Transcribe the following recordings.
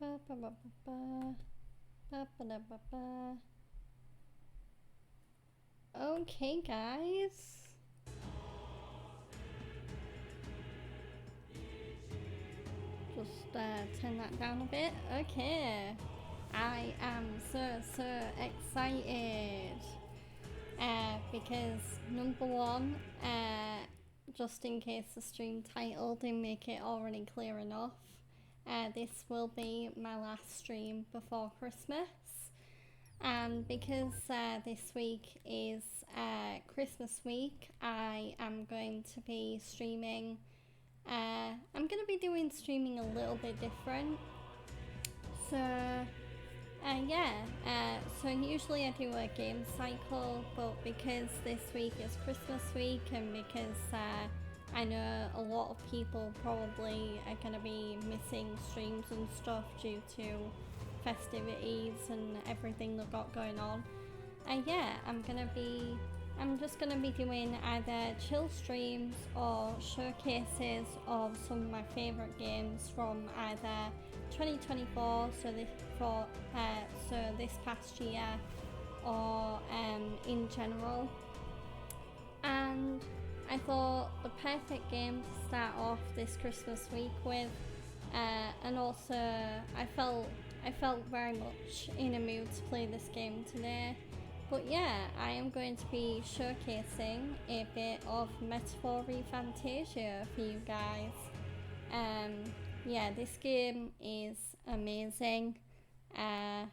Ba, ba, ba, ba, ba. Ba, ba, da, ba, ba. Okay, guys. Just turn that down a bit. Okay. I am so excited. Because number one, just in case the stream title didn't make it already clear enough, this will be my last stream before Christmas. And because this week is Christmas week, I am going to be streaming. I'm going to be doing streaming a little bit different. So so usually I do a game cycle, but because this week is Christmas week and because I know a lot of people probably are going to be missing streams and stuff due to festivities and everything they've got going on, I'm just gonna be doing either chill streams or showcases of some of my favourite games from either 2024, so this past year, or in general. And I thought the perfect game to start off this Christmas week with, and also I felt very much in a mood to play this game today. But yeah, I am going to be showcasing a bit of Metaphor ReFantazio for you guys. This game is amazing. I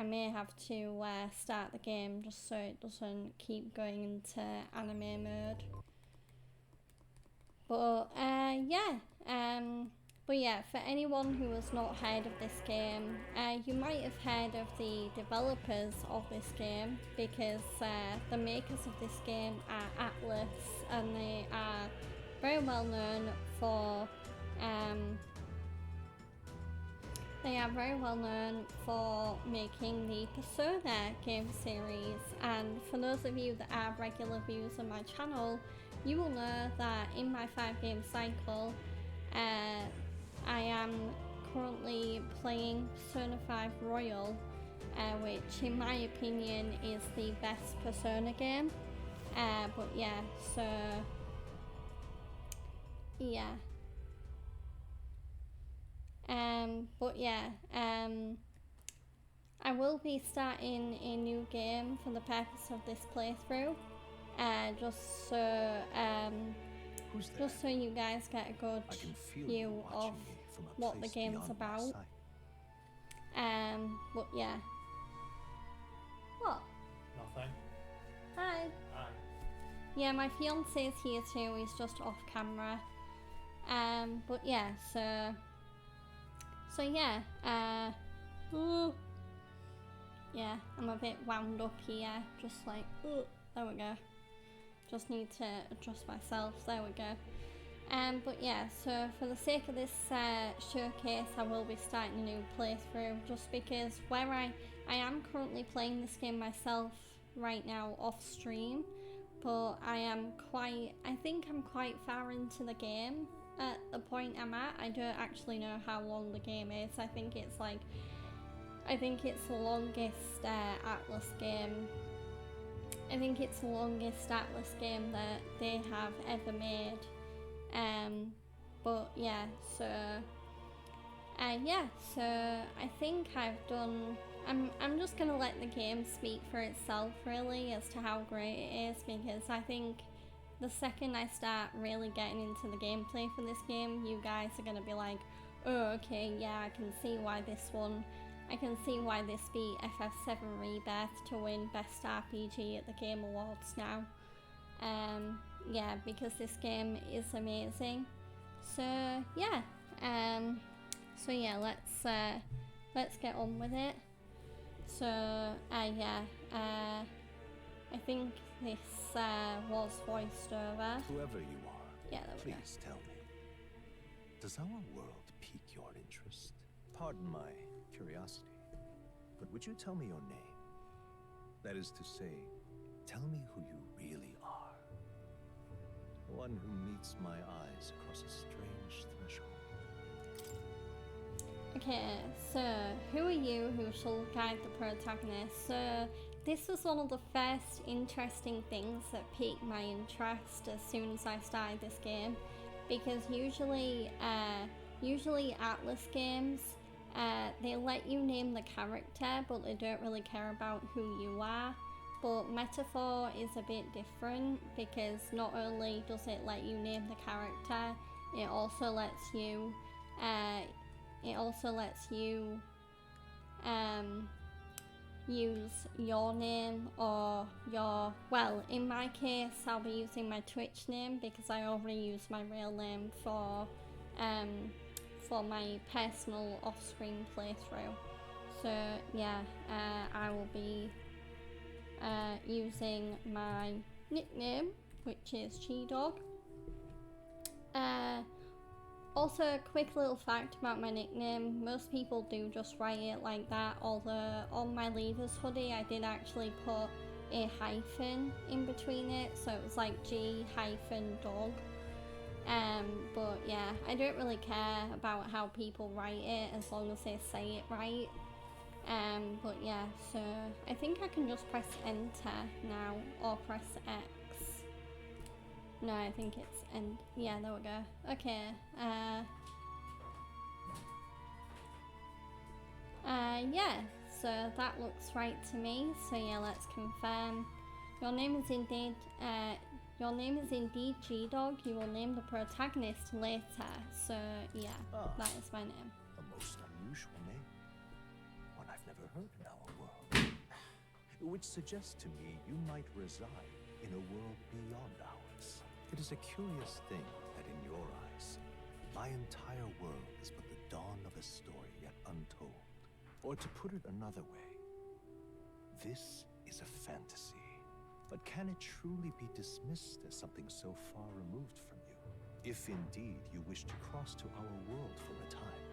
may have to start the game just so it doesn't keep going into anime mode. But for anyone who has not heard of this game, you might have heard of the developers of this game, because the makers of this game are Atlas, and they are very well known for making the Persona game series. And for those of you that are regular viewers on my channel, you will know that in my 5-game cycle, I am currently playing Persona 5 Royal, which in my opinion is the best Persona game. I will be starting a new game for the purpose of this playthrough, just so you guys get a good view of what the game's about. What? Nothing. Hi. Hi. Yeah, my fiance is here too. He's just off camera. I'm a bit wound up here. Just like, there we go. Just need to adjust myself. There we go. So for the sake of this showcase, I will be starting a new playthrough, just because where I am currently playing this game myself right now off stream, but I think I'm quite far into the game at the point I'm at. I don't actually know how long the game is. I think it's the longest Atlas game. I think it's the longest Atlas game that they have ever made. So I think I've done. I'm just gonna let the game speak for itself, really, as to how great it is, because I think the second I start really getting into the gameplay for this game, you guys are gonna be like, oh, okay, yeah, I can see why this beat FF7 Rebirth to win Best RPG at the Game Awards now. Because this game is amazing. Let's get on with it. I think this was voiced over. Whoever you are, Yeah, there we go. please tell me, does our world pique your interest? Pardon my curiosity, but would you tell me your name? That is to say, tell me who you really are. One who meets my eyes across a strange threshold. Okay, so who are you who shall guide the protagonist? So this was one of the first interesting things that piqued my interest as soon as I started this game, because usually Atlas games, they let you name the character, but they don't really care about who you are. But Metaphor is a bit different, because not only does it let you name the character, it also lets you use your name or your, well, in my case I'll be using my Twitch name because I already use my real name for my personal off-screen playthrough. So yeah, I will be using my nickname, which is G-Dog. Also, a quick little fact about my nickname, most people do just write it like that, although on my Leaders hoodie I did actually put a hyphen in between it, so it was like G-Dog. But yeah, I don't really care about how people write it as long as they say it right. But yeah, so I think I can just press enter now, or press X. No, I think it's end. Yeah, there we go. Okay. Yeah. So that looks right to me. So yeah, let's confirm. Your name is indeed. Your name is indeed G-Dog. You will name the protagonist later. So yeah, that is my name. A most unusual name. One I've never heard in our world. Which suggests to me you might reside in a world beyond ours. It is a curious thing that in your eyes, my entire world is but the dawn of a story yet untold. Or to put it another way, this is a fantasy. But can it truly be dismissed as something so far removed from you? If indeed you wish to cross to our world for a time,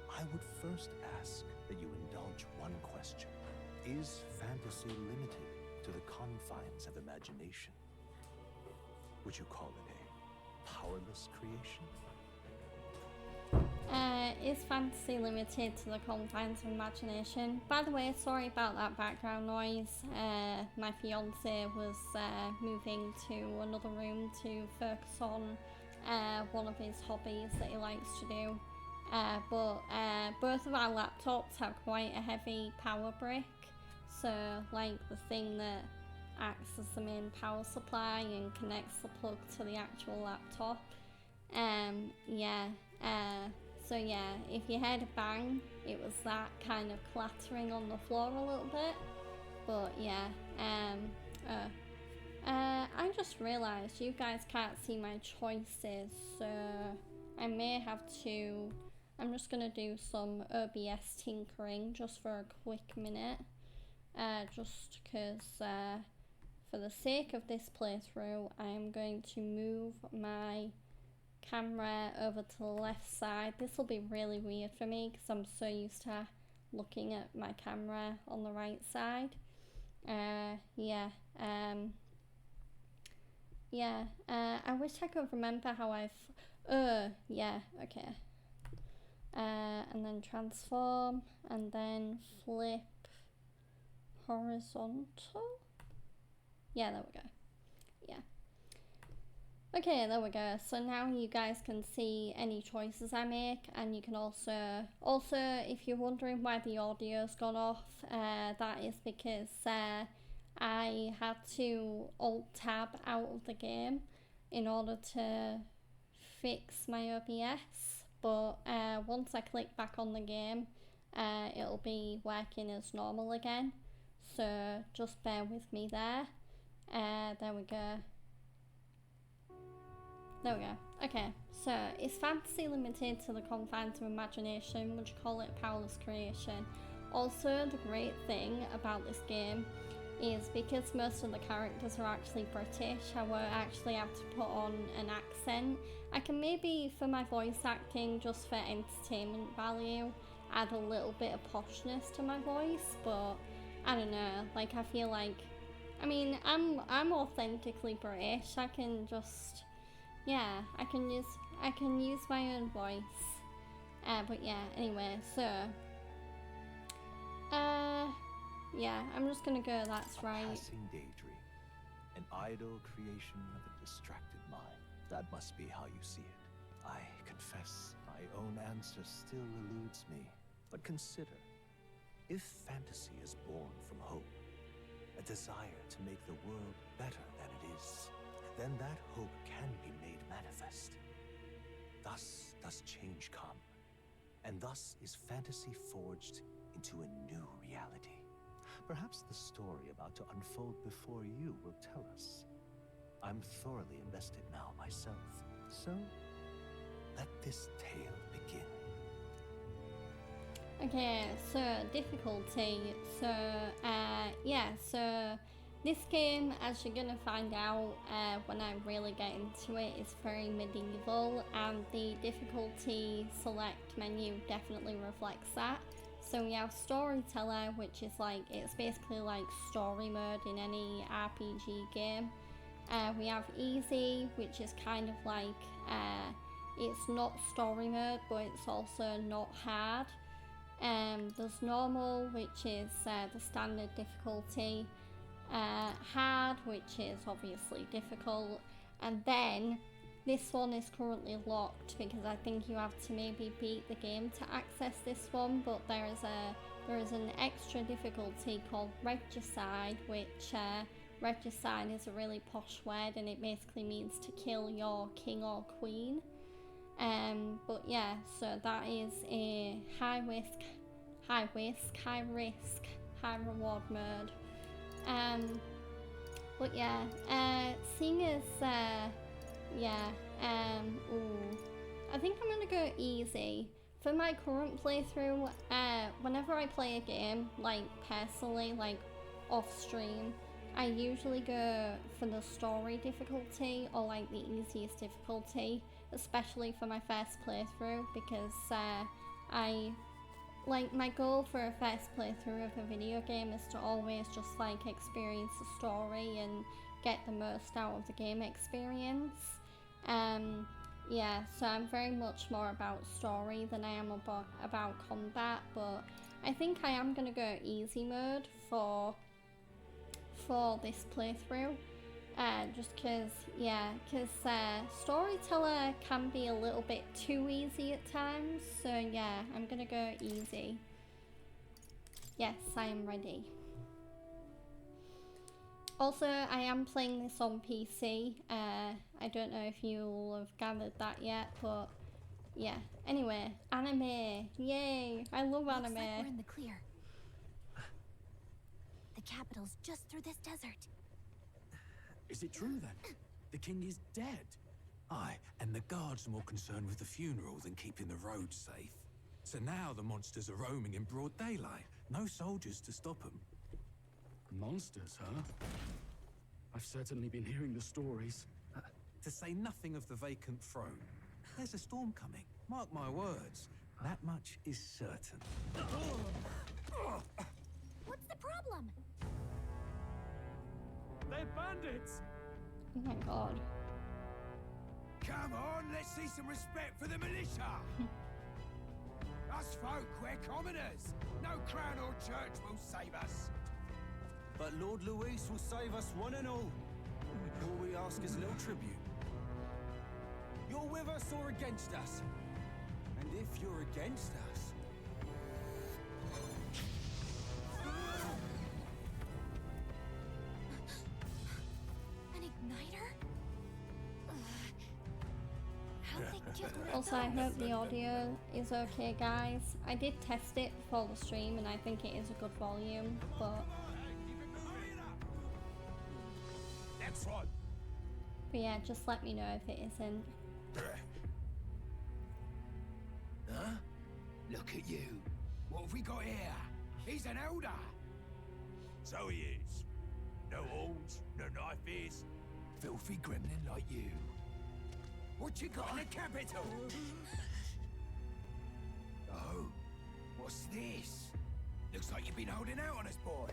I would first ask that you indulge one question. Is fantasy limited to the confines of imagination? Would you call it a powerless creation? Is fantasy limited to the confines of imagination? By the way, sorry about that background noise. My fiance was moving to another room to focus on one of his hobbies that he likes to do. But both of our laptops have quite a heavy power brick, so like the thing that acts as the main power supply and connects the plug to the actual laptop. So yeah, if you heard a bang, it was that kind of clattering on the floor a little bit. But yeah, I just realised you guys can't see my choices, so I may have to, I'm just gonna do some OBS tinkering just for a quick minute, just because for the sake of this playthrough I am going to move my camera over to the left side. This will be really weird for me because I'm so used to looking at my camera on the right side. I wish I could remember how and then transform, and then flip horizontal. Yeah, there we go. Yeah. Okay, there we go. So now you guys can see any choices I make, and you can also, if you're wondering why the audio's gone off, that is because I had to Alt-Tab out of the game in order to fix my OBS, but once I click back on the game, it'll be working as normal again, so just bear with me there. There we go. There we go. Okay, so is fantasy limited to the confines of imagination? Would you call it a powerless creation? Also, the great thing about this game is because most of the characters are actually British, I won't actually have to put on an accent. I can maybe, for my voice acting, just for entertainment value, add a little bit of poshness to my voice, but I don't know, like I feel like, I mean, I'm authentically British. I can just, yeah, I can use my own voice. But yeah, anyway, so yeah, I'm just gonna go. That's right. A passing daydream, an idle creation of a distracted mind. That must be how you see it. I confess, my own answer still eludes me. But consider, if fantasy is born from hope, a desire to make the world better than it is, then that hope can be made manifest. Thus does change come, and thus is fantasy forged into a new reality. Perhaps the story about to unfold before you will tell us. I'm thoroughly invested now myself, so let this tale begin. Okay, so difficulty. So yeah, so this game, as you're gonna find out when I really get into it, is very medieval, and the difficulty select menu definitely reflects that. So we have storyteller, which is like, it's basically like story mode in any RPG game. We have easy, which is kind of like, it's not story mode, but it's also not hard. There's normal, which is the standard difficulty. Hard, which is obviously difficult. And then this one is currently locked because I think you have to maybe beat the game to access this one, but there is an extra difficulty called regicide, which regicide is a really posh word, and it basically means to kill your king or queen. But yeah, so that is a high risk, high reward mode. But yeah, seeing as I think I'm gonna go easy. For my current playthrough, whenever I play a game, like personally, like off stream, I usually go for the story difficulty or like the easiest difficulty, especially for my first playthrough, because my goal for a first playthrough of a video game is to always just like experience the story and get the most out of the game experience. Yeah, so I'm very much more about story than I am about combat, but I think I am gonna go easy mode for this playthrough. Just because storyteller can be a little bit too easy at times, so yeah, I'm gonna go easy. Yes, I am ready. Also, I am playing this on PC. I don't know if you'll have gathered that yet, but yeah. Anyway, anime. Yay! I love anime. Looks like we're in the clear. The capital's just through this desert. Is it true then? The king is dead? Aye, and the guards are more concerned with the funeral than keeping the roads safe. So now the monsters are roaming in broad daylight. No soldiers to stop them. Monsters, huh? I've certainly been hearing the stories. To say nothing of the vacant throne. There's a storm coming. Mark my words. That much is certain. What's the problem? They're bandits! Oh my god. Come on, let's see some respect for the militia! Us folk, we're commoners. No crown or church will save us. But Lord Luis will save us one and all. All we ask is a little tribute. You're with us or against us? And if you're against us... An igniter? How they just Also, I hope the audio is okay, guys. I did test it before the stream, and I think it is a good volume, but yeah, just let me know if it isn't. Huh? Look at you. What have we got here? He's an elder. So he is. No horns, no knife ears. Filthy gremlin like you. What you got in the capital? Oh, what's this? Looks like you've been holding out on us, boy.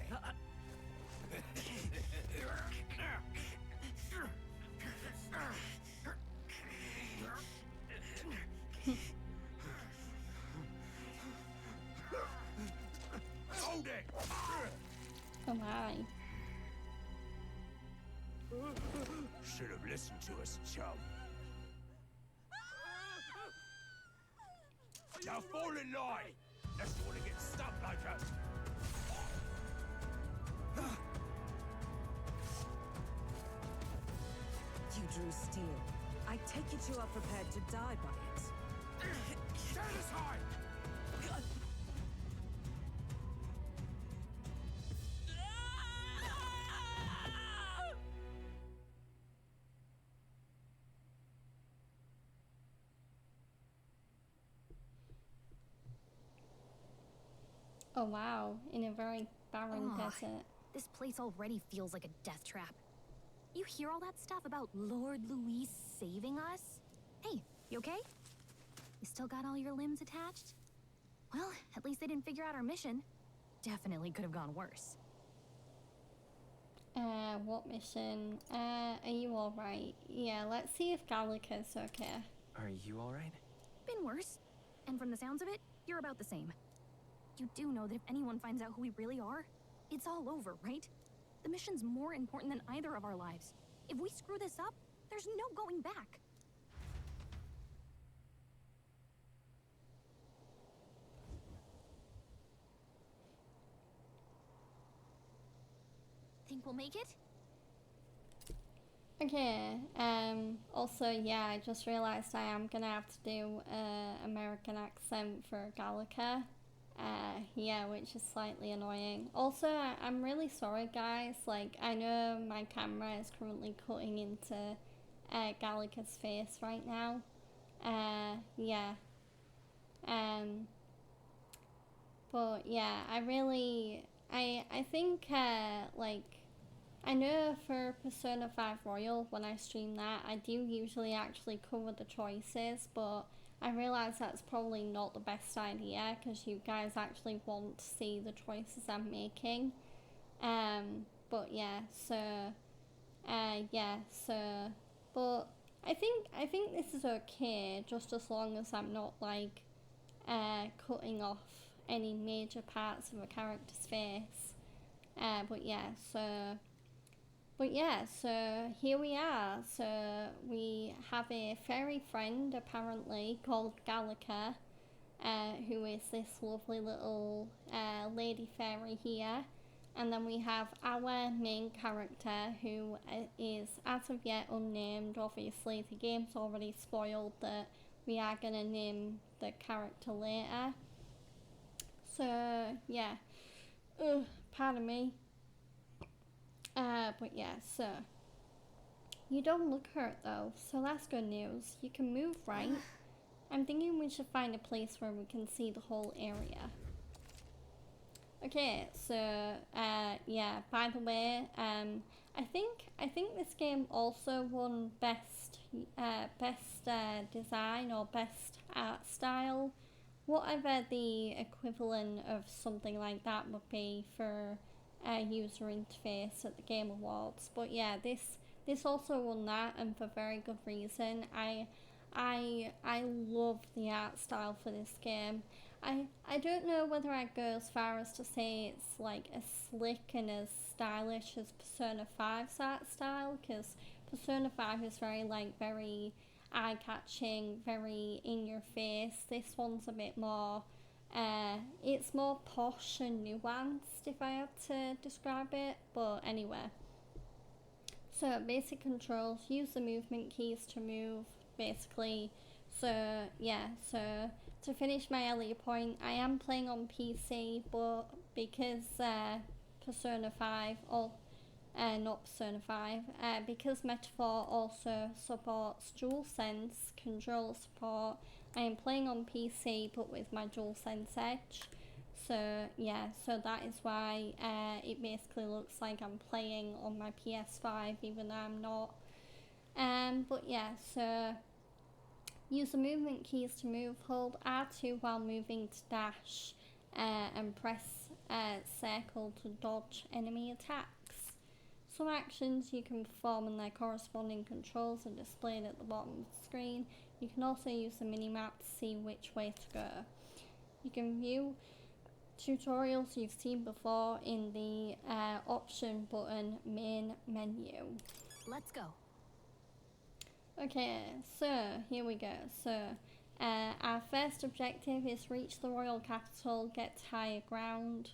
Oh my. Should have listened to us, chum. Now fall in line! Unless you want to get stuck like us. You drew steel. I take it you are prepared to die by it. Stand aside! Oh wow, in a very barren Ugh. desert. This place already feels like a death trap. You hear all that stuff about Lord Louis saving us? Hey, you okay? You still got all your limbs attached? Well, at least they didn't figure out our mission. Definitely could have gone worse. What mission? Are you alright? Yeah, let's see if Gallica's okay. Are you alright? Been worse. And from the sounds of it, you're about the same. You do know that if anyone finds out who we really are, it's all over, right? The mission's more important than either of our lives. If we screw this up, there's no going back. Think we'll make it? Okay, also, yeah, I just realised I am gonna have to do American accent for Gallica. Yeah, which is slightly annoying. Also, I'm really sorry, guys. Like, I know my camera is currently cutting into Gallica's face right now. Yeah. But yeah, I think, like, I know for Persona 5 Royal, when I stream that, I do usually actually cover the choices, but I realise that's probably not the best idea, because you guys actually want to see the choices I'm making. But yeah, so, but I think this is okay, just as long as I'm not, like, cutting off any major parts of a character's face. But yeah, so here we are. So we have a fairy friend, apparently, called Gallica, who is this lovely little lady fairy here. And then we have our main character, who is as of yet unnamed. Obviously, the game's already spoiled that we are going to name the character later. So, yeah. Pardon me. But yeah, so you don't look hurt though, so that's good news. You can move, right? I'm thinking we should find a place where we can see the whole area. Okay, so yeah, by the way, I think this game also won best design or best art style, whatever the equivalent of something like that would be for user interface at the Game Awards. But yeah, this also won that, and for very good reason. I love the art style for this game. I don't know whether I'd go as far as to say it's like as slick and as stylish as Persona 5's art style, because Persona 5 is very eye-catching, very in your face. This one's a bit more it's more posh and nuanced, if I had to describe it. But anyway, so basic controls, use the movement keys to move, basically. So yeah, so to finish my earlier point, I am playing on PC, but because Persona 5, or not Persona 5, because Metaphor also supports DualSense control support, I am playing on PC but with my DualSense Edge. So yeah, so that is why it basically looks like I'm playing on my PS5 even though I'm not. But yeah, so use the movement keys to move, hold R2 while moving to dash, and press circle to dodge enemy attacks. Some actions you can perform and their corresponding controls are displayed at the bottom of the screen. You can also use the minimap to see which way to go. You can view tutorials you've seen before in the option button main menu. Let's go. Okay, so here we go. So our first objective is reach the royal capital, get to higher ground.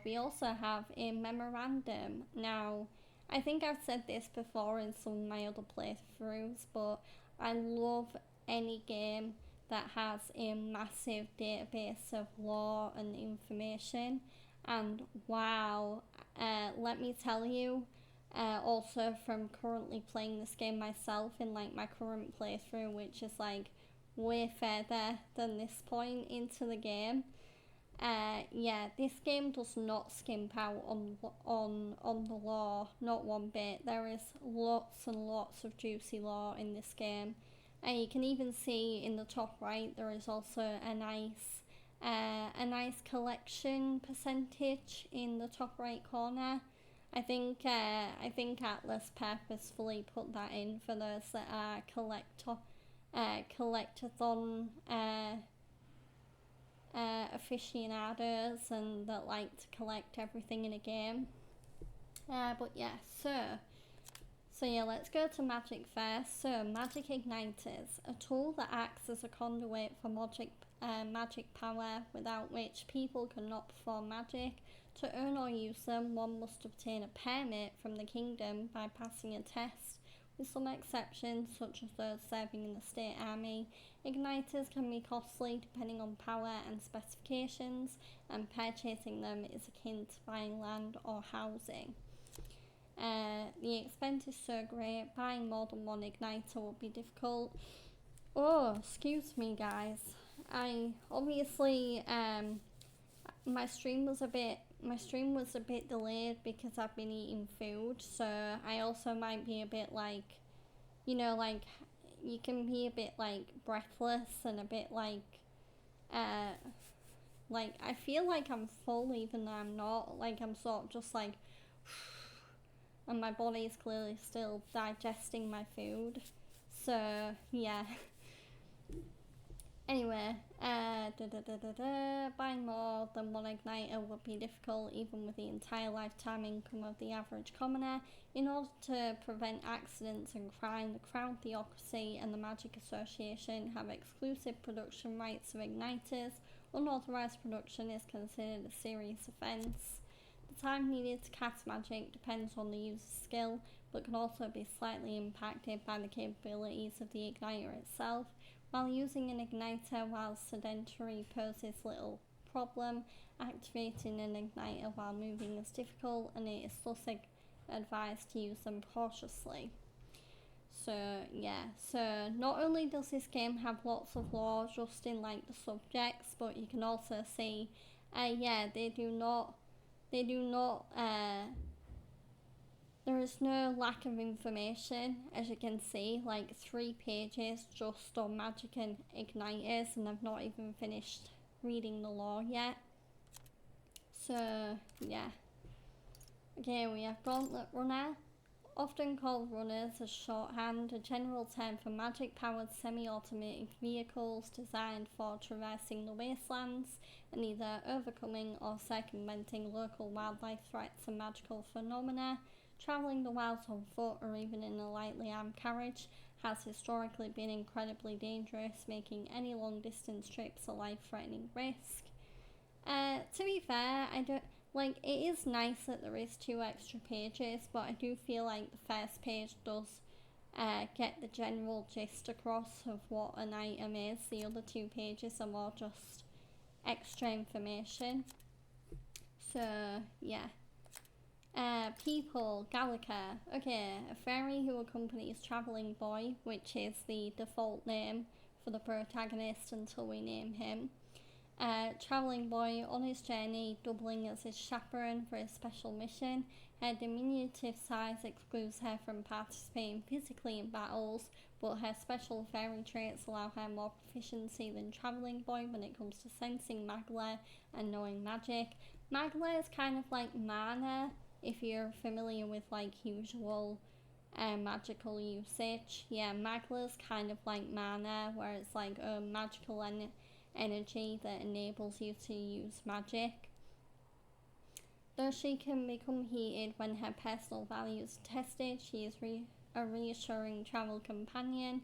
We also have a memorandum. Now, I think I've said this before in some of my other playthroughs, but I love any game that has a massive database of lore and information. And wow, let me tell you, also from currently playing this game myself in like my current playthrough, which is like way further than this point into the game. Yeah, this game does not skimp out on the lore, not one bit. There is lots and lots of juicy lore in this game, and you can even see in the top right there is also a nice collection percentage in the top right corner. I think Atlas purposefully put that in for those that are collectathon aficionados and that like to collect everything in a game. But yeah, so yeah, let's go to magic first. So magic igniters, a tool that acts as a conduit for magic power, without which people cannot perform magic. To earn or use them, one must obtain a permit from the kingdom by passing a test. With some exceptions, such as those serving in the state army, igniters can be costly depending on power and specifications, and purchasing them is akin to buying land or housing. The expense is so great, buying more than one igniter will be difficult. Oh, excuse me guys. I obviously, my stream was a bit delayed because I've been eating food, so I also might be a bit like, you know, like you can be a bit like breathless and a bit like I feel like I'm full even though I'm not. Like I'm sort of just like and my body is clearly still digesting my food, so yeah. Anyway, buying more than one igniter would be difficult even with the entire lifetime income of the average commoner. In order to prevent accidents and crime, the Crown Theocracy and the Magic Association have exclusive production rights of igniters. Unauthorized production is considered a serious offence. The time needed to cast magic depends on the user's skill, but can also be slightly impacted by the capabilities of the igniter itself. While using an igniter while sedentary poses little problem, activating an igniter while moving is difficult, and it is thus advised to use them cautiously. So yeah, so not only does this game have lots of lore just in like the subjects, but you can also see, yeah, they do not, there is no lack of information, as you can see, like 3 pages just on magic and igniters, and I've not even finished reading the lore yet. So, yeah. Okay, we have Gauntlet Runner. Often called runners as shorthand, a general term for magic-powered semi-automated vehicles designed for traversing the wastelands and either overcoming or circumventing local wildlife threats and magical phenomena. Travelling the wilds on foot or even in a lightly armed carriage has historically been incredibly dangerous, making any long-distance trips a life-threatening risk. To be fair, it is nice that there is 2 extra pages, but I do feel like the first page does get the general gist across of what an item is. The other 2 pages are more just extra information. So, yeah. People, Gallica. Okay, a fairy who accompanies Travelling Boy, which is the default name for the protagonist until we name him. Travelling Boy on his journey, doubling as his chaperone for his special mission. Her diminutive size excludes her from participating physically in battles, but her special fairy traits allow her more proficiency than Travelling Boy when it comes to sensing Magla and knowing magic. Magla is kind of like mana, if you're familiar with like usual magical usage. Yeah, Magla's kind of like mana, where it's like magical energy that enables you to use magic. Though she can become heated when her personal values are tested, she is a reassuring travel companion.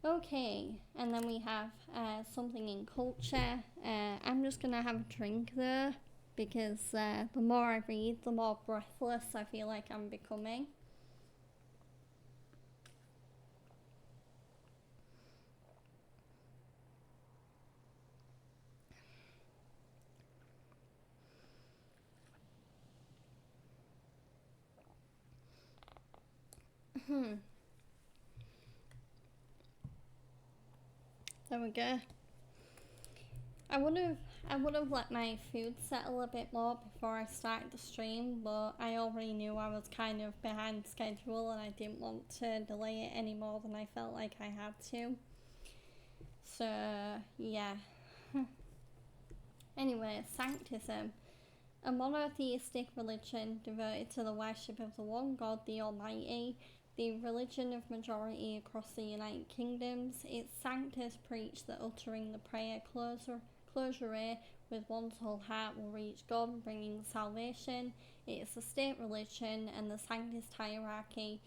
Okay, and then we have something in culture. I'm just gonna have a drink there because the more I read, the more breathless I feel like I'm becoming. There we go. I would have let my food settle a bit more before I started the stream, but I already knew I was kind of behind schedule and I didn't want to delay it any more than I felt like I had to. So yeah. Anyway, Sanctism. A monotheistic religion devoted to the worship of the one God, the Almighty, the religion of majority across the United Kingdoms. Its sanctus preach that uttering the prayer closure with one's whole heart will reach God, bringing salvation. It is a state religion, and the sanctist hierarchy,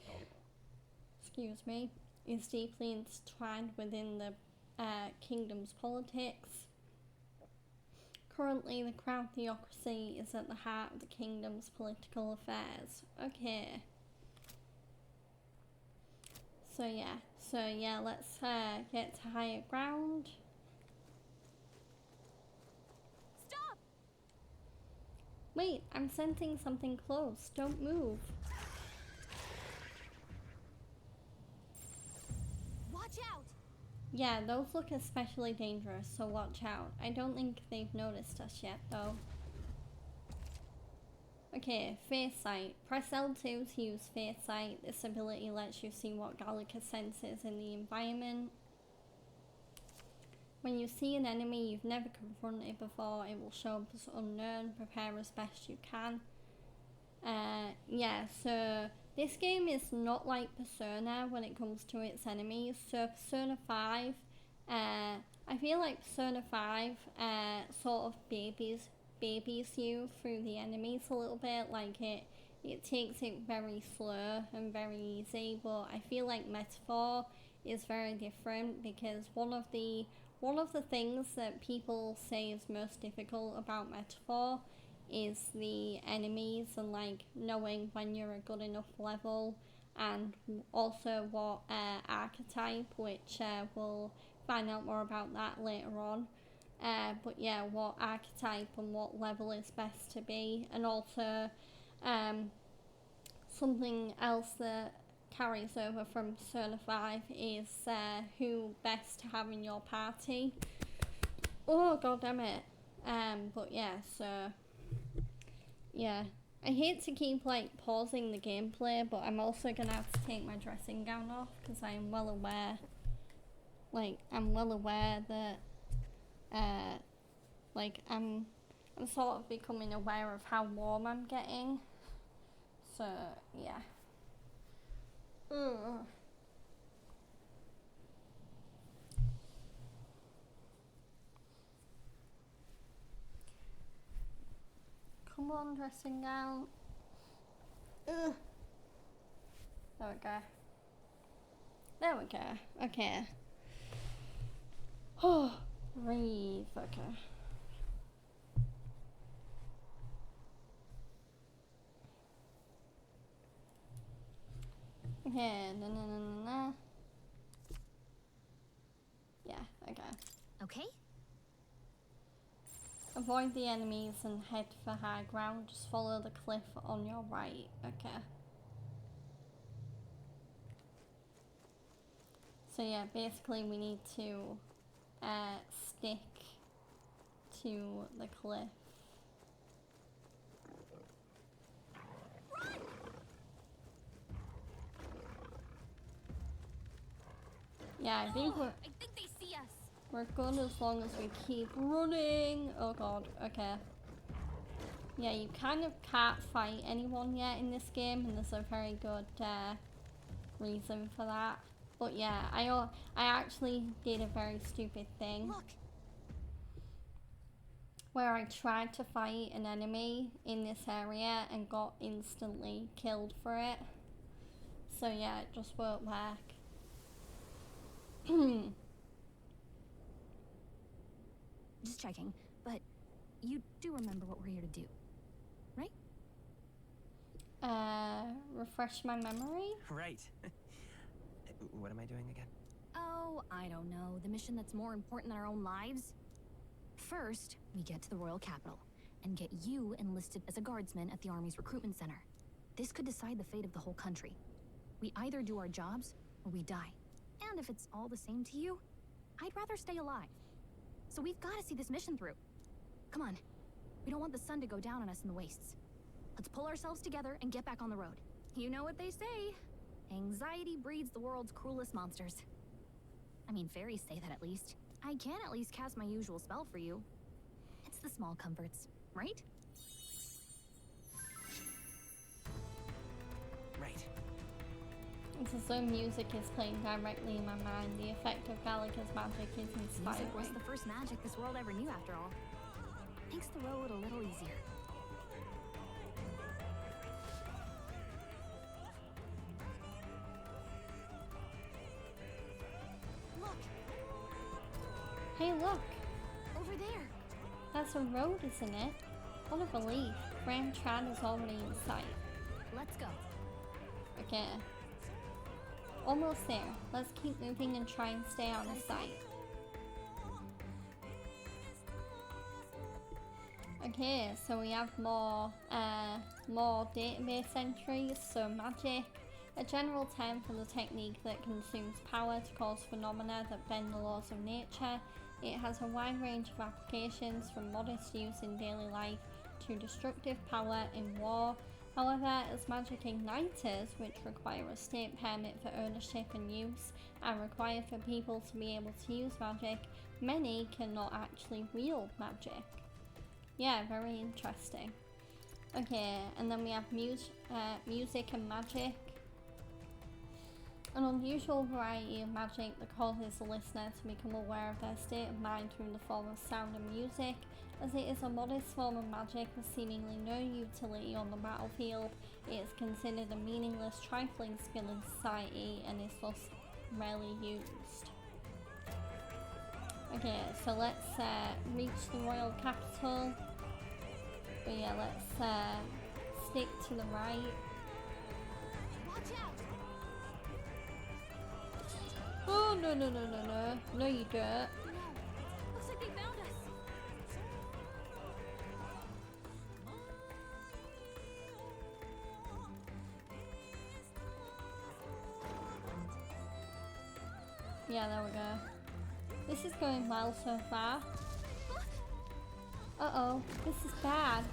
is deeply intertwined within the kingdom's politics. Currently, the crown theocracy is at the heart of the kingdom's political affairs. Okay. So yeah, let's get to higher ground. Stop! Wait, I'm sensing something close. Don't move. Watch out! Yeah, those look especially dangerous, so watch out. I don't think they've noticed us yet, though. Okay, Face Sight. Press L2 to use Face Sight. This ability lets you see what Gallica senses in the environment. When you see an enemy you've never confronted before, it will show up as unknown. Prepare as best you can. Yeah, so this game is not like Persona when it comes to its enemies. So Persona 5, I feel like Persona 5 sort of babies you through the enemies a little bit. Like it takes it very slow and very easy, but I feel like Metaphor is very different because one of the things that people say is most difficult about Metaphor is the enemies and like knowing when you're a good enough level, and also what archetype, which we'll find out more about that later on. But yeah, what archetype and what level is best to be, and also something else that carries over from Persona 5 is who best to have in your party. Oh god damn it. But yeah, so yeah, I hate to keep like pausing the gameplay, but I'm also gonna have to take my dressing gown off because I'm well aware that like I'm sort of becoming aware of how warm I'm getting. So yeah. Ugh. Come on, dressing gown. Ugh. There we go. There we go. Okay. Oh, breathe. Okay. Okay, no. Yeah, okay. Okay? Avoid the enemies and head for high ground. Just follow the cliff on your right. Okay. So yeah, basically we need to stick to the cliff. Yeah, I think I think they see us. we're good as long as we keep running. Oh god, okay. Yeah, you kind of can't fight anyone yet in this game, and there's a very good reason for that. But yeah, I actually did a very stupid thing. Look, Where I tried to fight an enemy in this area and got instantly killed for it. So yeah, it just won't work. just checking, but you do remember what we're here to do, right? Refresh my memory? Right. What am I doing again? Oh, I don't know. The mission that's more important than our own lives? First, we get to the royal capital and get you enlisted as a guardsman at the army's recruitment center. This could decide the fate of the whole country. We either do our jobs or we die. And if it's all the same to you, I'd rather stay alive. So we've got to see this mission through. Come on. We don't want the sun to go down on us in the wastes. Let's pull ourselves together and get back on the road. You know what they say. Anxiety breeds the world's cruelest monsters. I mean, fairies say that at least. I can at least cast my usual spell for you. It's the small comforts, right? Right. It's as though music is playing directly in my mind. The effect of Gallagher's magic is inspiring. Music was the first magic this world ever knew, after all. Makes the road a little easier. Look, Hey, look! over there. That's a road, isn't it? What a relief. Grand Trad is already in sight. Let's go. Okay. Almost there. Let's keep moving and try and stay out of sight. Okay, so we have more database entries. So magic, a general term for the technique that consumes power to cause phenomena that bend the laws of nature. It has a wide range of applications, from modest use in daily life to destructive power in war. However, as magic igniters, which require a state permit for ownership and use, are required for people to be able to use magic, many cannot actually wield magic. Yeah, very interesting. Okay, and then we have music and magic. An unusual variety of magic that causes the listener to become aware of their state of mind through the form of sound and music. As it is a modest form of magic with seemingly no utility on the battlefield, it is considered a meaningless, trifling skill in society and is thus rarely used. Okay, so let's reach the royal capital. But yeah, let's stick to the right. Watch out! Oh, no, no, no, no, no. No, you don't. No, looks like they found us. Yeah, there we go. This is going well so far. Uh-oh, this is bad.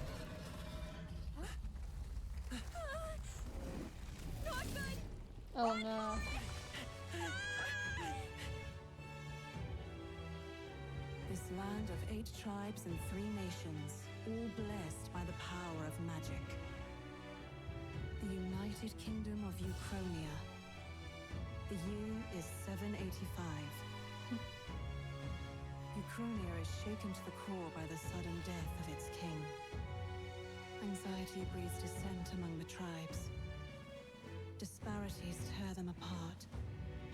Not good. Oh no. This land of 8 tribes and 3 nations, all blessed by the power of magic. The United Kingdom of Uchronia. The year is 785. Uchronia is shaken to the core by the sudden death of its king. Anxiety breeds dissent among the tribes. Disparities tear them apart,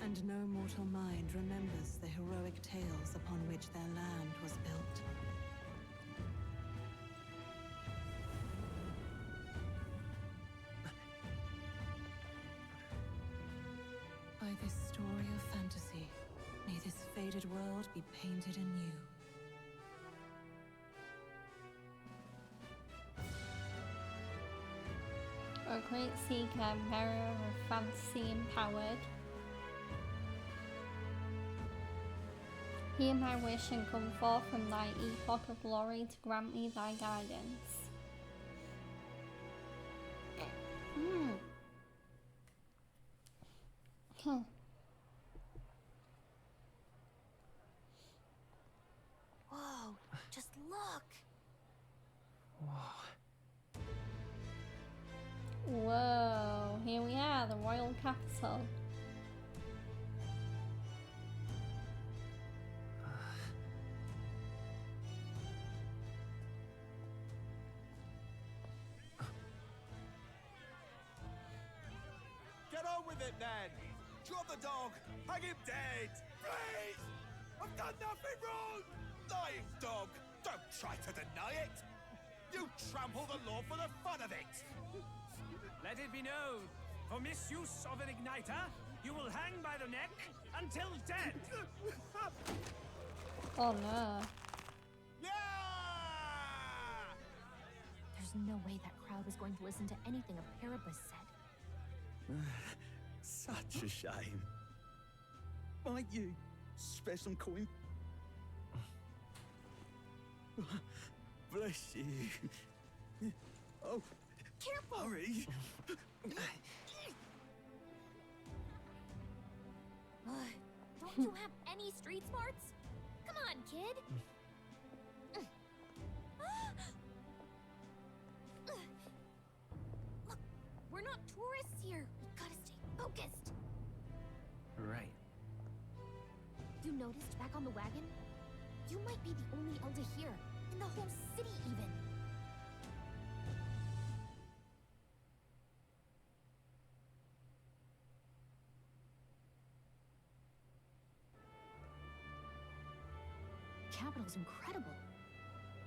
and no mortal mind remembers the heroic tales upon which their land was built. By this story of fantasy, may this faded world be painted anew. A great seeker, bearer of fantasy empowered. Hear my wish and come forth from thy epoch of glory to grant me thy guidance. Whoa, just look. Whoa, here we are, the royal capital. then! Drop the dog! Hang him dead! Please! I've done nothing wrong! Lying dog! Don't try to deny it! You trample the law for the fun of it! Let it be known, for misuse of an igniter, you will hang by the neck until dead. Oh no. Yeah! There's no way that crowd was going to listen to anything a Paribus said. Such a shame. Might you spare some coin? Bless you. Oh, Careful! hurry. Don't you have any street smarts? Come on, kid. Look, we're not tourists here. We gotta stay focused. Right. You noticed back on the wagon? You might be the only elder here, in the whole city even. Capital's incredible.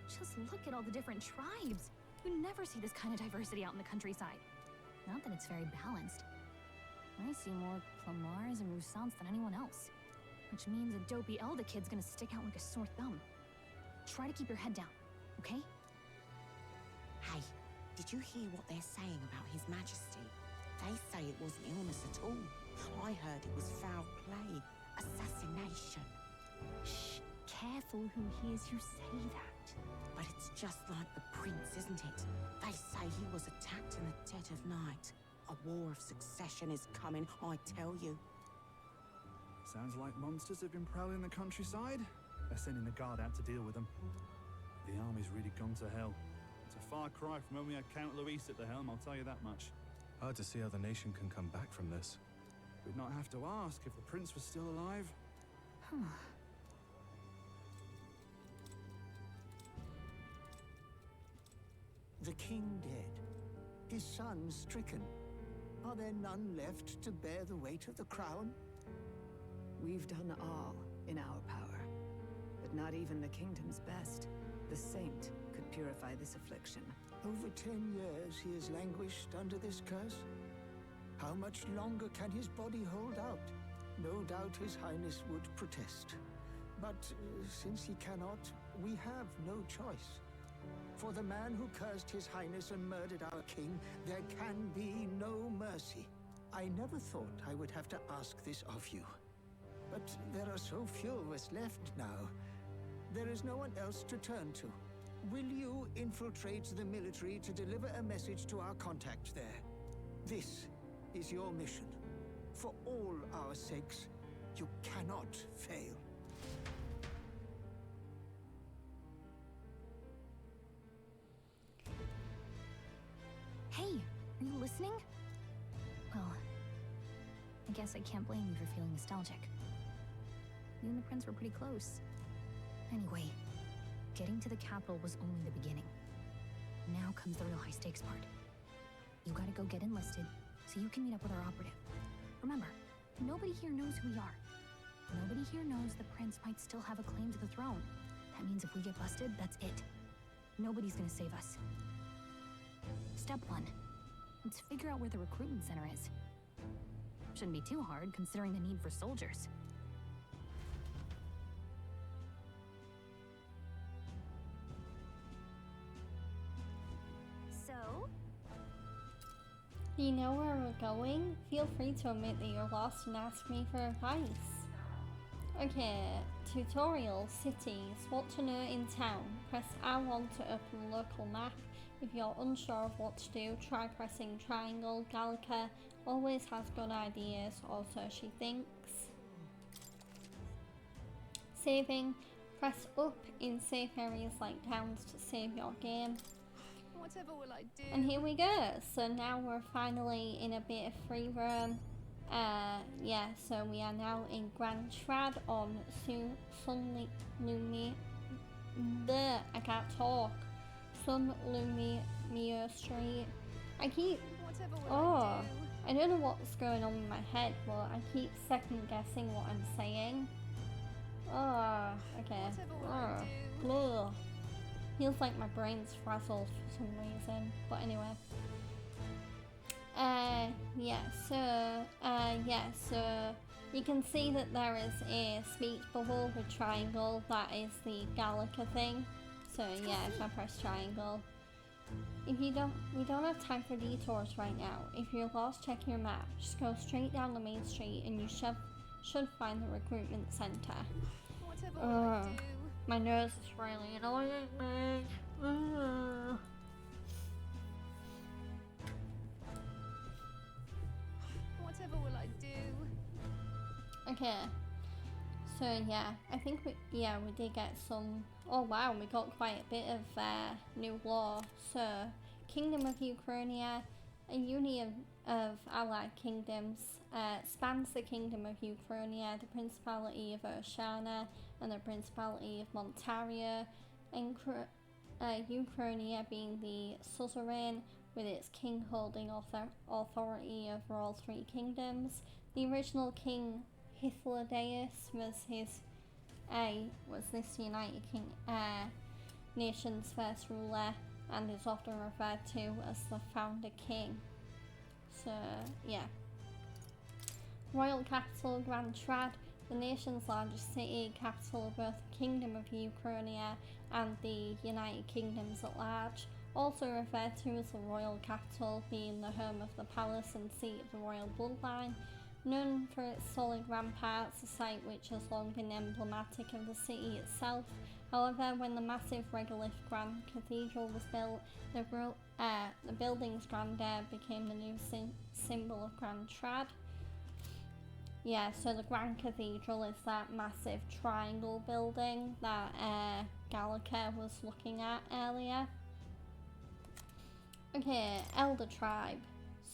Just look at all the different tribes. You never see this kind of diversity out in the countryside. Not that it's very balanced. I see more Clamars and Roussants than anyone else. Which means a dopey Elder kid's gonna stick out like a sore thumb. Try to keep your head down, okay? Hey, did you hear what they're saying about His Majesty? They say it wasn't illness at all. I heard it was foul play, assassination. Shh, careful who hears you say that. But it's just like the prince, isn't it? They say he was attacked in the dead of night. A war of succession is coming, I tell you. Sounds like monsters have been prowling the countryside. They're sending the guard out to deal with them. The army's really gone to hell. It's a far cry from when we had Count Luis at the helm, I'll tell you that much. Hard to see how the nation can come back from this. We'd not have to ask if the prince was still alive. The king dead, his son stricken. Are there none left to bear the weight of the crown? We've done all in our power, but not even the kingdom's best, the saint, could purify this affliction. Over 10 years he has languished under this curse. How much longer can his body hold out? No doubt His Highness would protest. But since he cannot, we have no choice. For the man who cursed His Highness and murdered our king, there can be no mercy. I never thought I would have to ask this of you. But there are so few of us left now. There is no one else to turn to. Will you infiltrate the military to deliver a message to our contact there? This is your mission. For all our sakes, you cannot fail. Hey, are you listening? Well, I guess I can't blame you for feeling nostalgic. You and the prince were pretty close. Anyway, getting to the capital was only the beginning. Now comes the real high-stakes part. You gotta go get enlisted, so you can meet up with our operative. Remember, nobody here knows who we are. Nobody here knows the prince might still have a claim to the throne. That means if we get busted, that's it. Nobody's gonna save us. Step 1. Let's figure out where the recruitment center is. Shouldn't be too hard, considering the need for soldiers. So? You know where we're going? Feel free to admit that you're lost and ask me for advice. Okay, tutorial, cities, what to know in town. Press R1 to open the local map. If you're unsure of what to do, try pressing triangle. Gallica always has good ideas, or so she thinks. Saving, press up in safe areas like towns to save your game. Whatever will I do? And here we go. So now we're finally in a bit of free roam. Yeah, so we are now in Grand Trad on I can't talk. Sun Lumia Street. I keep I don't know what's going on in my head, but I keep second guessing what I'm saying. Oh, okay. Ugh. Feels like my brain's frazzled for some reason. But anyway. So you can see that there is a speech bubble with triangle. That is the Gallica thing. So yeah, if I press triangle. We don't have time for detours right now. If you're lost, check your map. Just go straight down the main street and you should find the recruitment center. Whatever will I do? My nose is really annoying me. Whatever will I do? Okay. So yeah, I think we did get some. Oh wow, we got quite a bit of new law. So, Kingdom of Ukrainia, a union of allied kingdoms, spans the Kingdom of Ukrainia, the Principality of Oshana, and the Principality of Montaria, and Ukrainia being the suzerain, with its king holding authority over all three kingdoms. The original king Hythlodaeus was this United Nation's first ruler and is often referred to as the founder king. So yeah. Royal capital Grand Trad, the nation's largest city, capital of both the Kingdom of Ukrainia and the United Kingdoms at large. Also referred to as the royal capital, being the home of the palace and seat of the royal bloodline. Known for its solid ramparts, a site which has long been emblematic of the city itself. However, when the massive regolith Grand Cathedral was built, the building's grandeur became the new symbol of Grand Trad. Yeah, so the Grand Cathedral is that massive triangle building that Gallica was looking at earlier. Okay, Elder Tribe.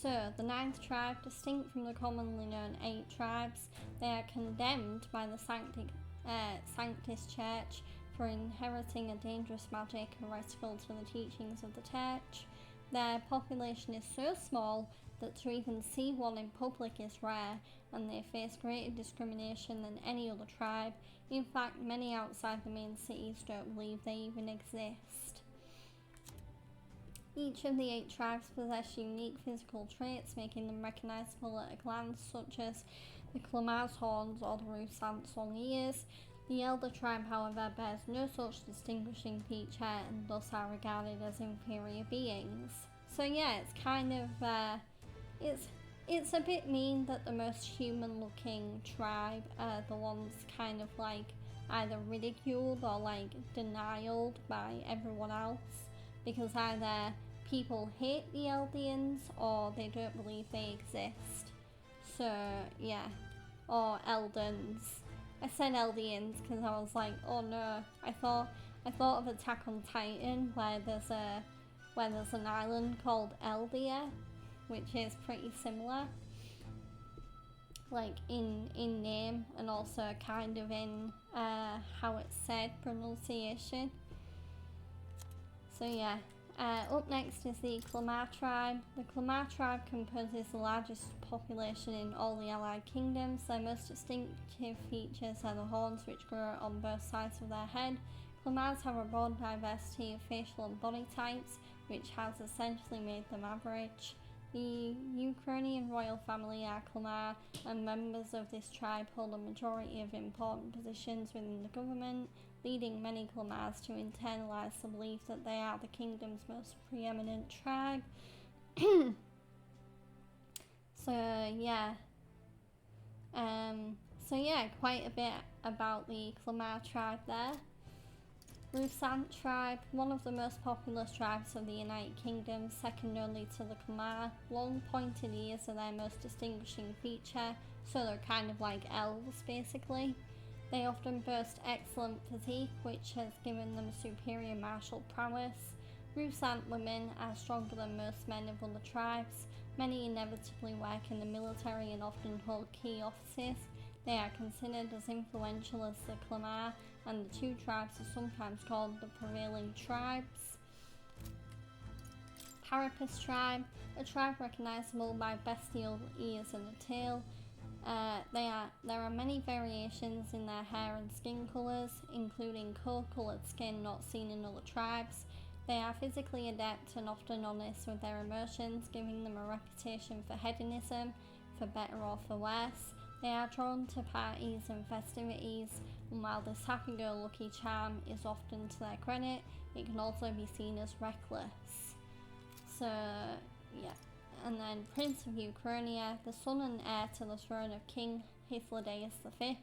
So, the 9th tribe, distinct from the commonly known 8 tribes, they are condemned by the Sanctus Church for inheriting a dangerous magic heretical to the teachings of the Church. Their population is so small that to even see one in public is rare, and they face greater discrimination than any other tribe. In fact, many outside the main cities don't believe they even exist. Each of the 8 tribes possess unique physical traits, making them recognizable at a glance, such as the Clamar's horns or the Rusant's long ears. The Elder tribe, however, bears no such distinguishing feature and thus are regarded as inferior beings. So yeah, it's kind of, it's a bit mean that the most human-looking tribe are the ones kind of like either ridiculed or like denied by everyone else, because either people hate the Eldians or they don't believe they exist. So yeah, or Eldons. I said Eldians because I was like, oh no, I thought of Attack on Titan where there's an island called Eldia, which is pretty similar, like in name and also kind of in how it's said, pronunciation. So yeah. Up next is the Clamar tribe. The Clamar tribe composes the largest population in all the allied kingdoms. Their most distinctive features are the horns which grow on both sides of their head. Clamars have a broad diversity of facial and body types, which has essentially made them average. The Ukrainian royal family are Clamar, and members of this tribe hold a majority of important positions within the government, leading many Clamars to internalize the belief that they are the kingdom's most preeminent tribe. So yeah, quite a bit about the Clamar tribe there. Rusant tribe, one of the most populous tribes of the United Kingdom, second only to the Clamar. Long pointed ears are their most distinguishing feature, so they're kind of like elves basically. They often boast excellent physique, which has given them superior martial prowess. Rusant women are stronger than most men of other tribes. Many inevitably work in the military and often hold key offices. They are considered as influential as the Clamar, and the two tribes are sometimes called the prevailing tribes. carapace tribe, a tribe recognisable by bestial ears and a tail. There are many variations in their hair and skin colours, including coal-coloured skin not seen in other tribes. They are physically adept and often honest with their emotions, giving them a reputation for hedonism, for better or for worse. They are drawn to parties and festivities, and while this happy-go-lucky charm is often to their credit, it can also be seen as reckless. So, yeah. And then Prince of Ukrainia, the son and heir to the throne of King Hythlodaeus V.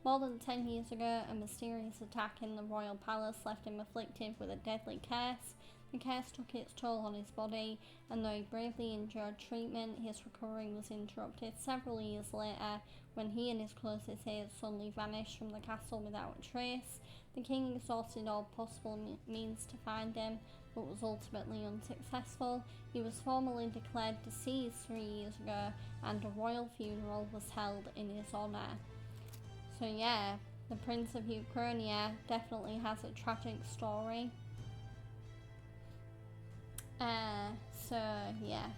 More than 10 years ago, a mysterious attack in the royal palace left him afflicted with a deadly curse. The curse took its toll on his body, and though he bravely endured treatment, his recovery was interrupted several years later when he and his closest heirs suddenly vanished from the castle without a trace. The king exhausted all possible means to find him, but was ultimately unsuccessful. He was formally declared deceased 3 years ago, and a royal funeral was held in his honour. So yeah, the Prince of Ukrainia definitely has a tragic story. So yeah.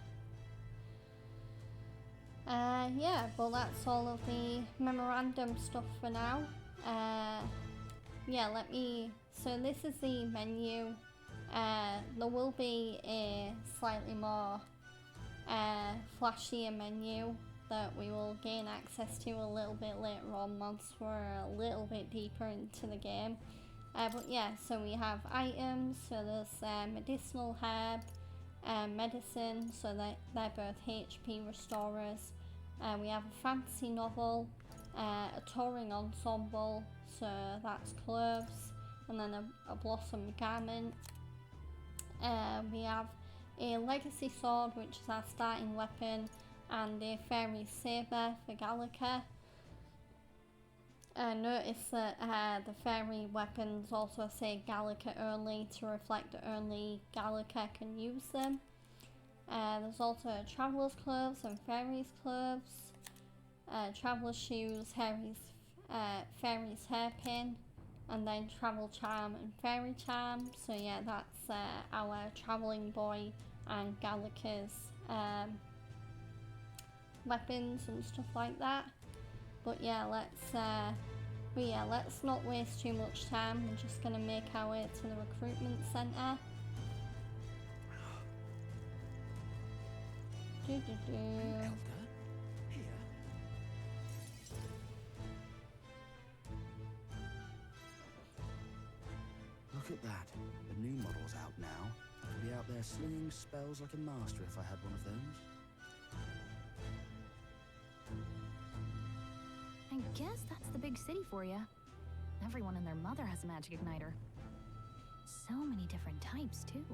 Well, that's all of the memorandum stuff for now. So this is the menu. There will be a slightly more flashier menu that we will gain access to a little bit later on once we're a little bit deeper into the game. But yeah, so we have items, so there's medicinal herb, medicine, so they're both HP restorers. We have a fantasy novel, a touring ensemble, so that's clothes, and then a blossom garment. We have a legacy sword, which is our starting weapon, and a fairy saber for Gallica. Notice that the fairy weapons also say Gallica only to reflect that only Gallica can use them. There's also traveller's clothes and fairy's clothes, traveller's shoes, fairy's hairpin, and then travel charm and fairy charm. So yeah, that's our travelling boy and Gallica's weapons and stuff like that. But yeah, let's not waste too much time. We're just gonna make our way to the recruitment centre. Elder? Here? Look at that. The new model's out now. I'd be out there slinging spells like a master if I had one of those. I guess that's the big city for you. Everyone and their mother has a magic igniter. So many different types, too.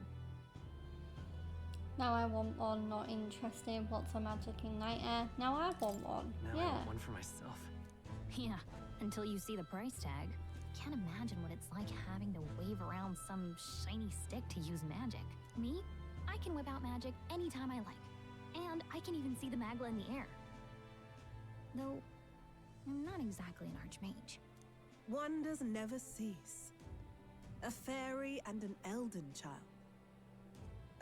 Now I want one, not interested. What's a magic igniter? Now I want one. Now I want one for myself. Yeah, until you see the price tag. Can't imagine what it's like having to wave around some shiny stick to use magic. Me? I can whip out magic anytime I like. And I can even see the Magla in the air. Though, I'm not exactly an archmage. Wonders never cease. A fairy and an Elden child.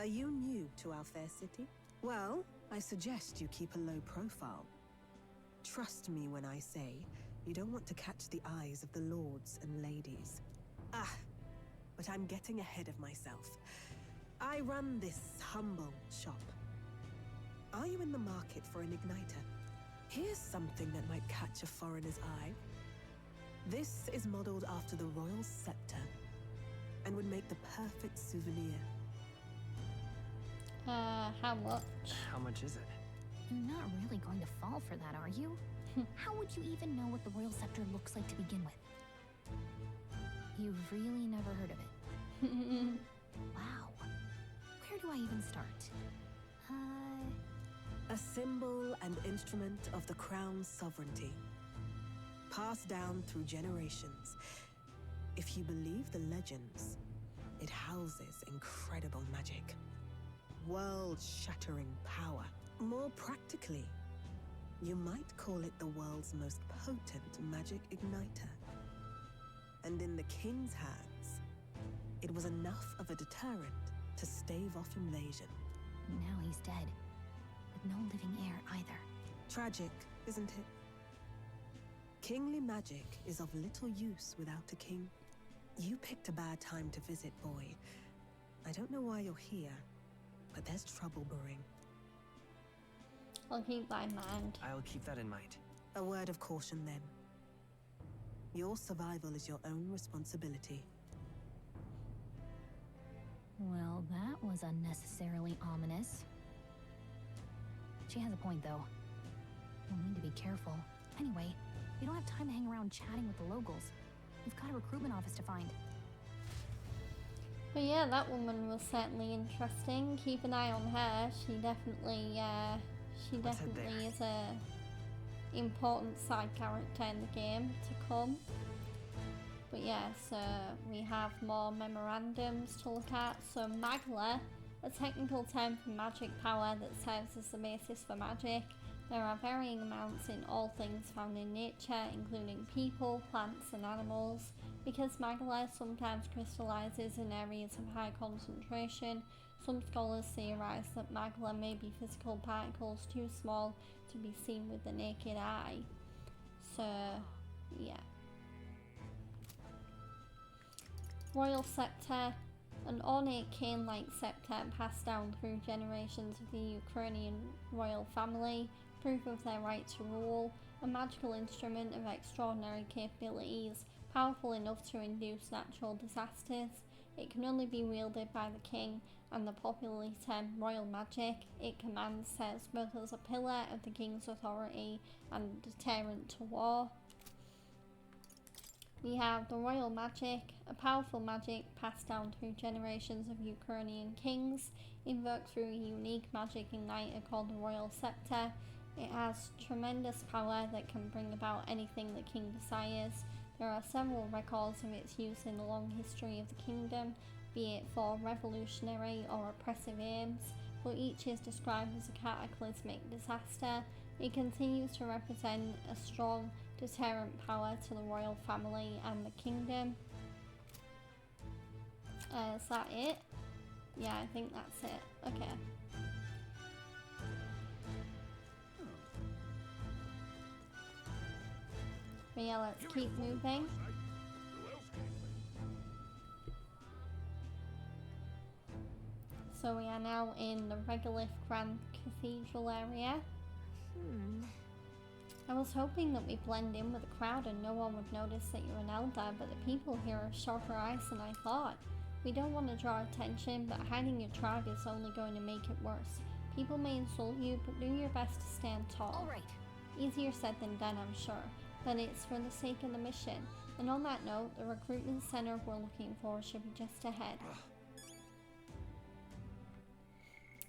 Are you new to our fair city? Well, I suggest you keep a low profile. Trust me when I say you don't want to catch the eyes of the lords and ladies. But I'm getting ahead of myself. I run this humble shop. Are you in the market for an igniter? Here's something that might catch a foreigner's eye. This is modeled after the royal scepter and would make the perfect souvenir. How much? How much is it? You're not really going to fall for that, are you? How would you even know what the royal scepter looks like to begin with? You've really never heard of it. Wow. Where do I even start? A symbol and instrument of the crown's sovereignty. Passed down through generations. If you believe the legends, it houses incredible magic. World-shattering power. More practically, you might call it the world's most potent magic igniter. And in the king's hands, it was enough of a deterrent to stave off invasion. Now he's dead, with no living heir either. Tragic, isn't it? Kingly magic is of little use without a king. You picked a bad time to visit, boy. I don't know why you're here, but there's trouble brewing. I'll keep that in mind. I'll keep that in mind. A word of caution, then. Your survival is your own responsibility. Well, that was unnecessarily ominous. She has a point, though. We'll need to be careful. Anyway, we don't have time to hang around chatting with the locals. We've got a recruitment office to find. But yeah, that woman was certainly interesting. Keep an eye on her. She definitely is a important side character in the game to come. But yeah, so we have more memorandums to look at. So Magla, a technical term for magic power that serves as the basis for magic. There are varying amounts in all things found in nature, including people, plants and animals. Because Magla sometimes crystallizes in areas of high concentration, some scholars theorize that Magla may be physical particles too small to be seen with the naked eye. So, yeah. Royal Scepter, an ornate cane-like scepter passed down through generations of the Ukrainian royal family, proof of their right to rule, a magical instrument of extraordinary capabilities, powerful enough to induce natural disasters. It can only be wielded by the king, and the popularly termed royal magic it commands serves both as a pillar of the king's authority and a deterrent to war. We have the royal magic, a powerful magic passed down through generations of Ukrainian kings, invoked through a unique magic igniter called the royal scepter. It has tremendous power that can bring about anything the king desires. There are several records of its use in the long history of the kingdom, be it for revolutionary or oppressive aims, but each is described as a cataclysmic disaster. It continues to represent a strong deterrent power to the royal family and the kingdom. Is that it? Yeah, I think that's it. Okay. But yeah, let's keep moving. So we are now in the Regolith Grand Cathedral area. I was hoping that we'd blend in with the crowd and no one would notice that you're an elder, but the people here have sharper eyes than I thought. We don't want to draw attention, but hiding your tribe is only going to make it worse. People may insult you, but do your best to stand tall. All right. Easier said than done, I'm sure, but it's for the sake of the mission. And on that note, the recruitment center we're looking for should be just ahead.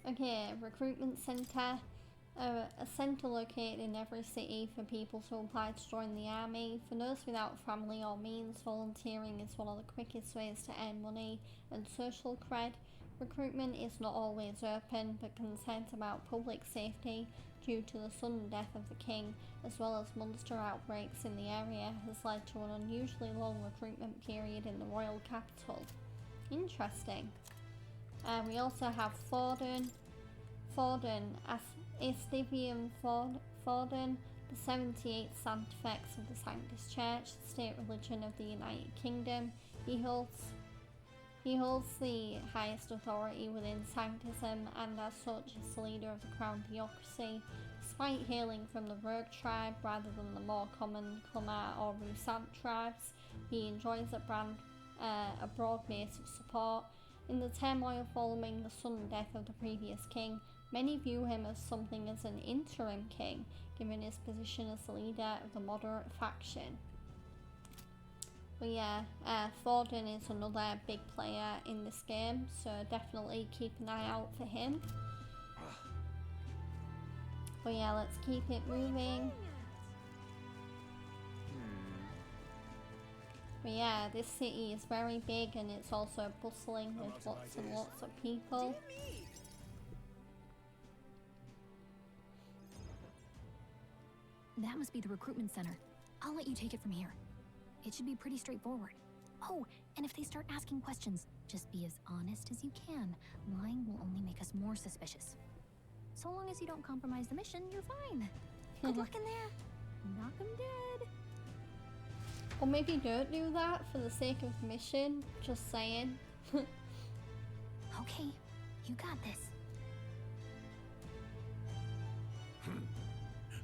Okay, recruitment center. A centre located in every city for people to apply to join the army. For those without family or means, volunteering is one of the quickest ways to earn money and social cred. Recruitment is not always open, but concerns about public safety due to the sudden death of the king, as well as monster outbreaks in the area, has led to an unusually long recruitment period in the royal capital. Interesting. We also have Forden, Estivium Forden, the 78th Sanctifex of the Sanctus Church, the state religion of the United Kingdom. He holds the highest authority within Sanctism and as such is the leader of the Crown Theocracy. Despite hailing from the Rogue tribe rather than the more common Clamar or Rusant tribes, he enjoys a broad base of support. In the turmoil following the sudden death of the previous king, many view him as something as an interim king, given his position as the leader of the moderate faction. But yeah, Forden is another big player in this game, so definitely keep an eye out for him. But yeah, let's keep it moving. But yeah, this city is very big and it's also bustling with lots and lots of people. That must be the recruitment center. I'll let you take it from here. It should be pretty straightforward. Oh, and if they start asking questions, just be as honest as you can. Lying will only make us just more suspicious. So long as you don't compromise the mission, you're fine. Good luck in there. Knock 'em dead. Or maybe don't do that for the sake of the mission. Just saying. Okay, you got this.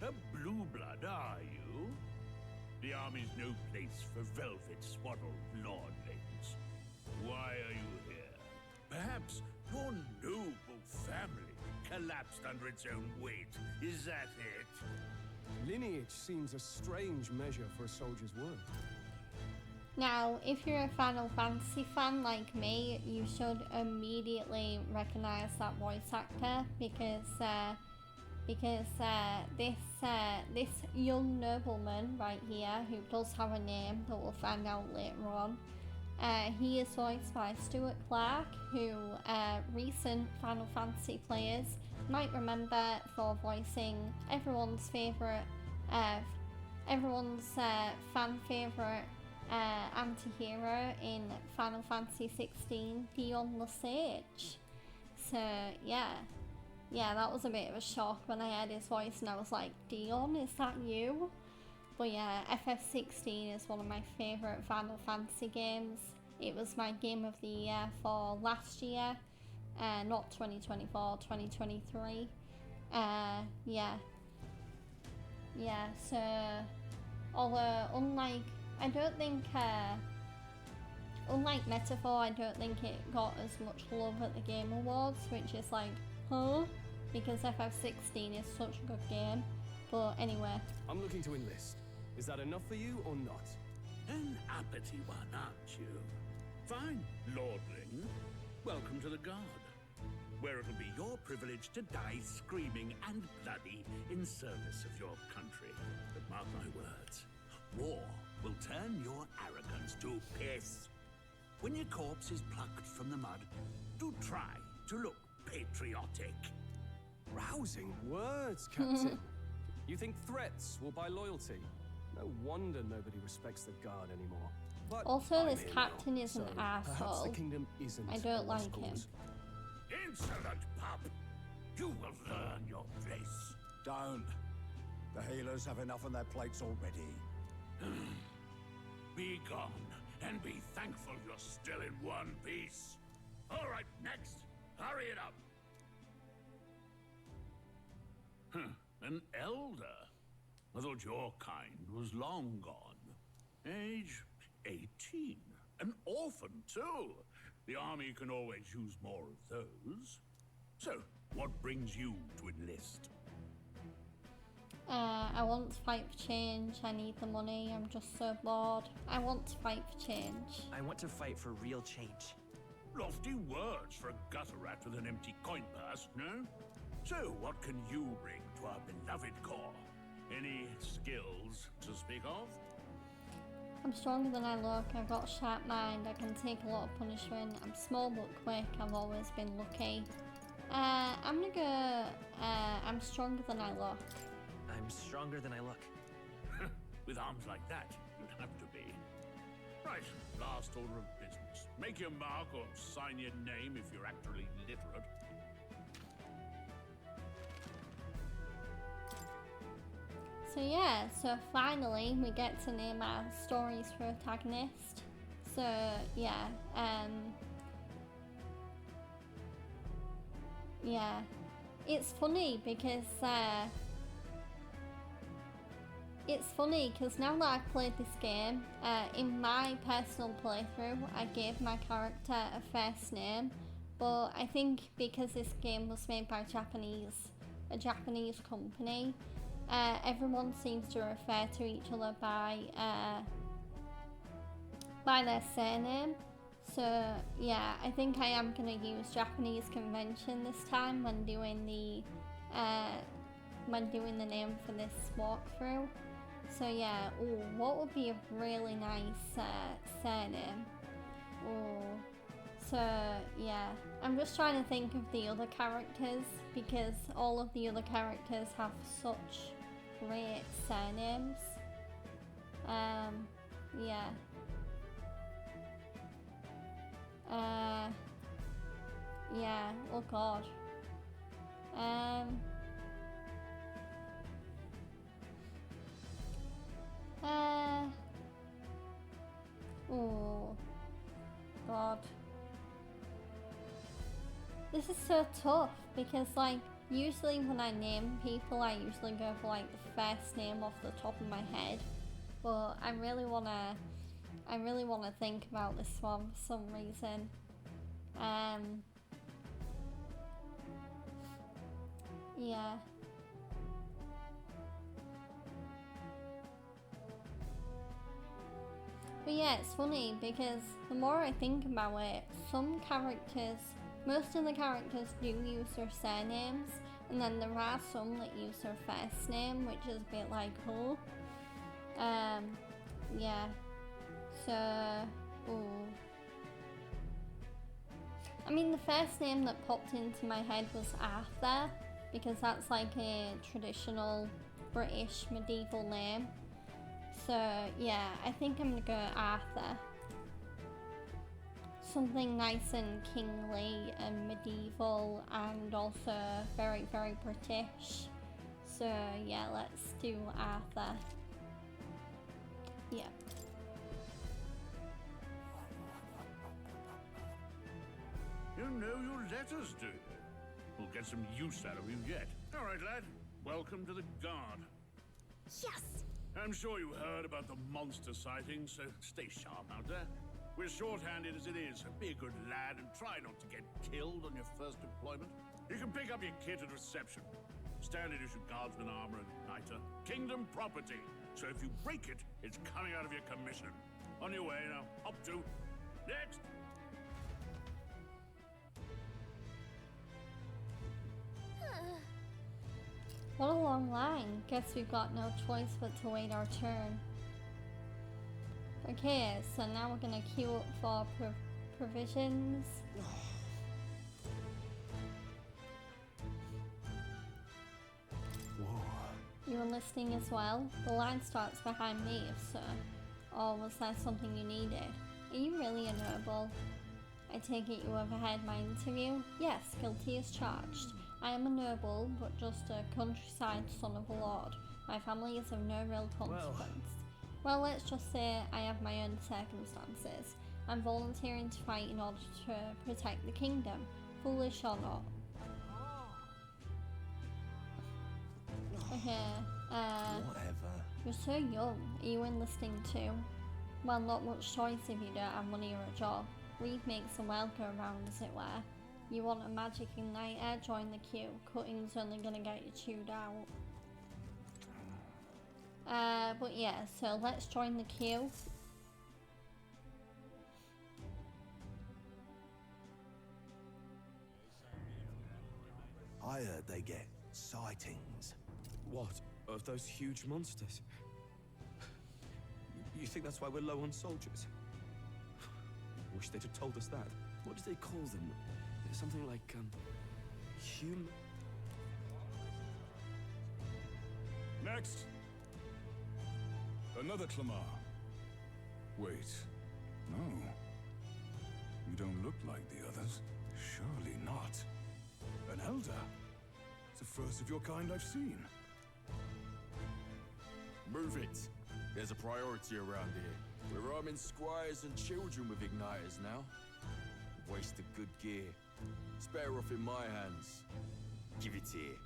A blue blood, are you? The army's no place for velvet-swaddled lordlings. Why are you here? Perhaps your noble family collapsed under its own weight. Is that it? Lineage seems a strange measure for a soldier's worth. Now, if you're a Final Fantasy fan like me, you should immediately recognise that voice actor because this young nobleman right here, who does have a name that we'll find out later on, he is voiced by Stuart Clark, who recent Final Fantasy players might remember for voicing everyone's fan favourite anti-hero in Final Fantasy 16, Dion the Sage. So yeah, that was a bit of a shock when I heard his voice and I was like, Dion, is that you? But yeah, FF16 is one of my favourite Final Fantasy games. It was my game of the year for last year, not 2024, 2023. So although unlike Metaphor, I don't think it got as much love at the Game Awards, which is like, huh? Because FF16 is such a good game. But anyway. I'm looking to enlist. Is that enough for you or not? An uppity one, aren't you? Fine, lordling. Welcome to the Guard, where it'll be your privilege to die screaming and bloody in service of your country. But mark my words, war will turn your arrogance to piss. When your corpse is plucked from the mud, do try to look patriotic. Rousing words, Captain. You think threats will buy loyalty? No wonder nobody respects the Guard anymore. But also, I'm this here captain now, is so an perhaps the asshole. kingdom isn't I a don't lost like him. cause. Insolent pup! You will learn your place. Don't. The healers have enough on their plates already. Be gone, and be thankful you're still in one piece. All right, next. Hurry it up. An elder? I thought your kind was long gone. Age 18. An orphan, too. The army can always use more of those. So, what brings you to enlist? I want to fight for change. I need the money. I'm just so bored. I want to fight for change. I want to fight for real change. Lofty words for a gutter rat with an empty coin purse, no? So, what can you bring to our beloved corps? Any skills to speak of? I'm stronger than I look. I've got a sharp mind. I can take a lot of punishment. I'm small but quick. I've always been lucky. I'm gonna go, I'm stronger than I look. I'm stronger than I look. With arms like that, you'd have to be. Right, last order of business. Make your mark or sign your name if you're actually literate. So yeah, so finally we get to name our story's protagonist. So yeah, it's funny because now that I've played this game, in my personal playthrough, I gave my character a first name, but I think because this game was made by a Japanese company, everyone seems to refer to each other by their surname. So yeah, I think I am gonna use Japanese convention this time when doing the name for this walkthrough. So yeah, ooh, what would be a really nice surname? Ooh. So yeah, I'm just trying to think of the other characters because all of the other characters have such great surnames. Yeah. Yeah, oh god. Um. Oh. God. This is so tough because, like, usually when I name people, I usually go for, like, the first name off the top of my head. But I really wanna think about this one for some reason. Yeah. But yeah, it's funny because the more I think about it, most of the characters do use their surnames, and then there are some that use their first name, which is a bit like, oh. Yeah. So, ooh. I mean, the first name that popped into my head was Arthur, because that's like a traditional British medieval name. So, yeah, I think I'm gonna go Arthur. Something nice and kingly and medieval and also very, very British. So, yeah, let's do Arthur. Yeah. You know your letters, do you? We'll get some use out of you yet. All right, lad. Welcome to the Guard. Yes! I'm sure you heard about the monster sightings, so stay sharp out there. We're short-handed as it is, so be a good lad and try not to get killed on your first deployment. You can pick up your kit at reception. Standard issue guardsman armor and niter. Kingdom property. So if you break it, it's coming out of your commission. On your way now. Up to. Next! What a long line. Guess we've got no choice but to wait our turn. Okay, so now we're gonna queue up for provisions. Whoa. You were listening as well? The line starts behind me, if so. Or was there something you needed? Are you really a noble? I take it you overheard my interview? Yes, guilty as charged. I am a noble, but just a countryside son of a lord. My family is of no real consequence. Well, let's just say I have my own circumstances. I'm volunteering to fight in order to protect the kingdom, foolish or not. Okay, Whatever. You're so young. Are you enlisting too? Well, not much choice if you don't have money or a job. Reed makes the world go round, as it were. You want a magic igniter? Join the queue. Cutting's only gonna get you chewed out. But yeah, so let's join the queue. I heard they get sightings. What? Of those huge monsters? You think that's why we're low on soldiers? Wish they'd have told us that. What do they call them? Something like, human... Next! Another Clamar. Wait. No. You don't look like the others. Surely not. An elder? It's the first of your kind I've seen. Move it. There's a priority around here. We're arming squires and children with igniters now. Waste of good gear. It's better off in my hands. Give it here.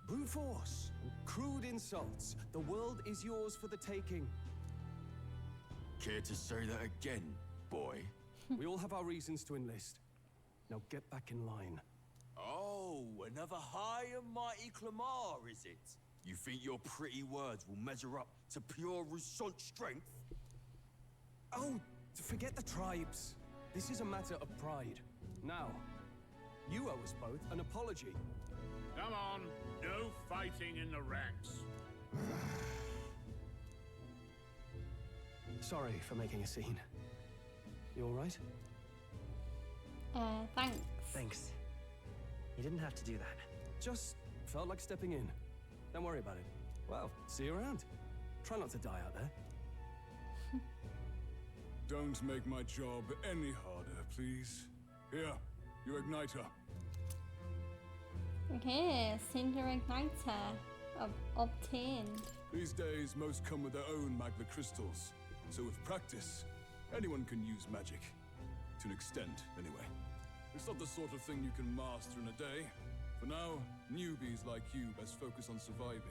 Brute force. Crude insults. The world is yours for the taking. Care to say that again, boy? We all have our reasons to enlist. Now get back in line. Oh, another high and mighty Clamar, is it? You think your pretty words will measure up to pure Rousseau strength? Oh, forget the tribes. This is a matter of pride. Now, you owe us both an apology. Come on, no fighting in the ranks. Sorry for making a scene. You all right? Thanks. Thanks. You didn't have to do that. Just felt like stepping in. Don't worry about it. Well, see you around. Try not to die out there. Don't make my job any harder, please. Here, your igniter. Okay, Cinder Igniter obtained. These days, most come with their own magma crystals. So with practice, anyone can use magic. To an extent, anyway. It's not the sort of thing you can master in a day. For now, newbies like you best focus on surviving.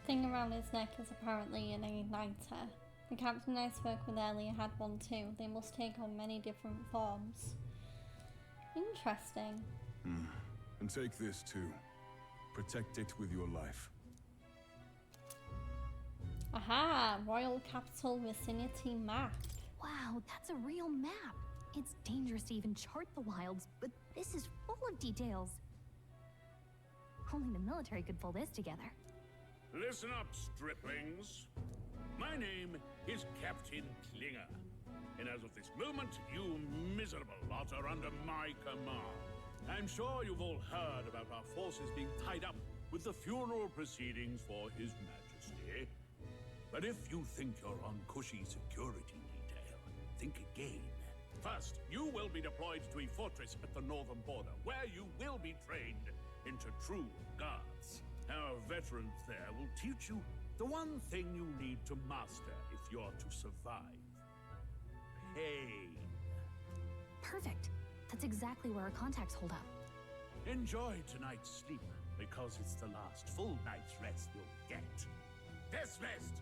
Thing around his neck is apparently an igniter. The captain I spoke with earlier had one too. They must take on many different forms. Interesting. And take this too. Protect it with your life. Aha! Royal Capital Vicinity map. Wow, that's a real map. It's dangerous to even chart the wilds, but this is full of details. Only the military could pull this together. Listen up, striplings. My name is Captain Klinger. And as of this moment, you miserable lot are under my command. I'm sure you've all heard about our forces being tied up with the funeral proceedings for His Majesty. But if you think you're on cushy security detail, think again. First, you will be deployed to a fortress at the northern border, where you will be trained into true guards. Our veterans there will teach you the one thing you need to master if you're to survive. Pain. Perfect. That's exactly where our contacts hold up. Enjoy tonight's sleep, because it's the last full night's rest you'll get. Dismissed!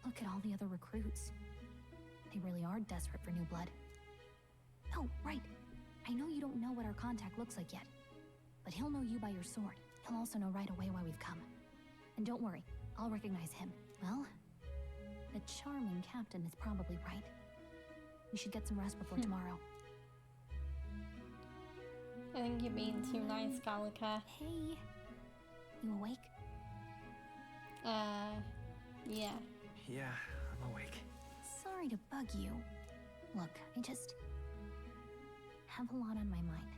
Look at all the other recruits. They really are desperate for new blood. Oh, right. I know you don't know what our contact looks like yet, but he'll know you by your sword. He'll also know right away why we've come. And don't worry, I'll recognize him. Well, the charming captain is probably right. We should get some rest before tomorrow. I think you're being too nice, Gallica. Hey, you awake? Yeah. Yeah, I'm awake. Sorry to bug you. Look, I just have a lot on my mind.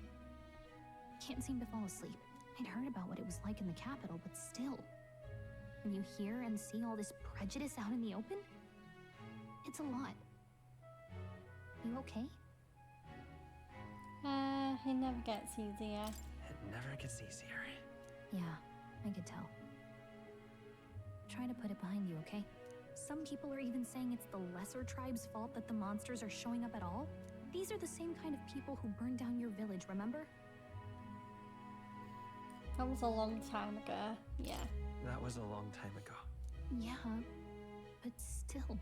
Can't seem to fall asleep. I'd heard about what it was like in the capital, but still. When you hear and see all this prejudice out in the open, it's a lot. You okay? It never gets easier. It never gets easier. Yeah, I could tell. Try to put it behind you, okay? Some people are even saying it's the lesser tribe's fault that the monsters are showing up at all. These are the same kind of people who burned down your village, remember? That was a long time ago, yeah. That was a long time ago. Yeah, but still,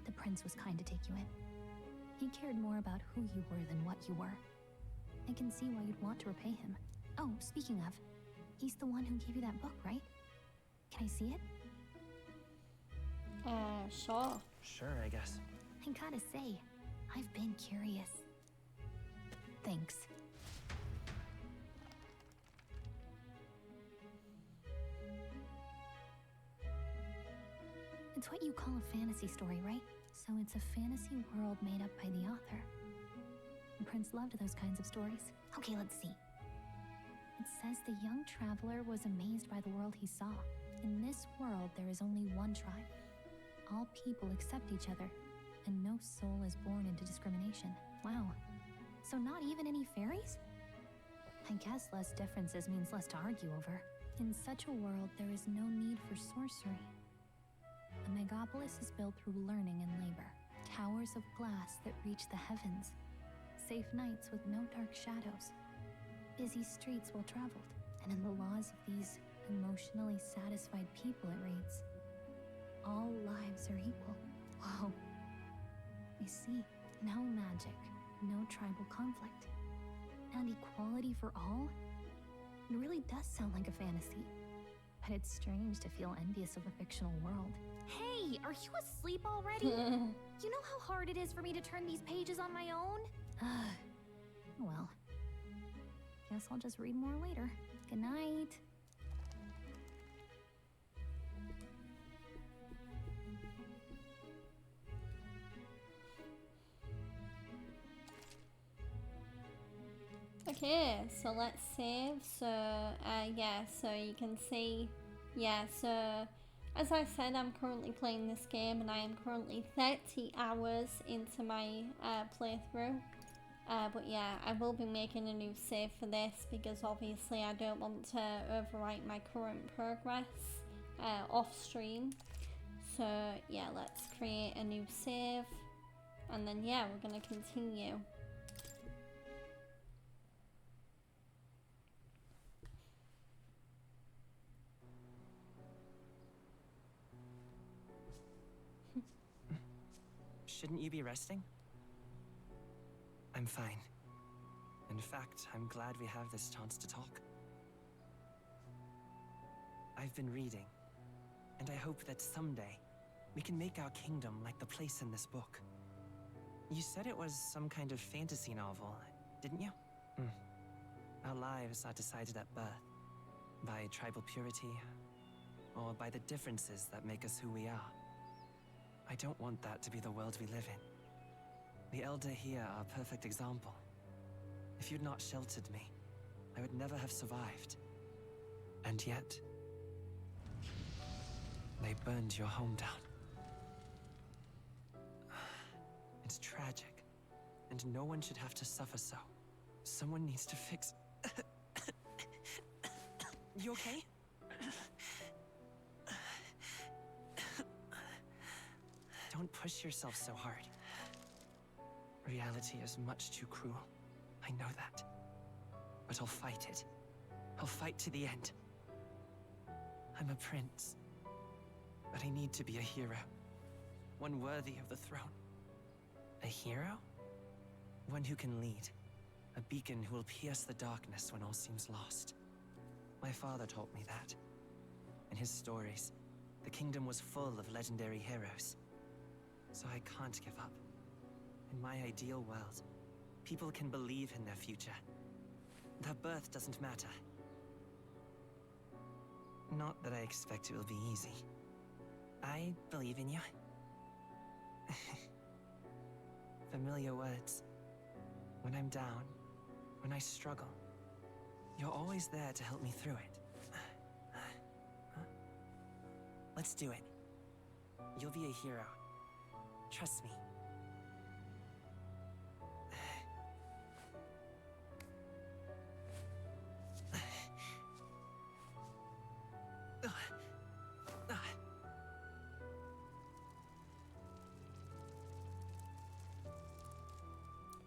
the prince was kind to take you in. He cared more about who you were than what you were. I can see why you'd want to repay him. Oh, speaking of, he's the one who gave you that book, right? Can I see it? Sure. Sure, I guess. I gotta say, I've been curious. Thanks. It's what you call a fantasy story, right? So it's a fantasy world made up by the author. The prince loved those kinds of stories. Okay, let's see. It says the young traveler was amazed by the world he saw. In this world, there is only one tribe. All people accept each other, and no soul is born into discrimination. Wow. So not even any fairies? I guess less differences means less to argue over. In such a world, there is no need for sorcery. A megapolis is built through learning and labor. Towers of glass that reach the heavens. Safe nights with no dark shadows. Busy streets well traveled. And in the laws of these emotionally satisfied people, it reads, all lives are equal. Whoa. I see. No magic, no tribal conflict, and equality for all? It really does sound like a fantasy. But it's strange to feel envious of a fictional world. Hey, are you asleep already? You know how hard it is for me to turn these pages on my own? Well, guess I'll just read more later. Good night. Okay, so let's save. So, yeah, so you can see, yeah, so As I said, I'm currently playing this game and I am currently 30 hours into my playthrough. But yeah, I will be making a new save for this because obviously I don't want to overwrite my current progress off stream. So yeah, let's create a new save and then yeah, we're going to continue. Shouldn't you be resting? I'm fine. In fact, I'm glad we have this chance to talk. I've been reading, and I hope that someday we can make our kingdom like the place in this book. You said it was some kind of fantasy novel, didn't you? Our lives are decided at birth, by tribal purity, or by the differences that make us who we are. I don't want that to be the world we live in. The Elder here are a perfect example. If you'd not sheltered me, I would never have survived. And yet, they burned your home down. It's tragic, and no one should have to suffer so. Someone needs to fix... You okay? Don't push yourself so hard. Reality is much too cruel. I know that. But I'll fight it. I'll fight to the end. I'm a prince. But I need to be a hero. One worthy of the throne. A hero? One who can lead. A beacon who will pierce the darkness when all seems lost. My father taught me that. In his stories, the kingdom was full of legendary heroes. So I can't give up. In my ideal world, people can believe in their future. Their birth doesn't matter. Not that I expect it will be easy. I believe in you. Familiar words. When I'm down, when I struggle, you're always there to help me through it. Let's do it. You'll be a hero. Trust me.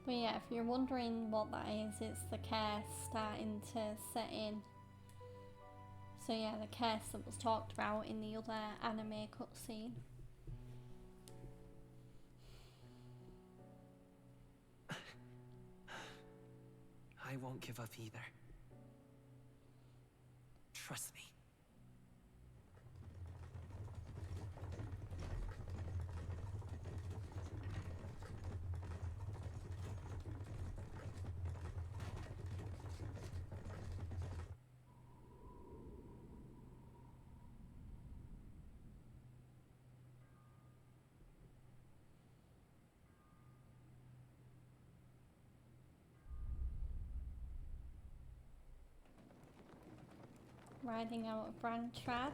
But yeah, if you're wondering what that is, it's the curse starting to set in. So yeah, the curse that was talked about in the other anime cutscene. I won't give up either. Trust me. Riding out of Grand Trad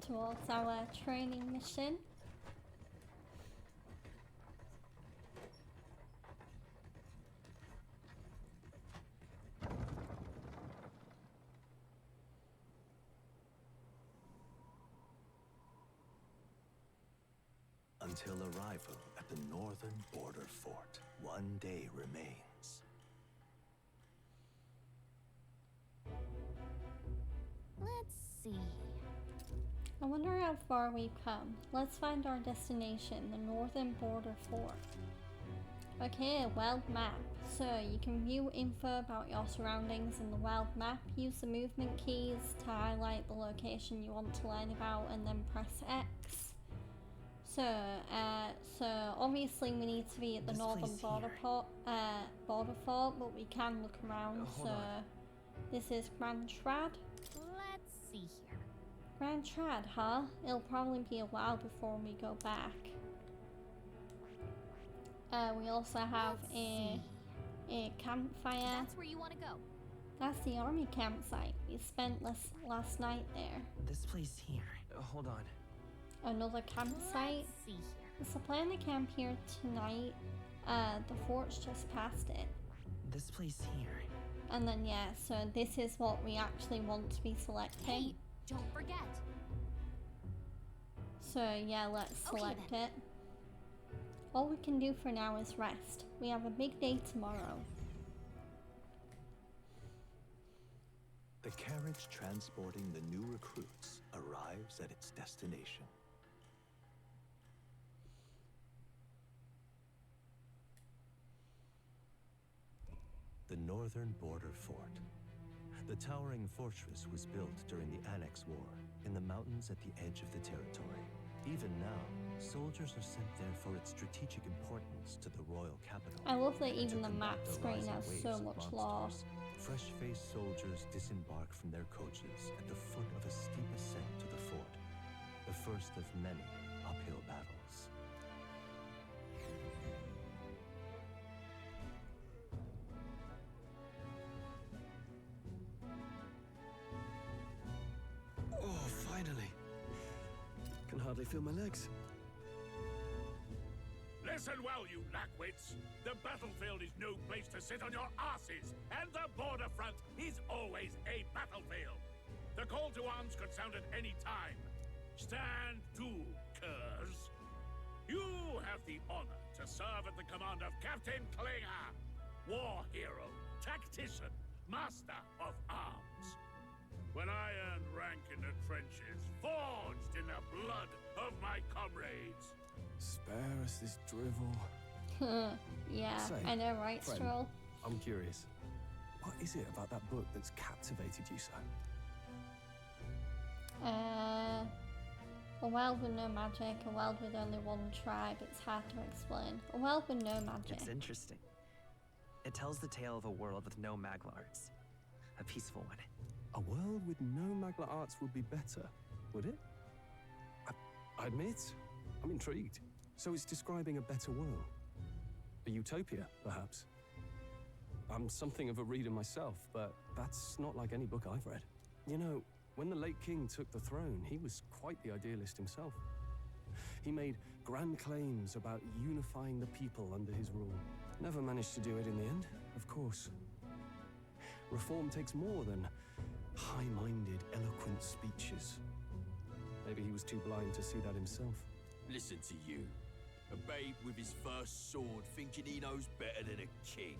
towards our training mission. Until arrival at the northern border fort, one day remains. Let's see. I wonder how far we've come. Let's find our destination, the northern border fort. Okay, world map. So you can view info about your surroundings in the world map. Use the movement keys to highlight the location you want to learn about and then press X. So obviously we need to be at the northern border fort, but we can look around. Hold on. This is Grand Trad. Let's see here. Grand Trad, huh? It'll probably be a while before we go back. We also have a campfire. That's where you want to go. That's the army campsite. We spent last night there. This place here. Hold on. another campsite. Let's see here. So plan to camp here tonight. The fort's just past it. This place here. And then yeah, so this is what we actually want to be selecting. Hey, don't forget. So yeah, let's select it. All we can do for now is rest. We have a big day tomorrow. The carriage transporting the new recruits arrives at its destination. The northern border fort. The towering fortress was built during the Annex War in the mountains at the edge of the territory. Even now, soldiers are sent there for its strategic importance to the royal capital. I love that and to even the map combat the screen rising has waves so of much lore. monsters. Fresh-faced soldiers disembark from their coaches at the foot of a steep ascent to the fort, the first of many uphill battles. Oh, finally. Can hardly feel my legs. Listen well, you lackwits. The battlefield is no place to sit on your asses, and the border front is always a battlefield. The call to arms could sound at any time. Stand to, curs. You have the honor to serve at the command of Captain Klinger, war hero, tactician, master of arms. When I earned rank in the trenches, forged in the blood of my comrades. Spare us this drivel. Yeah, Say, I know, right, friend, Stroll? I'm curious. What is it about that book that's captivated you so? A world with no magic, a world with only one tribe. It's hard to explain. A world with no magic. It's interesting. It tells the tale of a world with no Magla arts. A peaceful one. A world with no Magla arts would be better, would it? I admit, I'm intrigued. So it's describing a better world. A utopia, perhaps. I'm something of a reader myself, but that's not like any book I've read. You know, when the late king took the throne, he was quite the idealist himself. He made grand claims about unifying the people under his rule. Never managed to do it in the end, of course. Reform takes more than high-minded, eloquent speeches. Maybe he was too blind to see that himself. Listen to you. A babe with his first sword thinking he knows better than a king.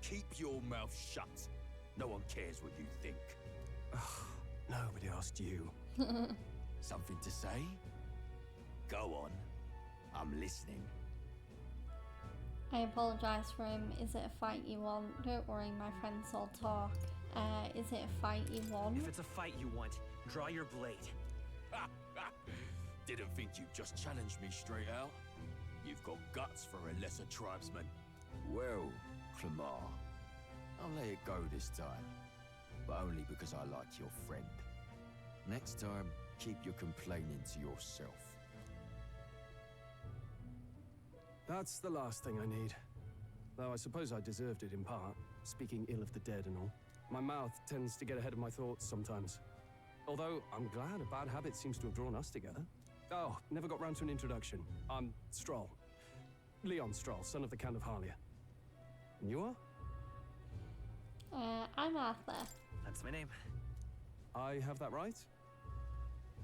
Keep your mouth shut. No one cares what you think. Nobody asked you. Something to say? Go on. I'm listening. I apologise for him. Is it a fight you want? Don't worry, my friends will talk. Is it a fight you want? If it's a fight you want, draw your blade. Didn't think you'd just challenge me straight out. You've got guts for a lesser tribesman. Well, Clemar, I'll let it go this time. But only because I like your friend. Next time, keep your complaining to yourself. That's the last thing I need. Though I suppose I deserved it in part, speaking ill of the dead and all. My mouth tends to get ahead of my thoughts sometimes. Although, I'm glad a bad habit seems to have drawn us together. Oh, never got round to an introduction. I'm Stroll. Leon Stroll, son of the Count of Harlia. And you are? I'm Arthur. That's my name. I have that right?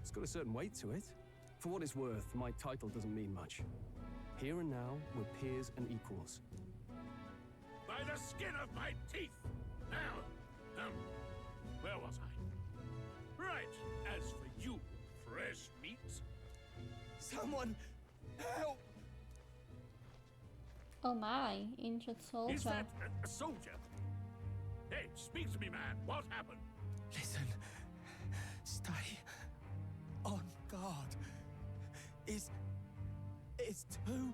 It's got a certain weight to it. For what it's worth, my title doesn't mean much. Here and now, we're peers and equals. By the skin of my teeth! Now, where was I? Right, as for you, fresh meat. Someone, help! Oh my, injured soldier. Is that a soldier? Hey, speak to me, man. What happened? Listen, stay on guard. It's too...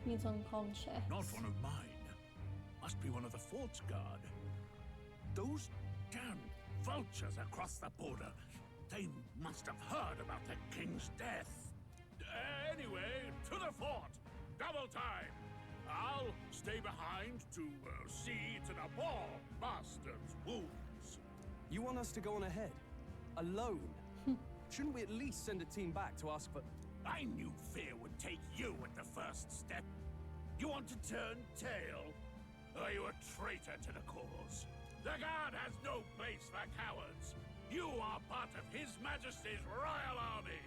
He's unconscious. Not one of mine. Must be one of the fort's guard. Those damn vultures across the border. They must have heard about the king's death. Anyway, to the fort. Double time. I'll stay behind to see to the poor bastard's wounds. You want us to go on ahead? Alone? Shouldn't we at least send a team back to ask for... I knew fear would take you at the first step. You want to turn tail? Are you a traitor to the cause? The Guard has no place for cowards. You are part of His Majesty's Royal Army.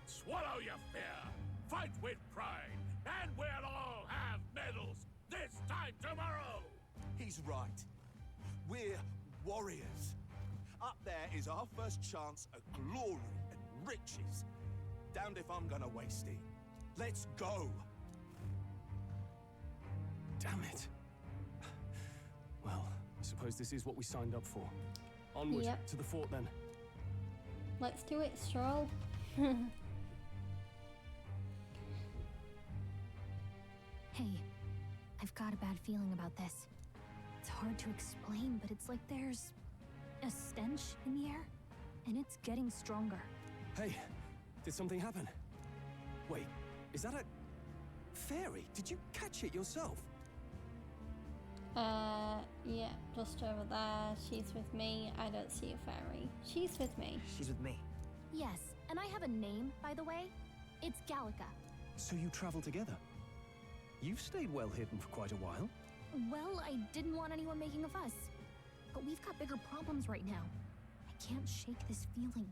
Swallow your fear, fight with pride, and we'll all have medals this time tomorrow! He's right. We're warriors. Up there is our first chance at glory and riches. Damned if I'm gonna waste it. Let's go! Damn it. Well, I suppose this is what we signed up for. Onward to the fort then. Let's do it, Stroll. Hey, I've got a bad feeling about this. It's hard to explain, but it's like there's a stench in the air, and it's getting stronger. Hey, did something happen? Wait, is that a fairy? Did you catch it yourself? Yeah, just over there. She's with me. I don't see a fairy. She's with me. She's with me. Yes, and I have a name, by the way. It's Gallica. So you travel together? You've stayed well hidden for quite a while. Well, I didn't want anyone making a fuss. But we've got bigger problems right now. I can't shake this feeling.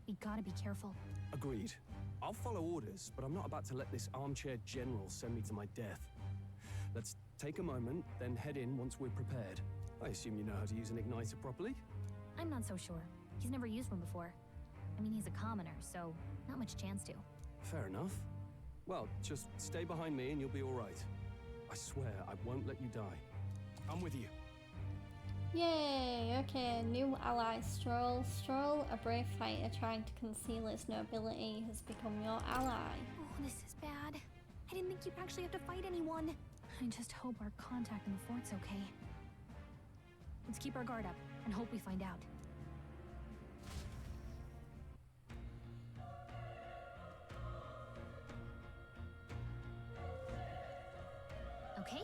We gotta be careful. Agreed. I'll follow orders, but I'm not about to let this armchair general send me to my death. Let's take a moment, then head in once we're prepared. I assume you know how to use an igniter properly? I'm not so sure. He's never used one before. I mean, he's a commoner, so not much chance to. Fair enough. Well, just stay behind me and you'll be all right. I swear I won't let you die. I'm with you. Yay! Okay, new ally Stroll. Stroll, a brave fighter trying to conceal his nobility, has become your ally. Oh, this is bad. I didn't think you'd actually have to fight anyone. I just hope our contact in the fort's okay. Let's keep our guard up and hope we find out. Okay?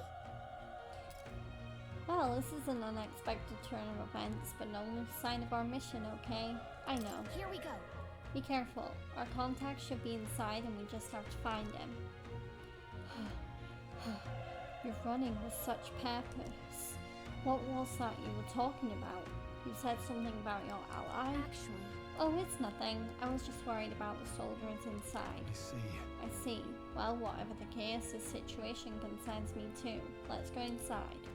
Well, this is an unexpected turn of events, but no sign of our mission, okay? I know. Here we go. Be careful. Our contact should be inside and we just have to find him. You're running with such purpose. What was that you were talking about? You said something about your ally? Actually... Oh, it's nothing. I was just worried about the soldiers inside. I see. Well, whatever the case, this situation concerns me too. Let's go inside.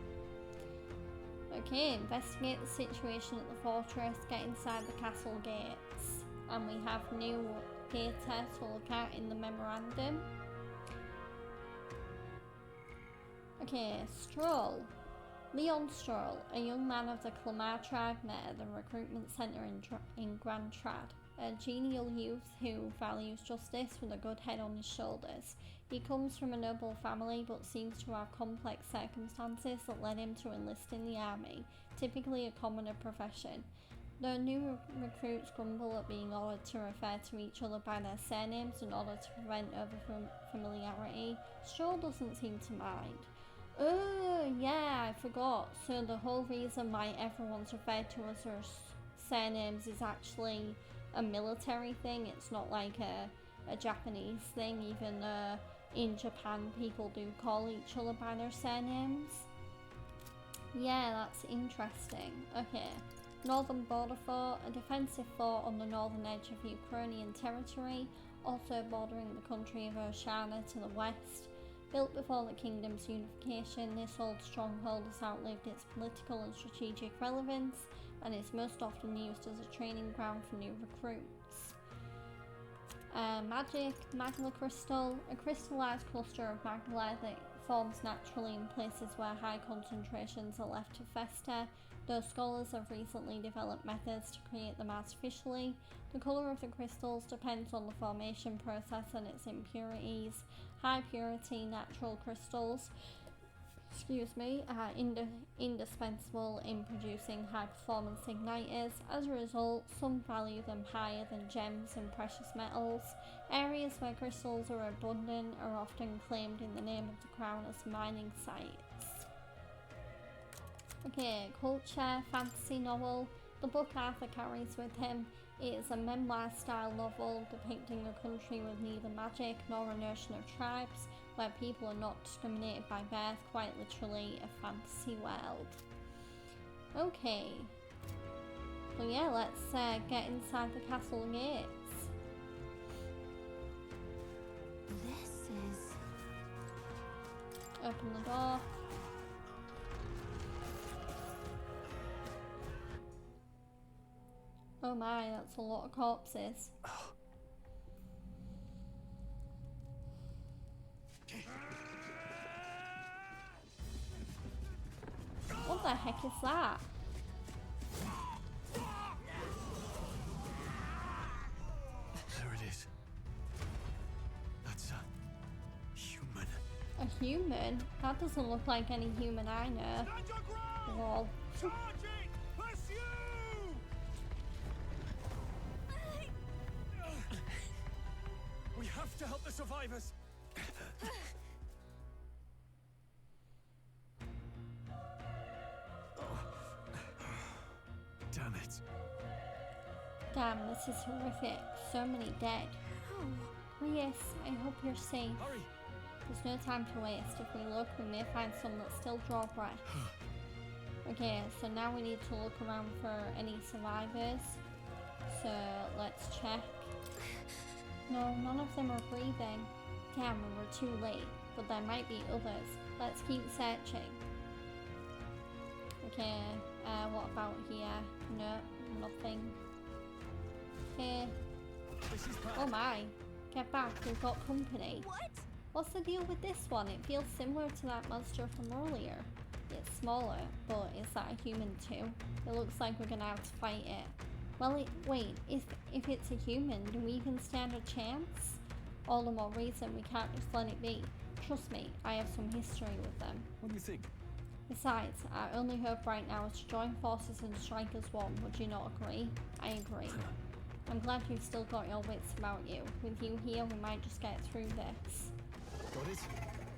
Okay, investigate the situation at the fortress, get inside the castle gates. And we have new data to look at in the memorandum. Okay, Stroll. Leon Stroll, a young man of the Clamar tribe, met at the recruitment centre in Grand Trad. A genial youth who values justice with a good head on his shoulders. He comes from a noble family but seems to have complex circumstances that led him to enlist in the army, typically a commoner profession. Though new recruits grumble at being ordered to refer to each other by their surnames in order to prevent over-familiarity, Stroll doesn't seem to mind. Oh, yeah, I forgot. So the whole reason why everyone's referred to as their surnames is actually a military thing. It's not like a Japanese thing, even though in Japan people do call each other by their surnames. Yeah, that's interesting. Okay. Northern Border Fort, a defensive fort on the northern edge of Ukrainian territory, also bordering the country of Oshana to the west. Built before the kingdom's unification, this old stronghold has outlived its political and strategic relevance and is most often used as a training ground for new recruits. Magic, Magma Crystal, a crystallized cluster of magma that forms naturally in places where high concentrations are left to fester, though scholars have recently developed methods to create them artificially. The colour of the crystals depends on the formation process and its impurities. High purity natural crystals are indispensable in producing high performance igniters. As a result, some value them higher than gems and precious metals. Areas where crystals are abundant are often claimed in the name of the crown as mining sites. Okay, culture, fantasy novel. The book Arthur carries with him It is a memoir-style novel depicting a country with neither magic nor a nation of tribes, where people are not discriminated by birth, quite literally a fantasy world. Okay. So yeah, let's get inside the castle gates. This is... Open the door. Oh my, that's a lot of corpses. What the heck is that? There it is. That's a human. A human? That doesn't look like any human I know. Lol. We have to help the survivors. Damn it. Damn, this is horrific. So many dead. Oh, yes, I hope you're safe. Hurry. There's no time to waste. If we look, we may find some that still draw breath. Okay, so now we need to look around for any survivors. So let's check. No, none of them are breathing. Damn, we were too late. But there might be others. Let's keep searching. Okay, what about here? No, nothing. Okay. Oh my. Get back, we've got company. What? What's the deal with this one? It feels similar to that monster from earlier. It's smaller, but is that a human too? It looks like we're gonna have to fight it. Well, wait, if it's a human, do we even stand a chance? All the more reason we can't just let it be. Trust me, I have some history with them. What do you think? Besides, our only hope right now is to join forces and strike as one. Would you not agree? I agree. I'm glad you've still got your wits about you. With you here, we might just get through this. Got it?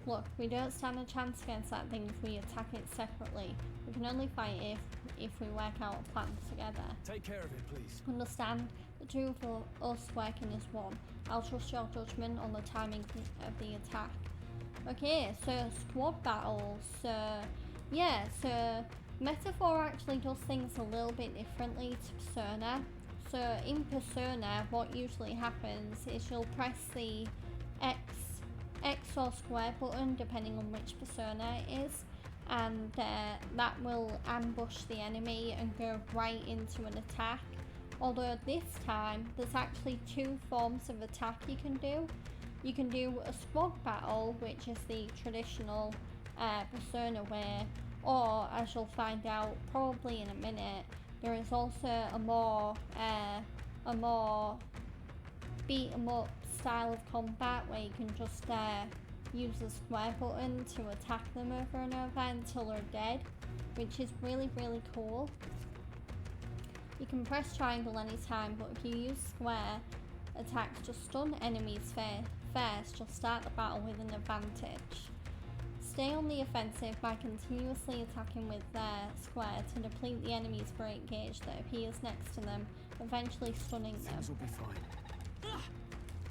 Look, we don't stand a chance against that thing if we attack it separately. We can only fight if we work out a plan together. Take care of it, please. Understand? The two of us working as one. I'll trust your judgment on the timing of the attack. Okay, so squad battles. So yeah, so Metaphor actually does things a little bit differently to Persona. So in Persona, what usually happens is you'll press the X or square button depending on which persona it is, and that will ambush the enemy and go right into an attack. Although this time there's actually two forms of attack you can do. You can do a squad battle, which is the traditional Persona way, or as you'll find out probably in a minute, there is also a more beat 'em up style of combat where you can just use the square button to attack them over and over until they're dead, which is really cool. You can press triangle anytime, but if you use square attacks to stun enemies first, you'll start the battle with an advantage. Stay on the offensive by continuously attacking with square to deplete the enemy's break gauge that appears next to them, eventually stunning them. Things will be fine.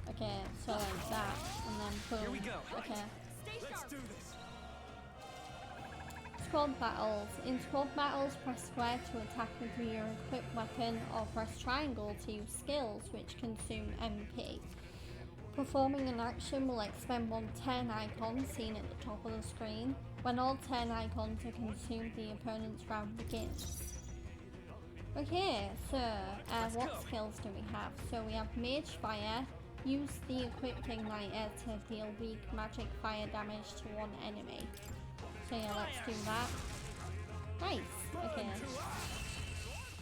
Okay, so like that, and then boom. Here we go. Okay. Let's do this. Squad battles. In squad battles, press square to attack with your equipped weapon, or press triangle to use skills which consume MP. Performing an action will expend one turn icon seen at the top of the screen. When all turn icons are consumed, the opponent's round begins. Okay, so what skills do we have? So we have Mage Fire. Use the equipped igniter to deal weak magic fire damage to one enemy. So yeah, let's do that. Nice, okay.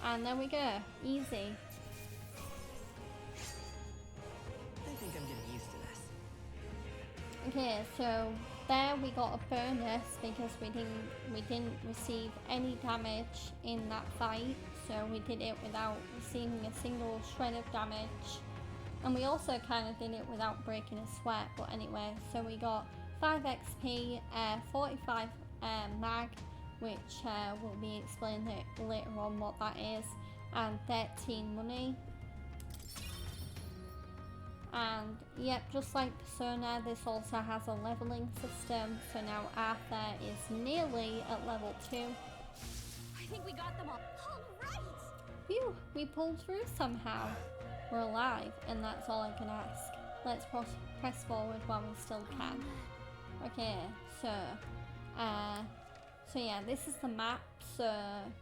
And there we go, easy. I think I'm getting used to this. Okay, so there we got a bonus because we didn't receive any damage in that fight, so we did it without receiving a single shred of damage. And we also kind of did it without breaking a sweat, but anyway, so we got 5 XP, 45 mag, which will be explained later on what that is, and 13 money. And yep, just like Persona, this also has a leveling system. So now Arthur is nearly at level 2. I think we got them all. All right. Phew, we pulled through somehow. We're alive, and that's all I can ask. Let's press forward while we still can. Okay, so yeah, this is the map. So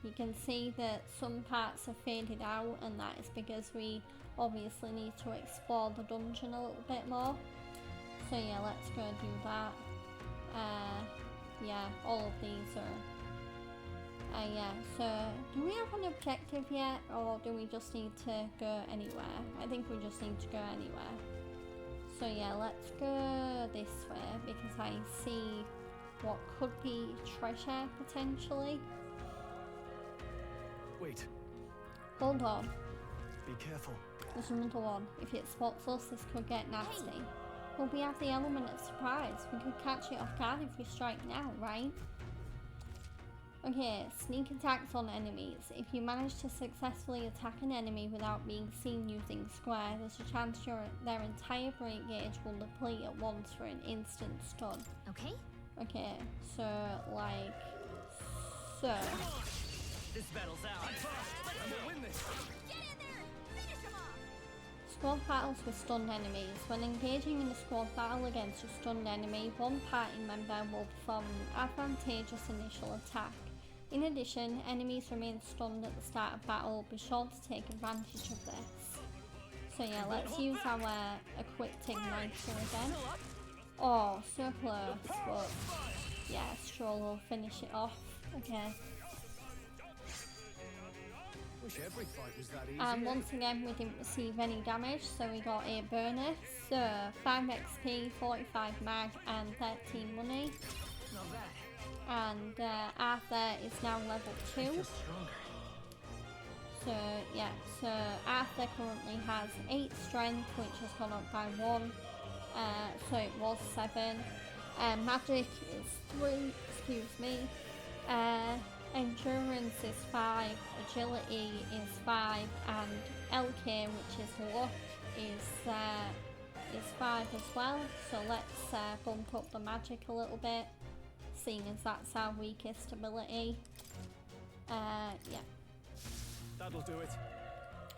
you can see that some parts are faded out, and that is because we obviously need to explore the dungeon a little bit more. So yeah, let's go do that. Yeah, all of these are yeah, so do we have an objective yet, or do we just need to go anywhere? I think we just need to go anywhere. So yeah, let's go this way because I see what could be treasure potentially. Wait. Hold on. Be careful. There's another one. If it spots us, this could get nasty. Hey. Well, we have the element of surprise. We could catch it off guard if we strike now, right? Okay, sneak attacks on enemies. If you manage to successfully attack an enemy without being seen using square, there's a chance their entire break gauge will deplete at once for an instant stun. Okay. Okay, so like so. This battle's out. I'm gonna win this. Get in there. Finish him off. Squad battles with stunned enemies. When engaging in a squad battle against a stunned enemy, one party member will perform an advantageous initial attack. In addition, enemies remain stunned at the start of battle. Be sure to take advantage of this. So yeah, let's use our equipped igniter again. Oh, so close, but yeah, sure we'll finish it off. Okay. Wish every fight was that easy. And once again, we didn't receive any damage, so we got a bonus. So 5 XP, 45 mag, and 13 money. Not bad. And Arthur is now level 2. So yeah, so Arthur currently has 8 strength, which has gone up by 1. So it was 7. Magic is 3, excuse me. Endurance is 5, agility is 5, and LK, which is luck, is 5 as well. So let's bump up the magic a little bit, seeing as that's our weakest ability. Yeah. That'll do it.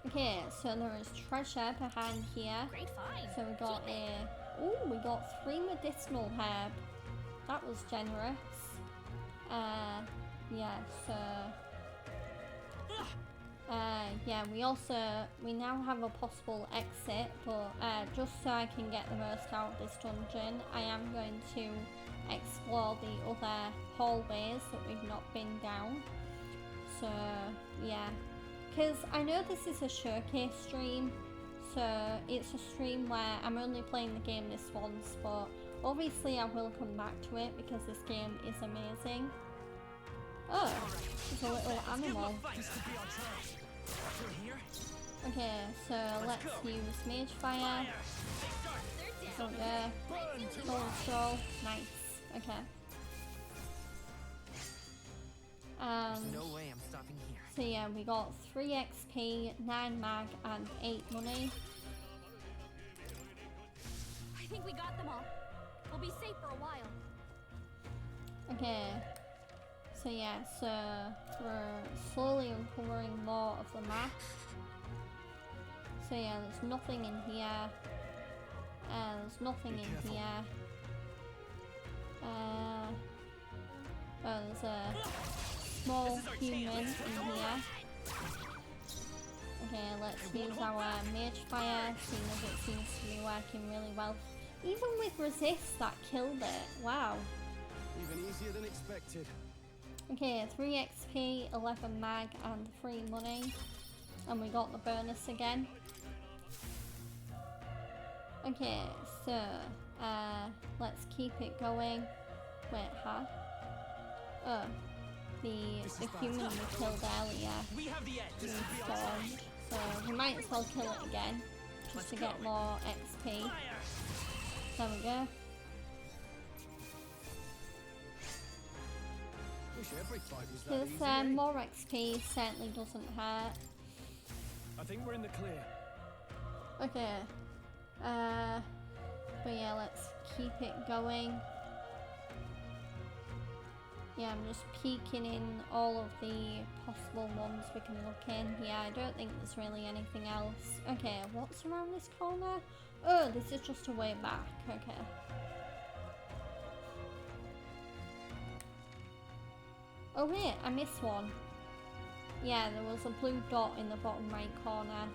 Okay, so there is treasure behind here. Great find. So we got we got 3 medicinal herb. That was generous. Yeah, so yeah, we now have a possible exit, but just so I can get the most out of this dungeon, I am going to explore the other hallways that we've not been down. So yeah, because I know this is a showcase stream, so it's a stream where I'm only playing the game this once, but obviously I will come back to it because this game is amazing. Oh, it's a little animal. Okay, so let's use Mage Fire. Okay, Golden Scroll, nice. Okay. There's no way I'm stopping here. So yeah, we got 3 XP, 9 mag, and 8 money. I think we got them all. We'll be safe for a while. Okay. So yeah, so we're slowly uncovering more of the map. So yeah, there's nothing in here. There's nothing in here. Oh, there's a small human in here. Okay, let's use our Mage Fire, seeing as it seems to be working really well. Even with resist, that killed it. Wow. Even easier than expected. Okay, 3 XP, 11 mag, and 3 money. And we got the bonus again. Okay, so let's keep it going. Wait, huh? Oh, the human we killed earlier respawned, so we might as well kill it again, just to get more XP. There we go. Because more XP certainly doesn't hurt. I think we're in the clear. Okay. let's keep it going. Yeah, I'm just peeking in all of the possible ones we can look in. Yeah, I don't think there's really anything else. Okay, what's around this corner? Oh, this is just a way back. Okay. Oh wait, I missed one. Yeah, there was a blue dot in the bottom right corner.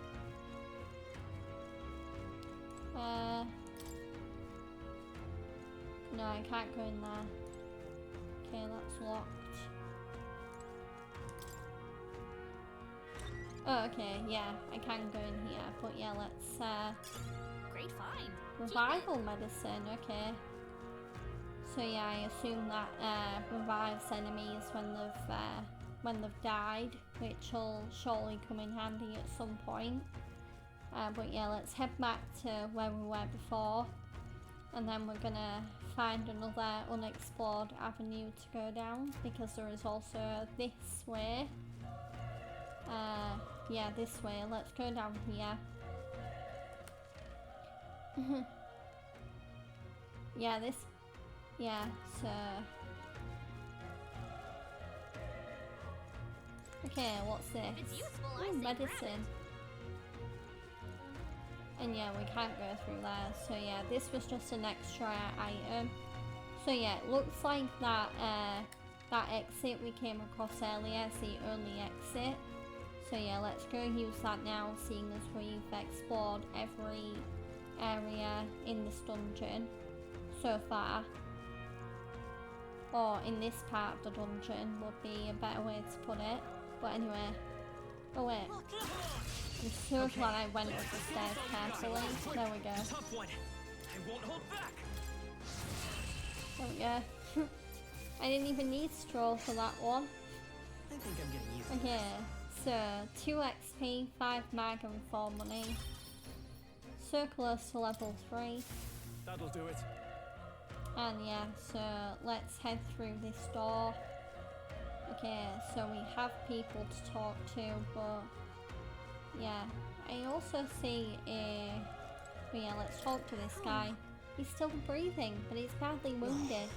No, I can't go in there. Okay, that's locked. Oh, okay, yeah, I can go in here, but yeah, let's, Great find. revival medicine, okay. So yeah, I assume that, revives enemies when they've died, which will surely come in handy at some point. But yeah, let's head back to where we were before, and then we're gonna find another unexplored avenue to go down, because there is also this way. Yeah, this way. Let's go down here. Yeah, this. Yeah, so. Okay, what's this? If it's useful, I Ooh, say grab medicine. And yeah, we can't go through there. So yeah, this was just an extra item. So yeah, it looks like that that exit we came across earlier is the only exit. So yeah, let's go use that now, seeing as we've explored every area in this dungeon so far. Or in this part of the dungeon would be a better way to put it. But anyway. Oh wait. I'm so glad I went up the stairs carefully. There we go. Tough one. I won't hold back. There we go. I didn't even need straw for that one. I think I'm getting used to Okay, this. so 2 XP, 5 mag and 4 money. So close to level 3. That'll do it. And yeah, so let's head through this door. Okay, so we have people to talk to, but yeah, I also see a... But yeah, let's talk to this guy. He's still breathing, but he's badly wounded.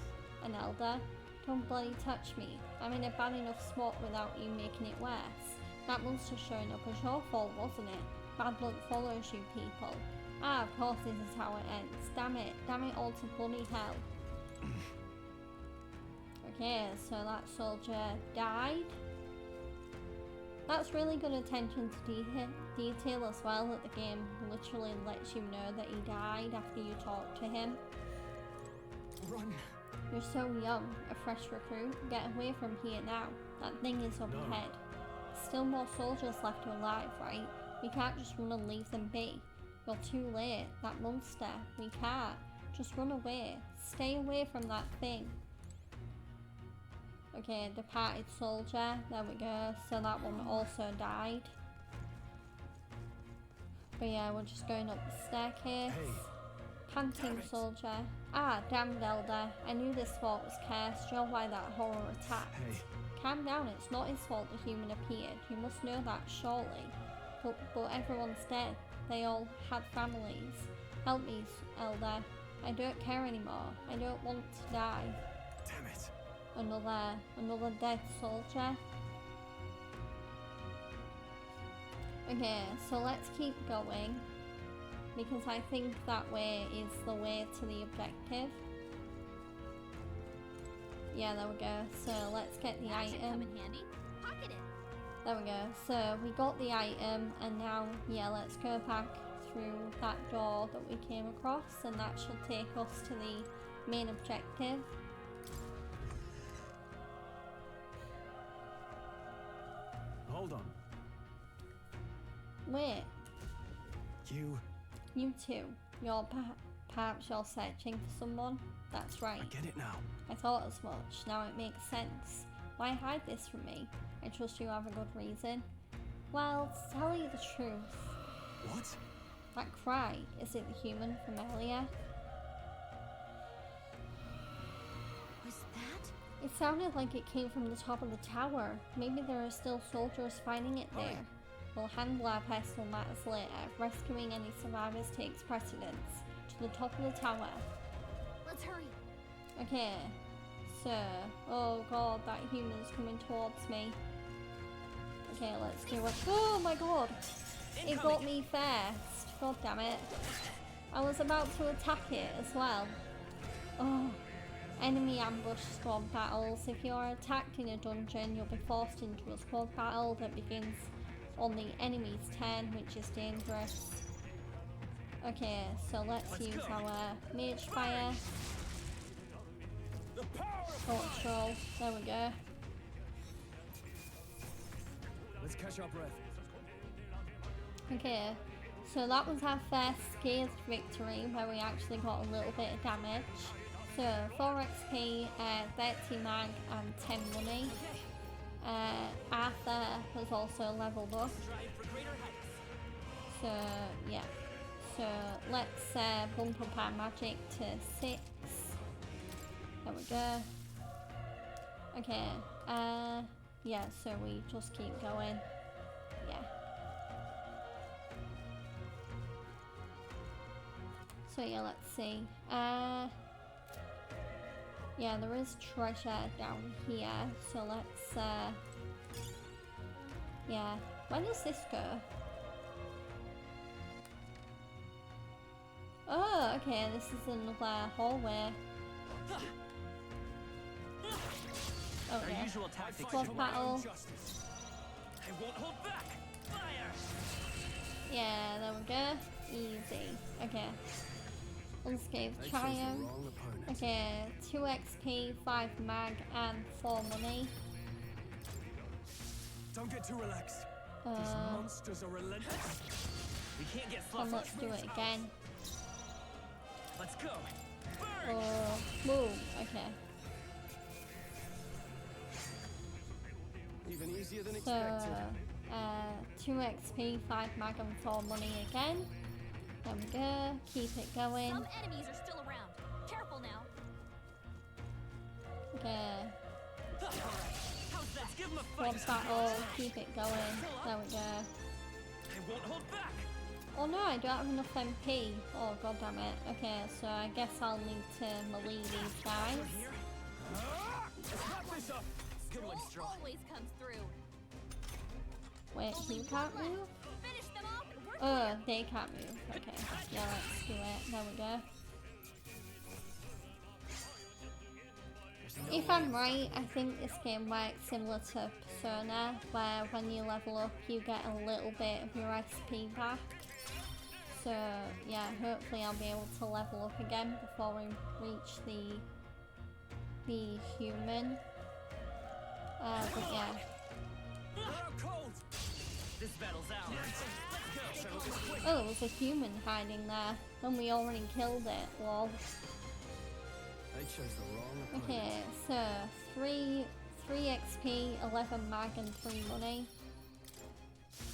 An elder, don't bloody touch me. I'm in a bad enough spot without you making it worse. That monster showing up was your fault, wasn't it? Bad luck follows you people. Ah, of course this is how it ends. Damn it all to bloody hell. Okay, so that soldier died. That's really good attention to detail as well, that the game literally lets you know that he died after you talk to him. Run. You're so young, a fresh recruit. Get away from here now. That thing is up ahead. Still more soldiers left alive, right? We can't just run and leave them be. You're too late. That monster. We can't. Just run away. Stay away from that thing. Okay, departed soldier. There we go. So that one also died. But yeah, we're just going up the staircase. Panting soldier. Ah, damned elder. I knew this fort was cursed. You're why that horror attacked. Calm down, it's not his fault the human appeared. You must know that, surely. But everyone's dead. They all had families. Help me, elder. I don't care anymore. I don't want to die. Damn it. Another dead soldier. Okay, so let's keep going, because I think that way is the way to the objective. Yeah, there we go. So let's get the item. Come in handy. Pocket it. There we go. So we got the item, and now, yeah, let's go back through that door that we came across, and that should take us to the main objective. Hold on. Wait. You too. Perhaps you're searching for someone? That's right. I get it now. I thought as much. Now it makes sense. Why hide this from me? I trust you have a good reason. Well, to tell you the truth. What? That cry, is it the human from earlier? Was that? It sounded like it came from the top of the tower. Maybe there are still soldiers fighting it there. We'll handle our personal matters later. Rescuing any survivors takes precedence. to the top of the tower. Let's hurry. Okay, so, oh god, that human's coming towards me. Okay, let's do it. Oh my god! It got me first. God damn it. I was about to attack it as well. Oh. Enemy ambush squad battles. If you are attacked in a dungeon, you'll be forced into a squad battle that begins on the enemy's turn, which is dangerous. Okay, so let's use our mage fire. Torch roll. There we go. Let's catch our breath. Okay, so that was our first scathed victory where we actually got a little bit of damage. So 4 XP, 30 mag and 10 money. Arthur has also leveled up. So yeah, so let's bump up our magic to 6. There we go. Okay, yeah, so we just keep going. Yeah. So yeah, let's see. Yeah, there is treasure down here, so let's, yeah. Where does this go? Oh, okay, this is another hallway. Oh, Our yeah. usual tactics. Squad battle. I won't hold back. Fire! Yeah, there we go. Easy. Okay. Unscathed They chose the triumph. wrong opponent. Okay, 2 XP, 5 mag, and 4 money. Don't get too relaxed. These monsters are relentless. We can't get And sloppy. let's do it again. Let's go. Oh, boom. Okay. Even easier than So, expected. 2 XP, 5 mag, and 4 money again. There we go. Keep it going. Some enemies are still around. Careful now. Okay. How's that? Give him a Squad fight. battle. Keep it going. There we go. I won't hold back. Oh no, I don't have enough MP. Oh god damn it. Okay, so I guess I'll need to melee these guys. Wrap this up. Good one, Troll Straw. always comes through. Wait, you can't move? Finish them off and we're Oh, they can't move. Okay. Yeah, let's do it. There we go. If I'm right, I think this game works similar to Persona, where when you level up, you get a little bit of your SP back. So, yeah, hopefully I'll be able to level up again before we reach the human. But yeah. This battle's ours. Let's go. Oh, there was a human hiding there, and we already killed it. Lol. They chose the wrong opponent. Okay, so 3 XP, 11 mag, and 3 money.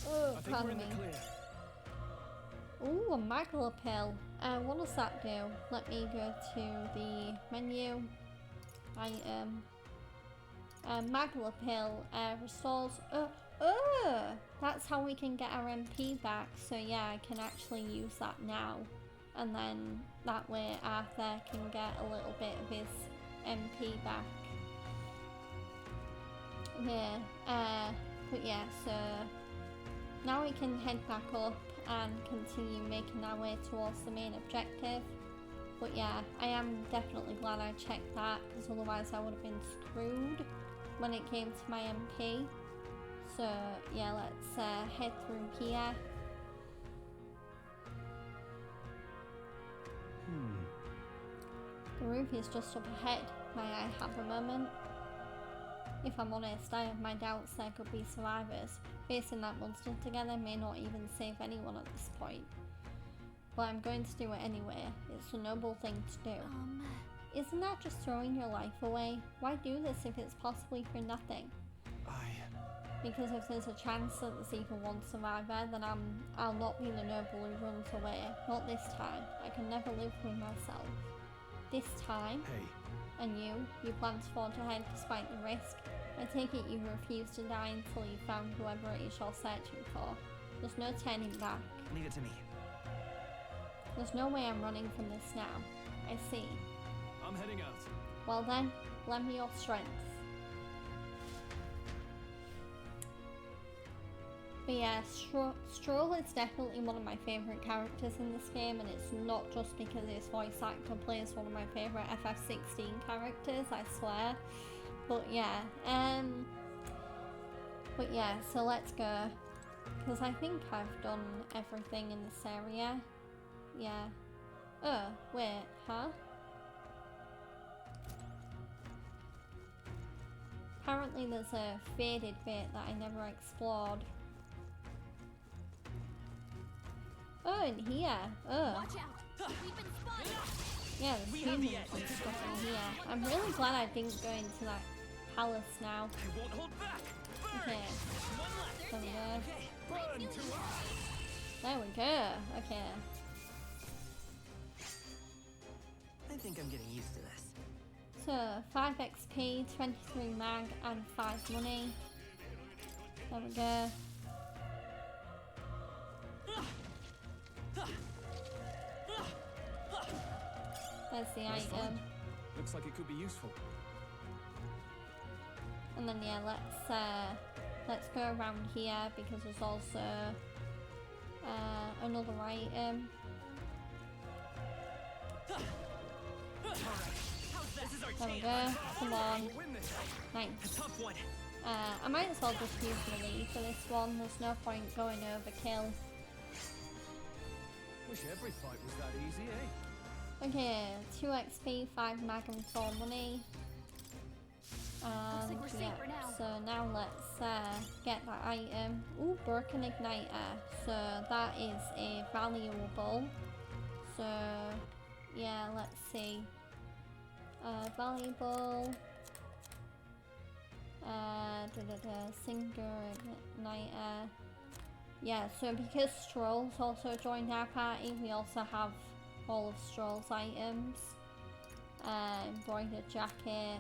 Oh, I think we're pardon in me. the clear. Ooh, a Magla pill. What does that do? Let me go to the menu. Item. Magla pill restores. Oh, that's how we can get our MP back. So yeah, I can actually use that now, and then that way Arthur can get a little bit of his MP back. Yeah. But yeah, so now we can head back up and continue making our way towards the main objective. But yeah, I am definitely glad I checked that, because otherwise I would have been screwed when it came to my MP. So yeah, let's head through here. The roof is just up ahead. May I have a moment? If I'm honest, I have my doubts there could be survivors. Facing that monster together may not even save anyone at this point. But I'm going to do it anyway. It's a noble thing to do. Isn't that just throwing your life away? Why do this if it's possibly for nothing? Because if there's a chance that there's even one survivor, then I'll not be the noble who runs away. Not this time. I can never live with myself. This time, and you plan to forge ahead despite the risk. I take it you refuse to die until you've found whoever it is you're searching for. There's no turning back. Leave it to me. There's no way I'm running from this now. I see. I'm heading out. Well then, lend me your strength. But yeah, Stroll is definitely one of my favourite characters in this game, and it's not just because his voice actor plays one of my favourite FF16 characters, I swear. But yeah, so let's go. Because I think I've done everything in this area. Yeah. Oh, wait, huh? Apparently there's a faded bit that I never explored. Oh, in here. Oh. Watch out. We've been spotted. Yeah, there's humans and stuff in here. I'm really glad I didn't go into that palace now. I won't hold back. Okay. There we go. Burn to us. There we go. Okay. I think I'm getting used to this. So, 5 XP, 23 mag, and 5 money. There we go. There's the item. Looks like it could be useful. And then yeah, let's go around here because there's also another item. There we go. Come on. Nice. I might as well just use melee for this one. There's no point going overkill. Wish every fight was that easy, eh? Okay, 2 XP, 5 mag and 4 money. Looks like we're safe for now. So now let's get that item. Ooh, broken igniter. So that is a valuable. So yeah, let's see. Valuable. Singer igniter. Yeah, so because Stroll's also joined our party, we also have all of Stroll's items. Embroidered jacket.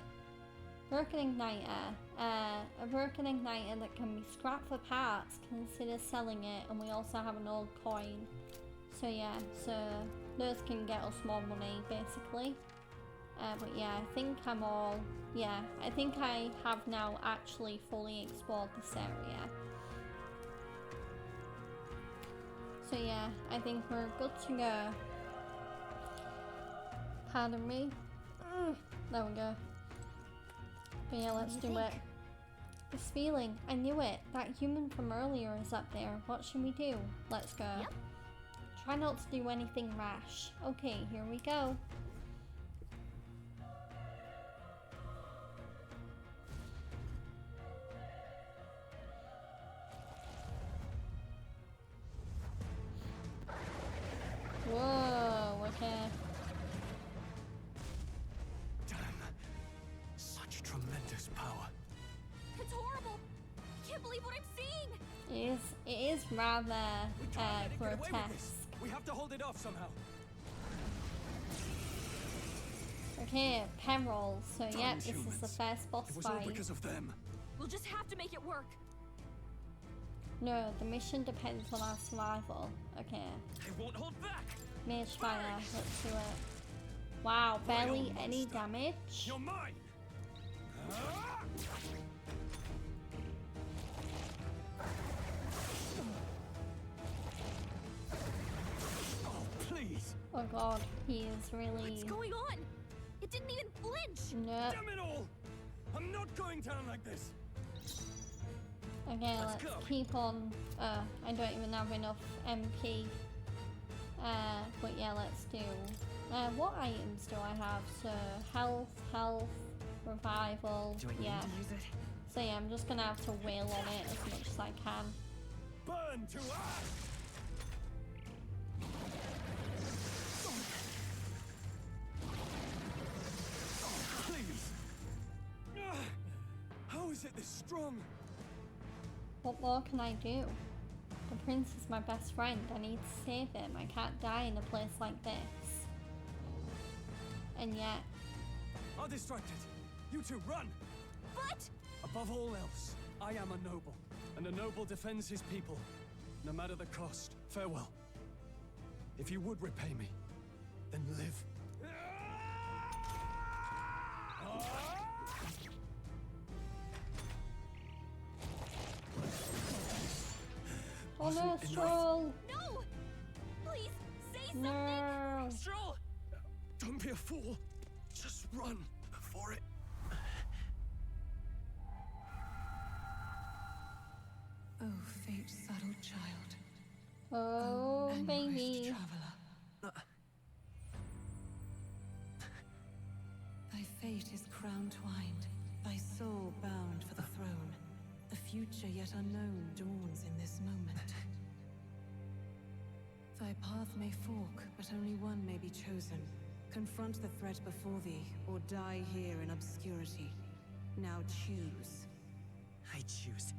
Broken igniter. A broken igniter that can be scrapped for parts. Consider selling it, and we also have an old coin. So yeah, so those can get us more money basically. But yeah, I think I'm all... Yeah, I think I have now actually fully explored this area. So yeah, I think we're good to go. Pardon me. There we go. But yeah, let's do it. This feeling, I knew it. That human from earlier is up there. What should we do? Let's go. Yep. Try not to do anything rash. Okay, here we go. Whoa, okay. Damn. Such tremendous power. It's horrible. I can't believe what I'm seeing. It is rather grotesque. We have to hold it off somehow. Okay, perils. So yeah, this is the humans. first boss It was all fight. because of them. We'll just have to make it work. No, the mission depends on our survival. Okay. I won't hold back. Mage fire, let's do it. Wow, barely any damage. You're mine. Oh, please. Oh god, he is really... What's going on? It didn't even flinch. No. Damn it all! I'm not going down like this. Okay, Let's let's go. keep on. I don't even have enough MP. But yeah, let's do. What items do I have? So health, revival. Do I need yeah. to use it? So yeah, I'm just gonna have to wail on it as much as I can. Burn to us! Please. How is it this strong? What more can I do? The prince is my best friend. I need to save him. I can't die in a place like this. And yet, I'll distract it. You two run! But Above all else, I am a noble, and a noble defends his people, no matter the cost. Farewell. If you would repay me, then live. Oh no, Stroll! No! Please, say something! No! Stroll! Don't be a fool. Just run for it. Oh, fate-saddled child. Oh, anguished baby. traveler. Thy fate is crown-twined, thy soul bound for the throne. The future yet unknown dawns in this moment. Thy path may fork, but only one may be chosen. Confront the threat before thee, or die here in obscurity. Now choose. I choose.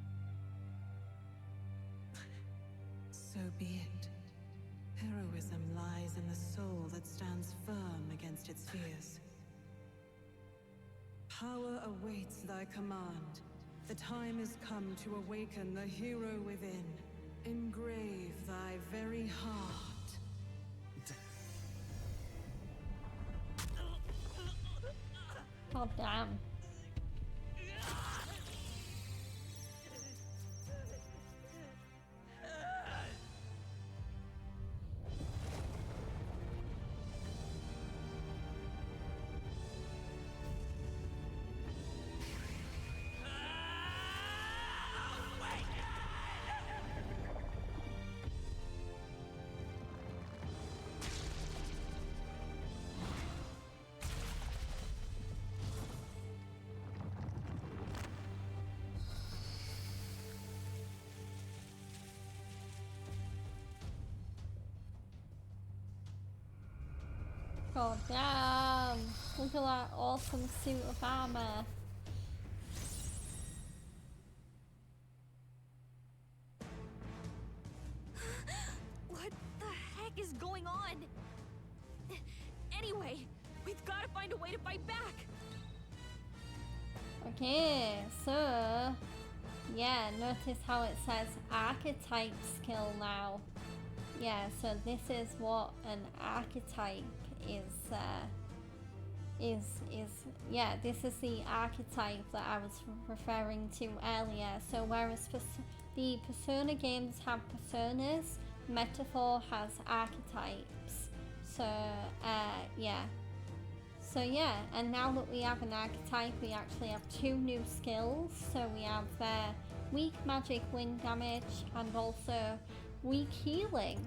So be it. Heroism lies in the soul that stands firm against its fears. Power awaits thy command. The time is come to awaken the hero within. Engrave thy very heart. God damn. God damn! Look at that awesome suit of armor. What the heck is going on? Anyway, we've got to find a way to fight back. Okay, so yeah, notice how it says archetype skill now. Yeah, so this is what an archetype yeah, this is the archetype that I was referring to earlier. So whereas the Persona games have personas, Metaphor has archetypes. So yeah. So yeah, and now that we have an archetype, we actually have 2 new skills. So we have weak magic wind damage and also weak healing.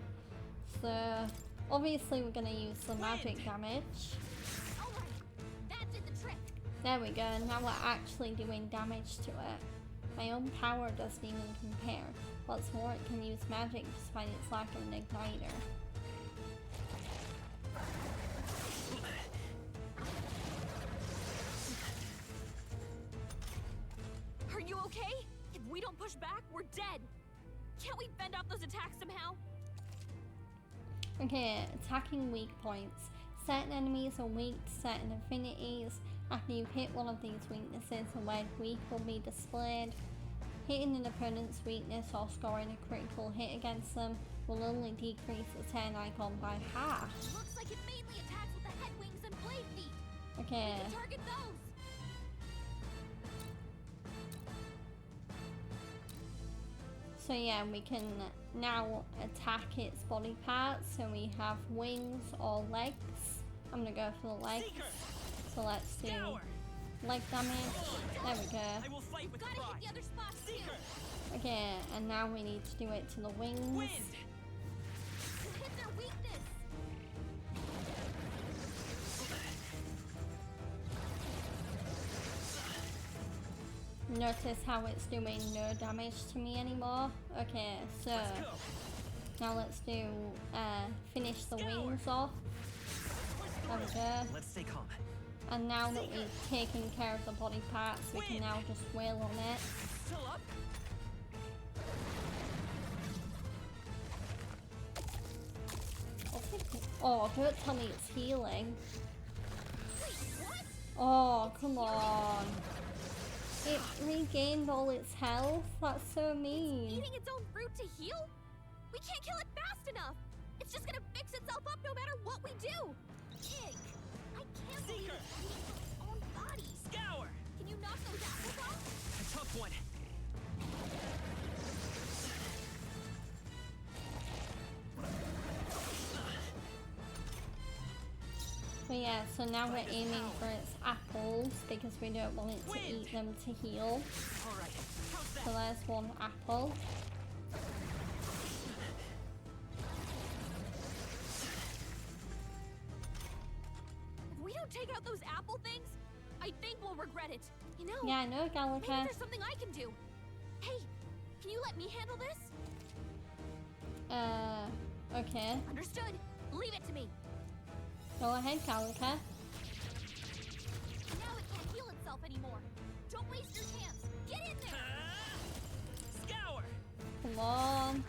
So obviously we're gonna use the magic damage. That did the trick. There we go, now we're actually doing damage to it. My own power doesn't even compare. What's more, it can use magic despite its lack of an igniter. Are you okay? If we don't push back, we're dead. Can't we fend off those attacks somehow? Okay, attacking weak points. Certain enemies are weak to certain affinities. After you hit one of these weaknesses, the word weak will be displayed. Hitting an opponent's weakness or scoring a critical hit against them will only decrease the turn icon by half. Looks like it mainly attacks with the head wings and blade feet. Okay. We can target those. So yeah, we can now attack its body parts. So we have wings or legs. I'm gonna go for the legs. So let's do leg damage. There we go. I will fight with Gotta hit the other spots too. Okay, and now we need to do it to the wings. Wind. Hit their weakness. Notice how it's doing no damage to me anymore. Okay, so now let's do finish the wings off. There we go. Let's stay calm. And now that we've taken care of the body parts, we can now just wail on it. Still up. Oh, don't tell me it's healing. Oh, come on. It regained all its health? That's so mean. Eating its own fruit to heal? We can't kill it fast enough. If It's just gonna fix itself up no matter what we do! Ick! I can't believe it's eating from its own body! Scour! Can you knock those apples off? A tough one. But yeah, so now we're aiming for its apples because we don't want it to eat them to heal. Alright, how's that? So there's one apple. If we don't take out those apple things, I think we'll regret it. You know? Yeah, I know, Maybe Gallica. there's something I can do. Hey, can you let me handle this? Okay. Understood. Leave it to me. Go ahead, Gallica. Now it can't heal itself anymore. Don't waste your chance. Get in there. Scour! Come on.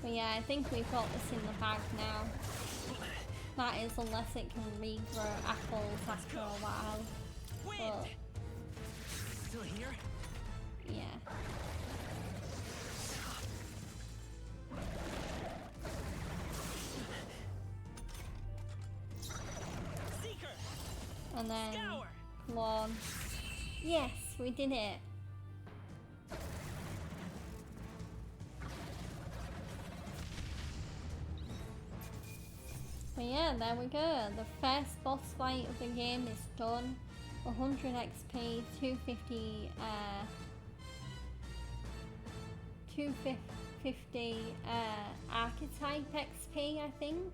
But yeah, I think we've got this in the bag now. That is, unless it can regrow apples after a while. But Still here? yeah. Seeker! And then, Scour! come on. Yes, we did it. But yeah, there we go. The first boss fight of the game is done. 100 XP, 250, 250 archetype XP, I think.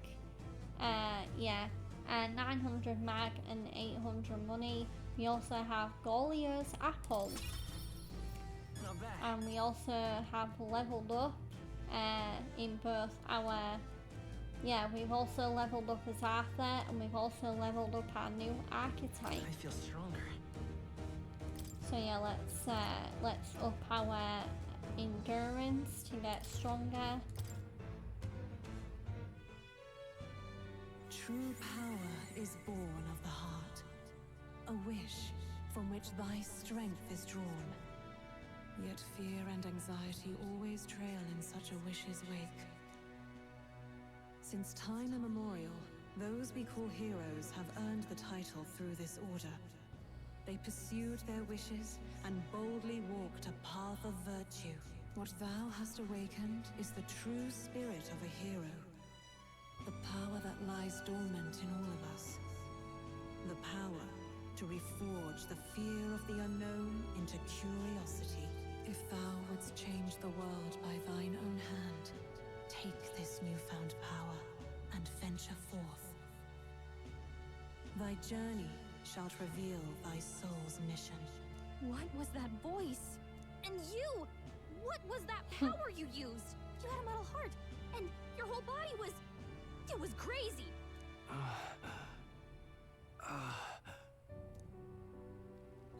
Yeah, 900 mag and 800 money. We also have Golio's apple. Not bad. And we also have leveled up in both our... Yeah, we've also leveled up as Arthur, and we've also leveled up our new archetype. I feel stronger. So yeah, let's up our endurance to get stronger. True power is born of the heart, a wish from which thy strength is drawn. Yet fear and anxiety always trail in such a wish's wake. Since time immemorial, those we call heroes have earned the title through this order. They pursued their wishes and boldly walked a path of virtue. What thou hast awakened is the true spirit of a hero. The power that lies dormant in all of us. The power to reforge the fear of the unknown into curiosity. If thou wouldst change the world by thine own hand, take this newfound power and venture forth. Thy journey shalt reveal thy soul's mission. What was that voice? And you! What was that power you used? You had a metal heart, and your whole body was... It was crazy!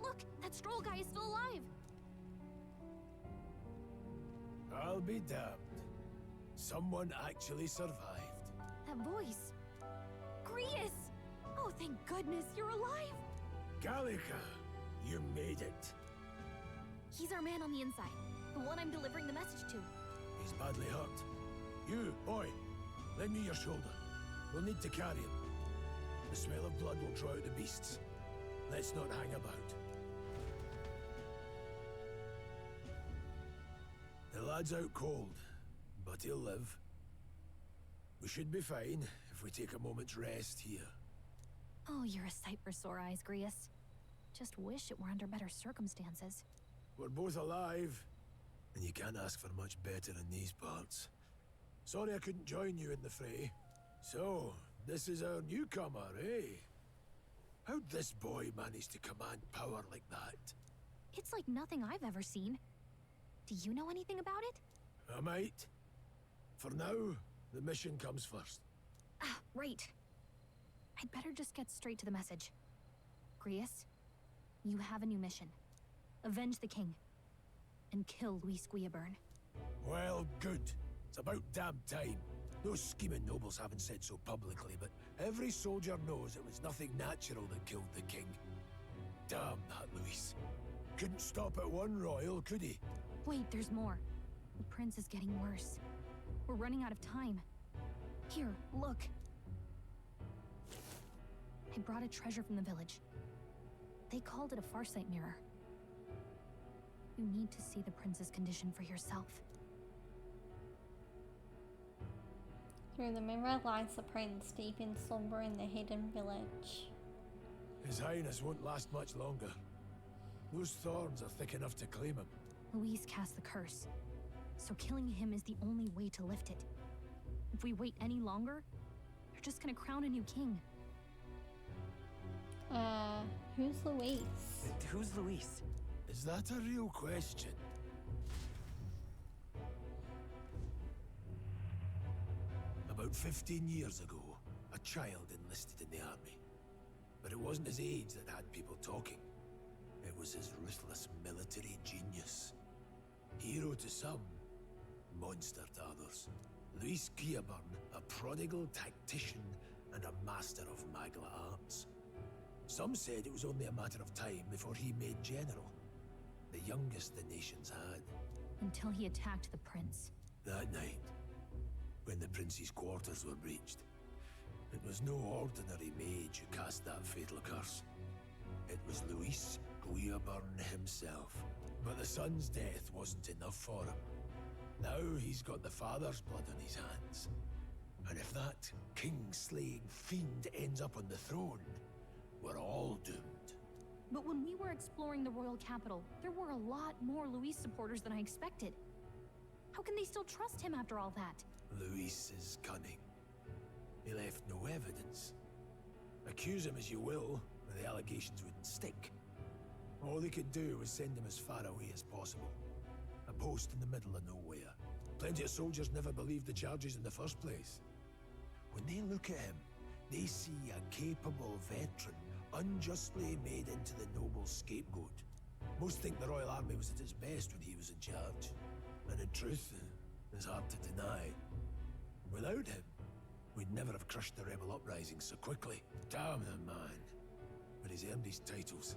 Look, that Stroll guy is still alive! I'll be damned. Someone actually survived. That voice... Grius! Oh, thank goodness you're alive! Gallica, you made it. He's our man on the inside, the one I'm delivering the message to. He's badly hurt. You, boy, lend me your shoulder. We'll need to carry him. The smell of blood will draw out the beasts. Let's not hang about. The lad's out cold, but he'll live. We should be fine if we take a moment's rest here. Oh, you're a sight for sore eyes, Grius. Just wish it were under better circumstances. We're both alive, and you can't ask for much better in these parts. Sorry I couldn't join you in the fray. So, this is our newcomer, eh? How'd this boy manage to command power like that? It's like nothing I've ever seen. Do you know anything about it? I might. For now, the mission comes first. Ah, right. I'd better just get straight to the message. Grius, you have a new mission. Avenge the king. And kill Luis Guillaburn. Well, good. It's about damn time. Those scheming nobles haven't said so publicly, but every soldier knows it was nothing natural that killed the king. Damn that Luis. Couldn't stop at one royal, could he? Wait, there's more. The prince is getting worse. We're running out of time. Here, look. I brought a treasure from the village. They called it a farsight mirror. You need to see the prince's condition for yourself. Through the mirror lies the prince, deep in slumber in the hidden village. His Highness won't last much longer. Those thorns are thick enough to claim him. Luis cast the curse, so killing him is the only way to lift it. If we wait any longer, they're just gonna crown a new king. Who's Luis? Who's Luis? Is that a real question? About 15 years ago, a child enlisted in the army. But it wasn't his age that had people talking. It was his ruthless military genius. Hero to some, monster to others. Luis Guillaburn, a prodigal tactician and a master of Magla arts. Some said it was only a matter of time before he made general. The youngest the nations had. Until he attacked the prince. That night, when the prince's quarters were breached, it was no ordinary mage who cast that fatal curse. It was Luis Guillaburn himself. But the son's death wasn't enough for him. Now he's got the father's blood on his hands. And if that king-slaying fiend ends up on the throne, we're all doomed. But when we were exploring the royal capital, there were a lot more Luis supporters than I expected. How can they still trust him after all that? Luis is cunning. He left no evidence. Accuse him as you will, but the allegations wouldn't stick. All they could do was send him as far away as possible. A post in the middle of nowhere. Plenty of soldiers never believed the charges in the first place. When they look at him, they see a capable veteran unjustly made into the noble scapegoat. Most think the Royal Army was at its best when he was in charge. And in truth, it's hard to deny. Without him, we'd never have crushed the rebel uprising so quickly. Damn the man. But he's earned his titles.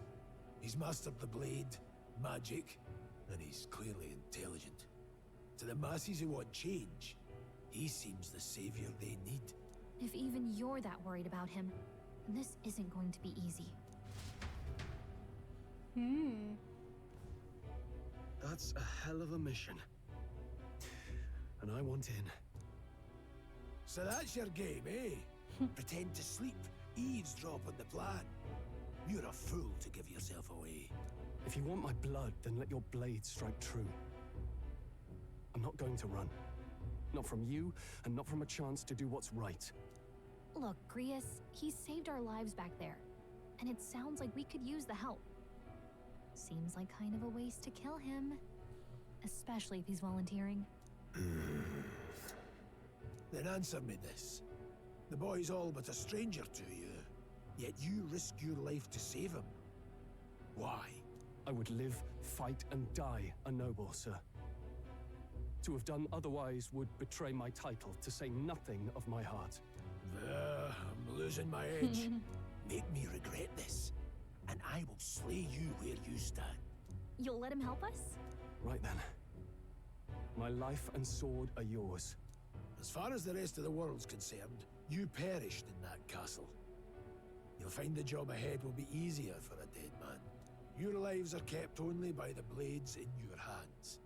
He's mastered the blade, magic, and he's clearly intelligent. To the masses who want change, he seems the savior they need. If even you're that worried about him, this isn't going to be easy. That's a hell of a mission. And I want in. So that's your game, eh? Pretend to sleep, eavesdrop on the plan. You're a fool to give yourself away. If you want my blood, then let your blade strike true. I'm not going to run. Not from you, and not from a chance to do what's right. Look, Grius, he saved our lives back there. And it sounds like we could use the help. Seems like kind of a waste to kill him. Especially if he's volunteering. Then answer me this. The boy's all but a stranger to you, yet you risk your life to save him. Why? I would live, fight, and die a noble, sir. To have done otherwise would betray my title, to say nothing of my heart. I'm losing my edge. Make me regret this, and I will slay you where you stand. You'll let him help us? Right then. My life and sword are yours. As far as the rest of the world's concerned, you perished in that castle. You'll find the job ahead will be easier for a dead man. Your lives are kept only by the blades in your hands,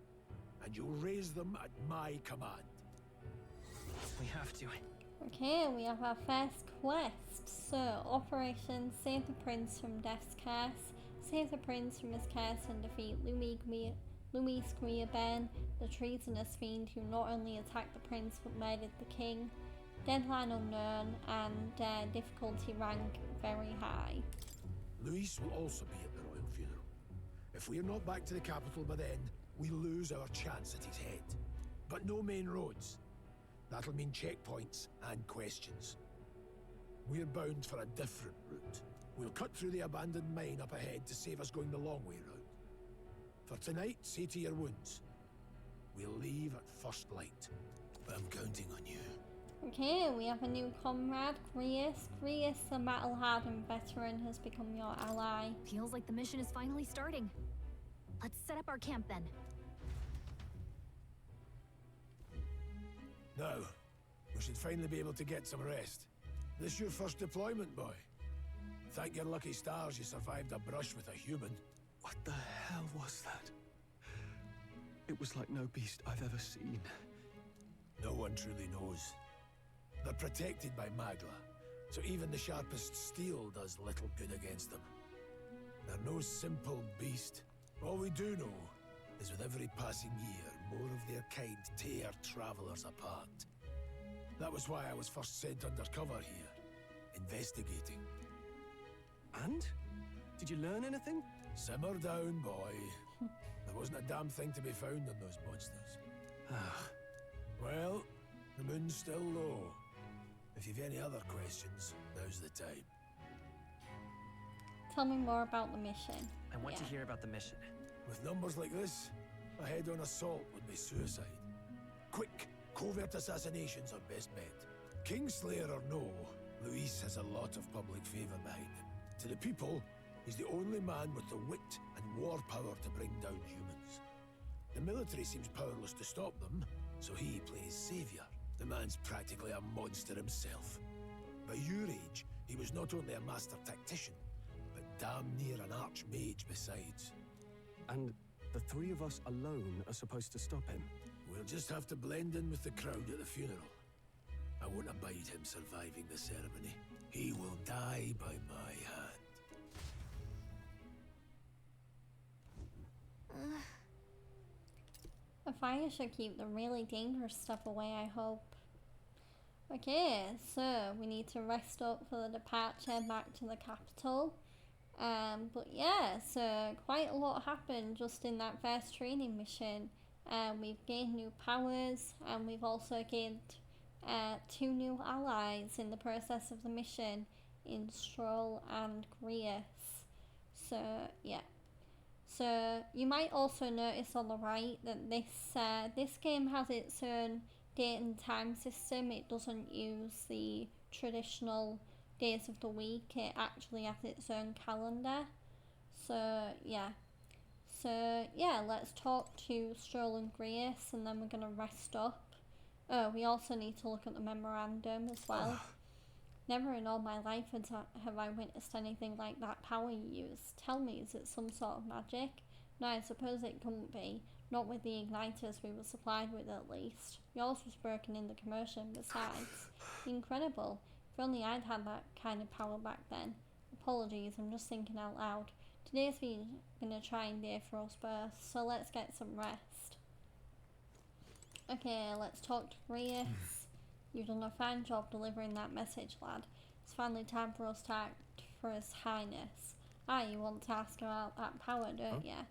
and you'll raise them at my command. We have to. Okay, we have our first quest. So, Operation Save the Prince from Death's Curse. Save the Prince from his curse and defeat Luis Guillaburn, the treasonous fiend who not only attacked the prince but murdered the king. Deadline unknown and difficulty rank very high. Luis will also be at the royal funeral. If we're not back to the capital by then, we lose our chance at his head. But no main roads. That'll mean checkpoints and questions. We're bound for a different route. We'll cut through the abandoned mine up ahead to save us going the long way round. For tonight, see to your wounds. We'll leave at first light. But I'm counting on you. Okay, we have a new comrade, Grius. Grius, the battle-hardened veteran, has become your ally. Feels like the mission is finally starting. Let's set up our camp then. Now, we should finally be able to get some rest. This your first deployment, boy? Thank your lucky stars you survived a brush with a human. What the hell was that? It was like no beast I've ever seen. No one truly knows. They're protected by Magla, so even the sharpest steel does little good against them. They're no simple beast. All we do know is with every passing year, more of their kind tear travelers apart. That was why I was first sent undercover here, investigating. And? Did you learn anything? Simmer down, boy. There wasn't a damn thing to be found on those monsters. Well, the moon's still low. If you've any other questions, now's the time. Tell me more about the mission. I want to hear about the mission. With numbers like this, a head-on assault would be suicide. Quick, covert assassinations are best bet. Kingslayer or no, Luis has a lot of public favor behind him. To the people, he's the only man with the wit and war power to bring down humans. The military seems powerless to stop them, so he plays savior. The man's practically a monster himself. By your age, he was not only a master tactician, but damn near an archmage besides. And the three of us alone are supposed to stop him? We'll just have to blend in with the crowd at the funeral. I won't abide him surviving the ceremony. He will die by my hand. A fire should keep the really dangerous stuff away, I hope. Okay, so we need to rest up for the departure back to the capital. But yeah, so quite a lot happened just in that first training mission. We've gained new powers, and we've also gained 2 new allies in the process of the mission in Stroll and Grius. So yeah. So you might also notice on the right that this game has its own date and time system. It doesn't use the traditional days of the week. It actually has its own calendar. So yeah. Let's talk to Stroll and Grius, and then we're gonna rest up. Oh, we also need to look at the memorandum as well. Never in all my life have I witnessed anything like that power you use. Tell me, is it some sort of magic? No, I suppose it couldn't be. Not with the igniters we were supplied with, at least. Yours was broken in the commotion, besides. Incredible. If only I'd had that kind of power back then. Apologies, I'm just thinking out loud. Today's been a trying day for us both, so let's get some rest. Okay, let's talk to Grius. You've done a fine job delivering that message, lad. It's finally time for us to act for His Highness. You want to ask about that power, don't ya?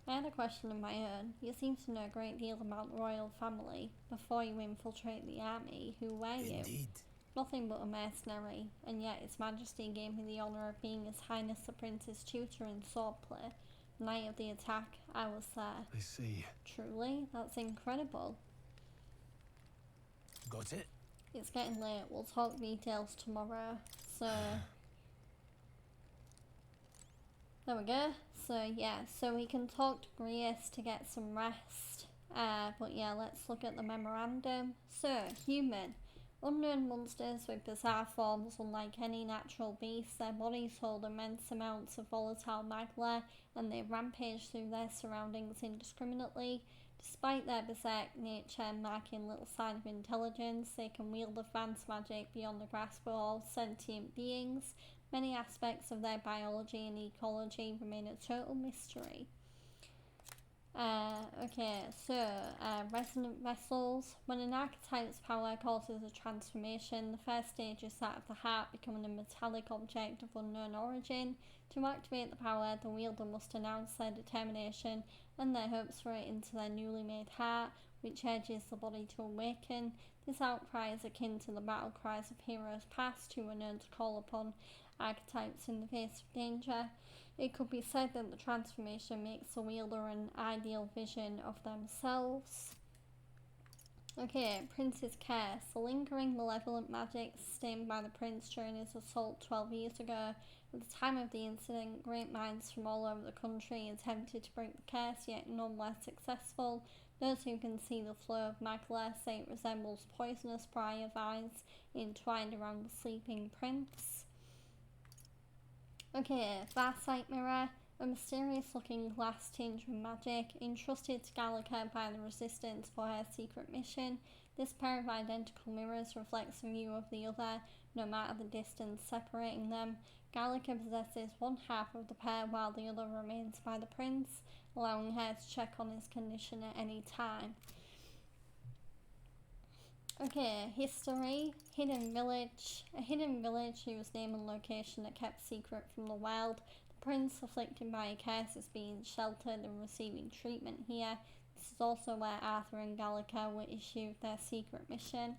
I had a question of my own. You seem to know a great deal about the royal family. Before you infiltrate the army, who were you? Indeed. Nothing but a mercenary, and yet His Majesty gave me the honour of being His Highness the Prince's tutor in swordplay. The night of the attack, I was there. I see. Truly? That's incredible. Got it? It's getting late. We'll talk details tomorrow. So there we go. So we can talk to Grius to get some rest. But yeah, let's look at the memorandum. So, human. Unknown monsters with bizarre forms unlike any natural beast. Their bodies hold immense amounts of volatile magla, and they rampage through their surroundings indiscriminately. Despite their berserk nature marking little sign of intelligence, they can wield advanced magic beyond the grasp of all sentient beings. Many aspects of their biology and ecology remain a total mystery. Resonant vessels. When an archetype's power causes a transformation, the first stage is that of the heart becoming a metallic object of unknown origin. To activate the power, the wielder must announce their determination and their hopes for it into their newly made heart, which urges the body to awaken. This outcry is akin to the battle cries of heroes past who were known to call upon archetypes in the face of danger. It could be said that the transformation makes the wielder an ideal vision of themselves. Okay, Prince's curse. The lingering malevolent magic sustained by the prince during his assault 12 years ago. At the time of the incident, great minds from all over the country attempted to break the curse, yet none were successful. Those who can see the flow of Magla say it resembles poisonous briar vines entwined around the sleeping prince. Okay, Farsight Mirror, a mysterious-looking glass tinged with magic, entrusted to Gallica by the Resistance for her secret mission. This pair of identical mirrors reflects the view of the other, no matter the distance separating them. Gallica possesses one half of the pair while the other remains by the prince, allowing her to check on his condition at any time. Okay, history. Hidden village. A hidden village whose name and location are kept secret from the world. The prince, afflicted by a curse, is being sheltered and receiving treatment here. This is also where Arthur and Gallica were issued their secret mission.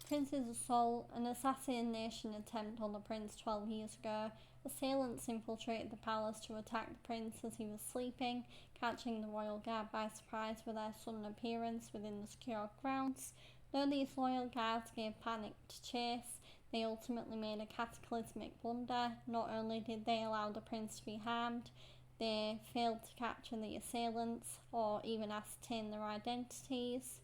Prince's assault. An assassination attempt on the prince 12 years ago. Assailants infiltrated the palace to attack the prince as he was sleeping, catching the royal guard by surprise with their sudden appearance within the secure grounds. Though these loyal guards gave panicked chase, they ultimately made a cataclysmic blunder. Not only did they allow the prince to be harmed, they failed to capture the assailants or even ascertain their identities.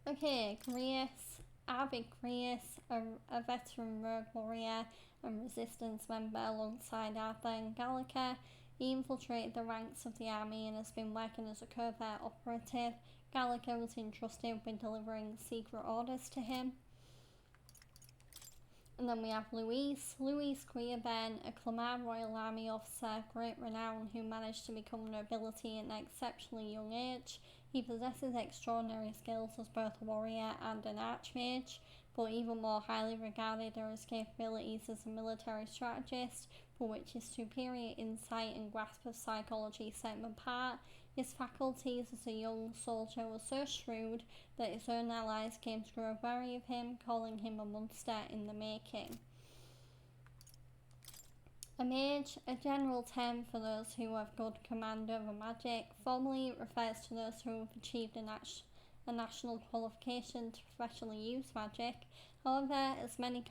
Okay, Grius. Avid Grius, a veteran rogue warrior and resistance member alongside Arthur and Gallica. He infiltrated the ranks of the army and has been working as a covert operative. Gallica was entrusted with delivering secret orders to him. And then we have Luis Queerben, a Clamar Royal Army officer, great renown, who managed to become nobility at an exceptionally young age. He possesses extraordinary skills as both a warrior and an archmage, but even more highly regarded are his capabilities as a military strategist, for which his superior insight and grasp of psychology set him apart. His faculties as a young soldier were so shrewd that his own allies came to grow wary of him, calling him a monster in the making. A mage, a general term for those who have good command over magic. Formally, it refers to those who have achieved a national qualification to professionally use magic. However, as many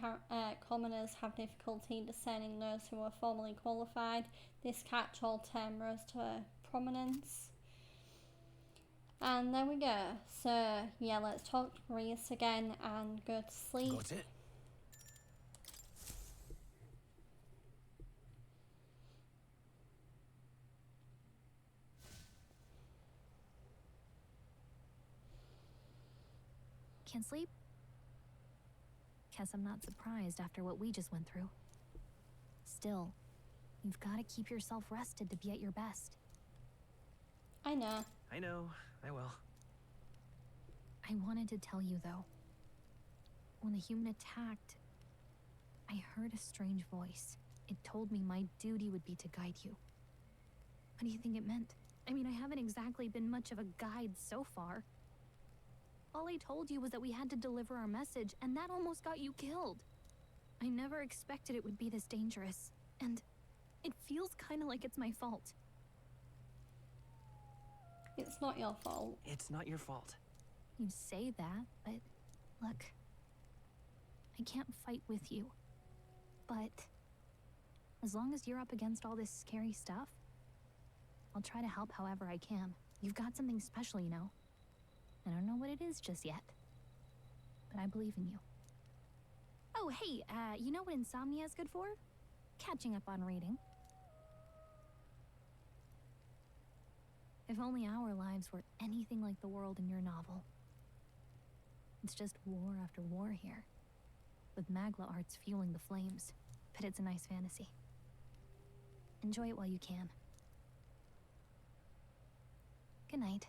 commoners have difficulty discerning those who are formally qualified, this catch-all term rose to prominence. And there we go. So, yeah, let's talk to Grius again and go to sleep. Got it? Can't sleep? Guess I'm not surprised after what we just went through. Still, you've got to keep yourself rested to be at your best. I know. I will. I wanted to tell you, though. When the human attacked, I heard a strange voice. It told me my duty would be to guide you. What do you think it meant? I mean, I haven't exactly been much of a guide so far. All I told you was that we had to deliver our message, and that almost got you killed. I never expected it would be this dangerous, and it feels kind of like it's my fault. It's not your fault. It's not your fault. You say that, but look, I can't fight with you. But as long as you're up against all this scary stuff, I'll try to help however I can. You've got something special, you know. I don't know what it is just yet, but I believe in you. Oh, hey, you know what insomnia is good for? Catching up on reading. If only our lives were anything like the world in your novel. It's just war after war here, with Magla arts fueling the flames, but it's a nice fantasy. Enjoy it while you can. Good night.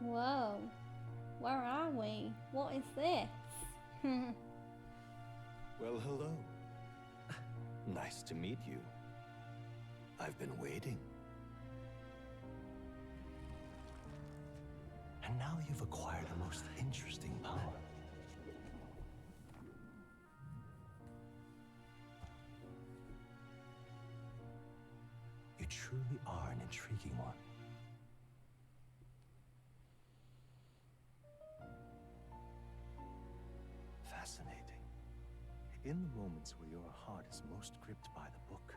Whoa. Where are we? What is this? Well, hello. Nice to meet you. I've been waiting. And now you've acquired a most interesting power. You truly are an intriguing one. In the moments where your heart is most gripped by the book,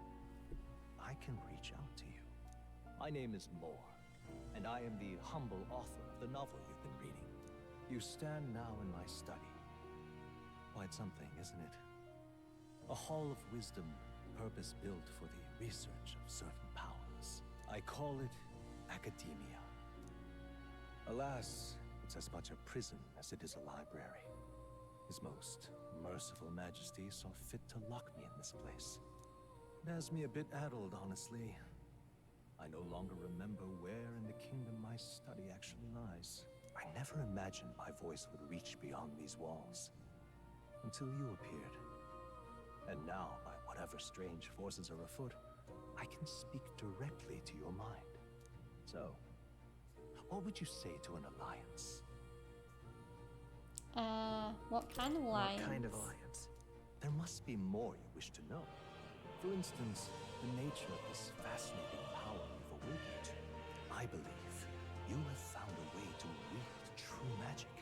I can reach out to you. My name is Moore, and I am the humble author of the novel you've been reading. You stand now in my study. Quite something, isn't it? A hall of wisdom, purpose-built for the research of certain powers. I call it academia. Alas, it's as much a prison as it is a library. His most merciful majesty saw fit to lock me in this place. It has me a bit addled, honestly. I no longer remember where in the kingdom my study actually lies. I never imagined my voice would reach beyond these walls. Until you appeared. And now, by whatever strange forces are afoot, I can speak directly to your mind. So, what would you say to an alliance? What kind of alliance? What kind of alliance? There must be more you wish to know. For instance, the nature of this fascinating power you've awakened to. I believe you have found a way to wield true magic.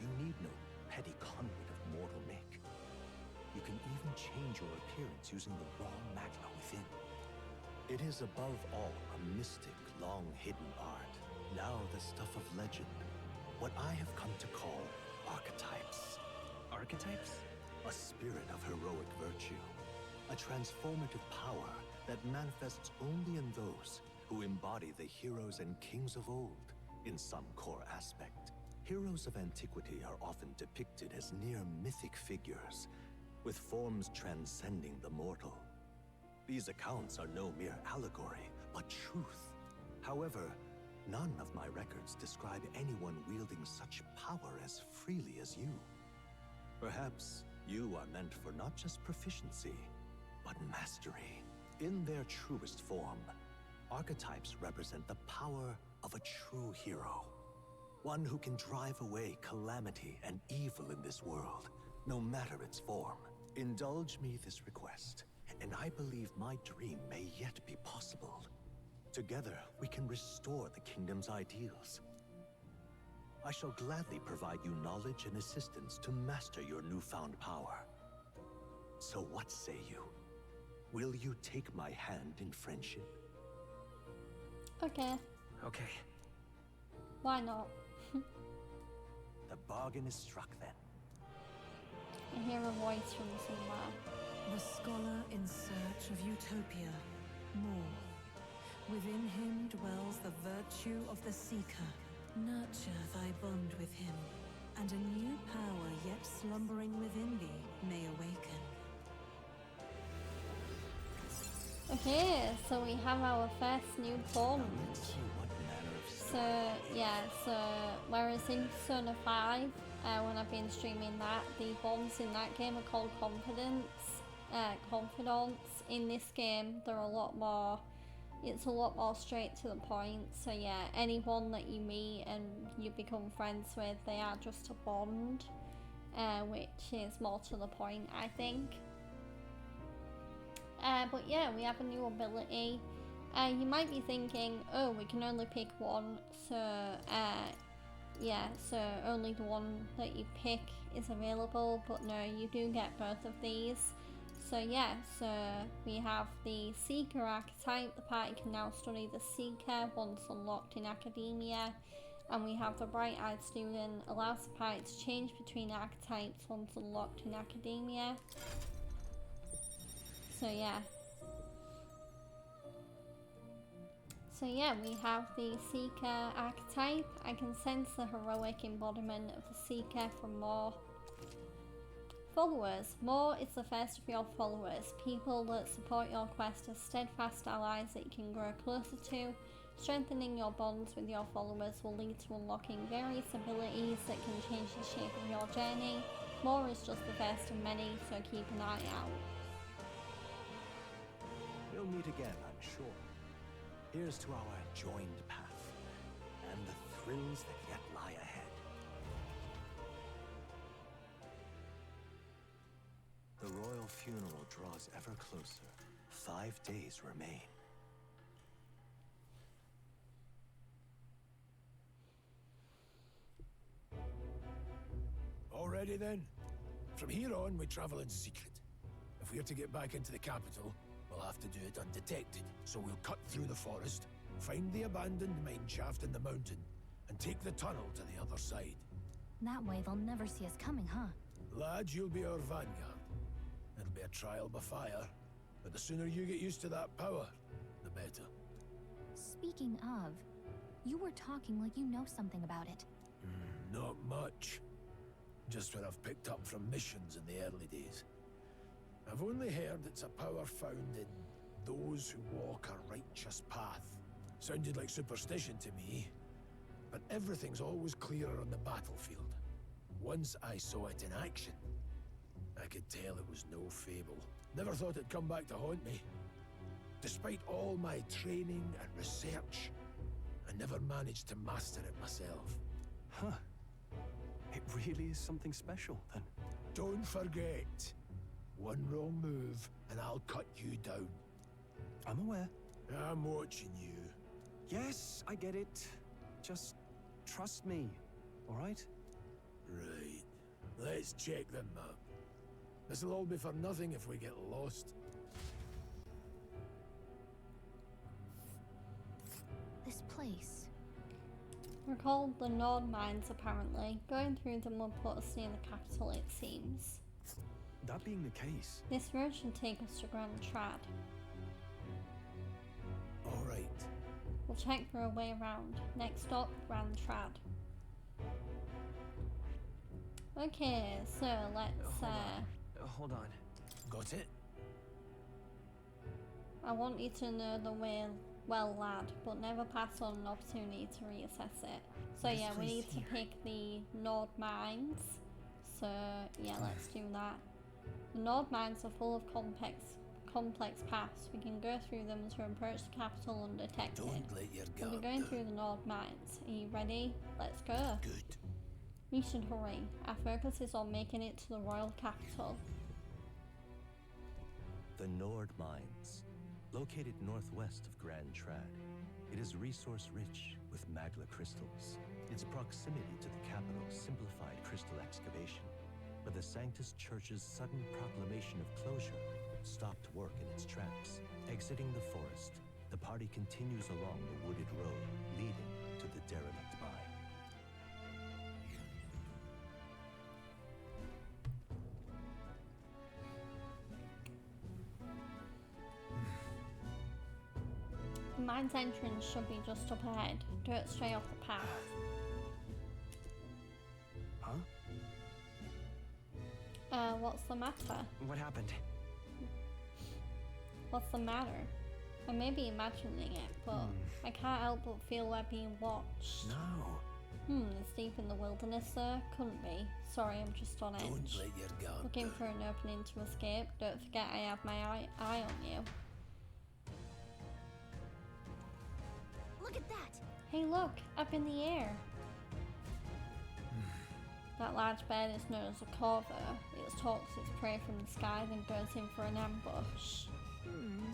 You need no petty conduit of mortal make. You can even change your appearance using the raw magma within. It is above all a mystic, long-hidden art, now the stuff of legend. What I have come to call archetypes. Archetypes? A spirit of heroic virtue. A transformative power that manifests only in those who embody the heroes and kings of old in some core aspect. Heroes of antiquity are often depicted as near mythic figures, with forms transcending the mortal. These accounts are no mere allegory, but truth. However, none of my records describe anyone wielding such power as freely as you. Perhaps you are meant for not just proficiency, but mastery. In their truest form, archetypes represent the power of a true hero. One who can drive away calamity and evil in this world, no matter its form. Indulge me this request, and I believe my dream may yet be possible. Together, we can restore the kingdom's ideals. I shall gladly provide you knowledge and assistance to master your newfound power. So what say you? Will you take my hand in friendship? Okay. Okay. Why not? The bargain is struck then. I hear a voice from somewhere. The scholar in search of utopia, more. Within him dwells the virtue of the seeker. Nurture thy bond with him, and a new power yet slumbering within thee may awaken. Okay, so we have our first new bond. So, yeah, so whereas in Persona 5, when I've been streaming that, the bonds in that game are called confidants. In this game, they're a lot more, it's a lot more straight to the point. So yeah, anyone that you meet and you become friends with, they are just a bond, which is more to the point, I think. But yeah, we have a new ability. You might be thinking, oh, we can only pick one, so yeah, so only the one that you pick is available, but no, you do get both of these. So yeah, so we have the Seeker archetype. The party can now study the Seeker once unlocked in Academia. And we have the Bright-Eyed Student, allows the party to change between archetypes once unlocked in Academia. So yeah. So yeah, we have the Seeker archetype. I can sense the heroic embodiment of the Seeker from Moore. Followers. Moore is the first of your followers, people that support your quest as steadfast allies that you can grow closer to. Strengthening your bonds with your followers will lead to unlocking various abilities that can change the shape of your journey. Moore is just the first of many, so keep an eye out. We'll meet again, I'm sure. Here's to our joined path, and the thrills that yet lie ahead. The royal funeral draws ever closer. 5 days remain. All ready then? From here on, we travel in secret. If we're to get back into the capital, we'll have to do it undetected. So we'll cut through the forest, find the abandoned mine shaft in the mountain, and take the tunnel to the other side. That way they'll never see us coming, huh? Lad, you'll be our vanguard. It'll be a trial by fire, but the sooner you get used to that power, the better. Speaking of, you were talking like you know something about it. Not much. Just what I've picked up from missions in the early days. I've only heard it's a power found in those who walk a righteous path. Sounded like superstition to me, but everything's always clearer on the battlefield. Once I saw it in action, I could tell it was no fable. Never thought it'd come back to haunt me. Despite all my training and research, I never managed to master it myself. Huh. It really is something special, then. Don't forget, one wrong move and I'll cut you down. I'm aware. I'm watching you. Yes, I get it. Just trust me, all right? Right. Let's check the map. This'll all be for nothing if we get lost. This place. We're called the Nord Mines, apparently. Going through them will put us near the capital, it seems. That being the case... This road should take us to Grand Trad. Alright. We'll check for a way around. Next stop, Grand Trad. Okay, so let's Hold on. Got it? I want you to know the way well, lad, but never pass on an opportunity to reassess it. So This yeah, we place need to here. pick the Nord Mines. So yeah, let's do that. The Nord Mines are full of complex paths. We can go through them to approach the capital undetected. Don't let your We'll be guard going down. through the Nord Mines. Are you ready? Let's go. Good. We should hurry. Our focus is on making it to the royal capital. The Nord Mines, located northwest of Grand Trad. It is resource-rich with magla crystals. Its proximity to the capital simplified crystal excavation, but the Sanctus Church's sudden proclamation of closure stopped work in its tracks. Exiting the forest, the party continues along the wooded road leading to the derelict mine. The mine's entrance should be just up ahead. Don't stray off the path. Huh? What's the matter? What happened? What's the matter? I may be imagining it, but I can't help but feel we're being watched. No. It's deep in the wilderness there. Couldn't be. Sorry, I'm just on edge. Don't let your guard Looking down. for an opening to escape. Don't forget I have my eye on you. Look at that! Hey look, up in the air. That large bird is known as a corvo. It stalks its prey from the sky, then goes in for an ambush.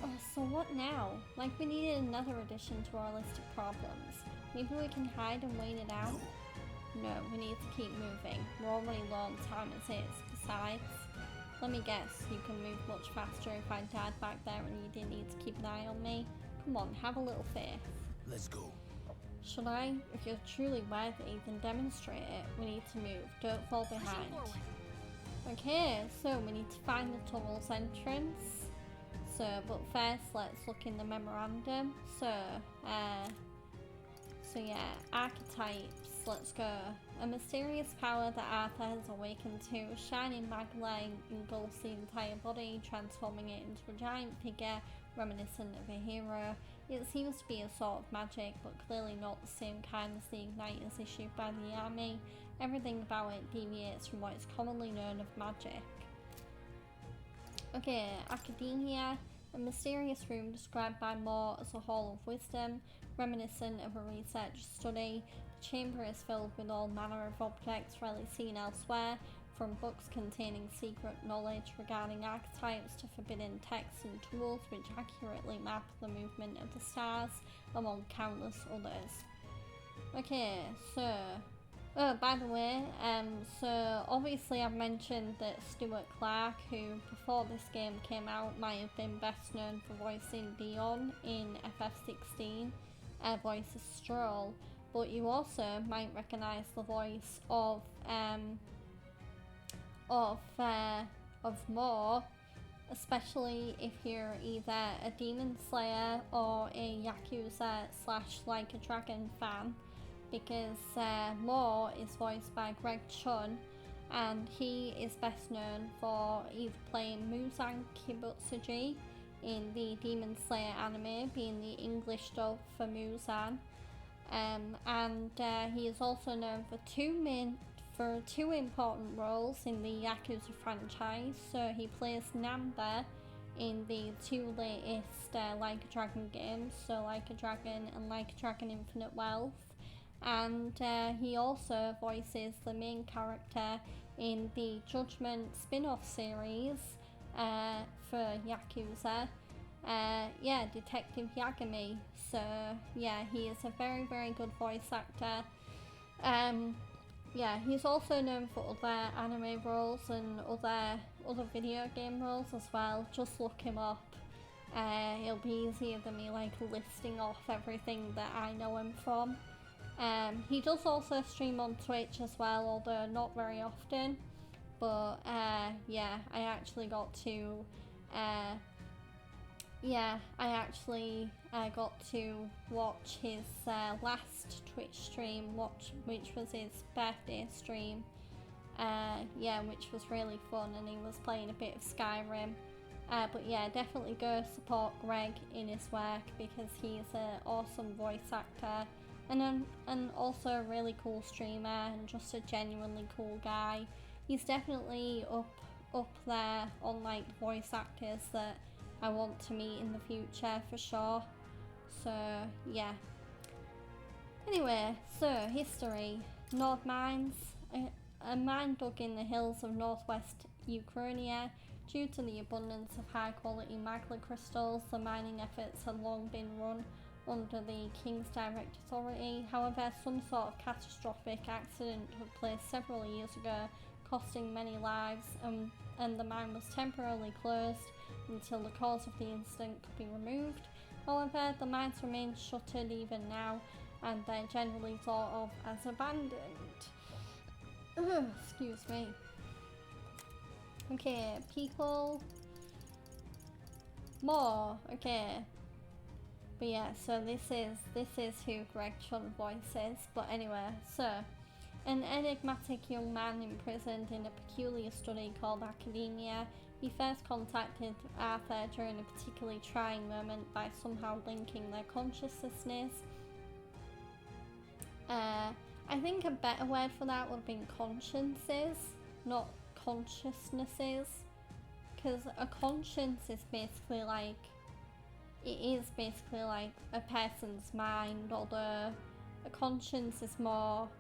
Oh, so what now? Like we needed another addition to our list of problems. Maybe we can hide and wait it out? No, we need to keep moving. We're already low on time as is. Besides, let me guess, you can move much faster if I died back there and you didn't need to keep an eye on me. Come on, have a little faith. Let's go. Should I? If you're truly worthy, then demonstrate it. We need to move. Don't fall behind. Okay, so we need to find the tunnel's entrance. So, but first, let's look in the memorandum. So yeah, archetypes. Let's go. A mysterious power that Arthur has awakened to. A shining magma engulfs the entire body, transforming it into a giant figure reminiscent of a hero. It seems to be a sort of magic, but clearly not the same kind as the igniters issued by the army. Everything about it deviates from what is commonly known of magic. Okay, academia. A mysterious room described by Moore as a hall of wisdom, reminiscent of a research study. The chamber is filled with all manner of objects rarely seen elsewhere, from books containing secret knowledge regarding archetypes to forbidden texts and tools which accurately map the movement of the stars, among countless others. Okay, so Oh, by the way, so obviously I've mentioned that Stuart Clark, who before this game came out might have been best known for voicing Dion in FF16, voices Stroll, but you also might recognise the voice of Moore, especially if you're either a Demon Slayer or a Yakuza / Like a Dragon fan, because Moore is voiced by Greg Chun, and he is best known for either playing Muzan Kibutsuji in the Demon Slayer anime, being the English dub for Muzan, and he is also known for two important roles in the Yakuza franchise. So he plays Namba in the two latest Like a Dragon games, so Like a Dragon and Like a Dragon Infinite Wealth, and he also voices the main character in the Judgment spin-off series for Yakuza, Detective Yagami. So yeah, he is a very, very good voice actor. He's also known for other anime roles and other video game roles as well. Just look him up. It'll be easier than me like listing off everything that I know him from. He does also stream on Twitch as well, although not very often. But I actually got to watch his last Twitch stream, which was his birthday stream. Which was really fun, and he was playing a bit of Skyrim. But yeah, definitely go support Greg in his work, because he's an awesome voice actor, and also a really cool streamer, and just a genuinely cool guy. He's definitely up there on like voice actors that I want to meet in the future for sure. So yeah. Anyway, so history. Nord mines. A mine dug in the hills of northwest Ukraine. Due to the abundance of high quality magma crystals, the mining efforts had long been run under the King's direct authority. However, some sort of catastrophic accident took place several years ago, costing many lives, and the mine was temporarily closed until the cause of the incident could be removed. However, the mines remain shuttered even now, and they're generally thought of as abandoned. Excuse me. Okay, people. More. Okay. But yeah, so this is who Greg Chun voices. But anyway, so an enigmatic young man imprisoned in a peculiar study called academia. He first contacted Arthur during a particularly trying moment by somehow linking their consciousness. I think a better word for that would have been consciences, not consciousnesses, because a conscience is basically like, a person's mind, although a conscience is more,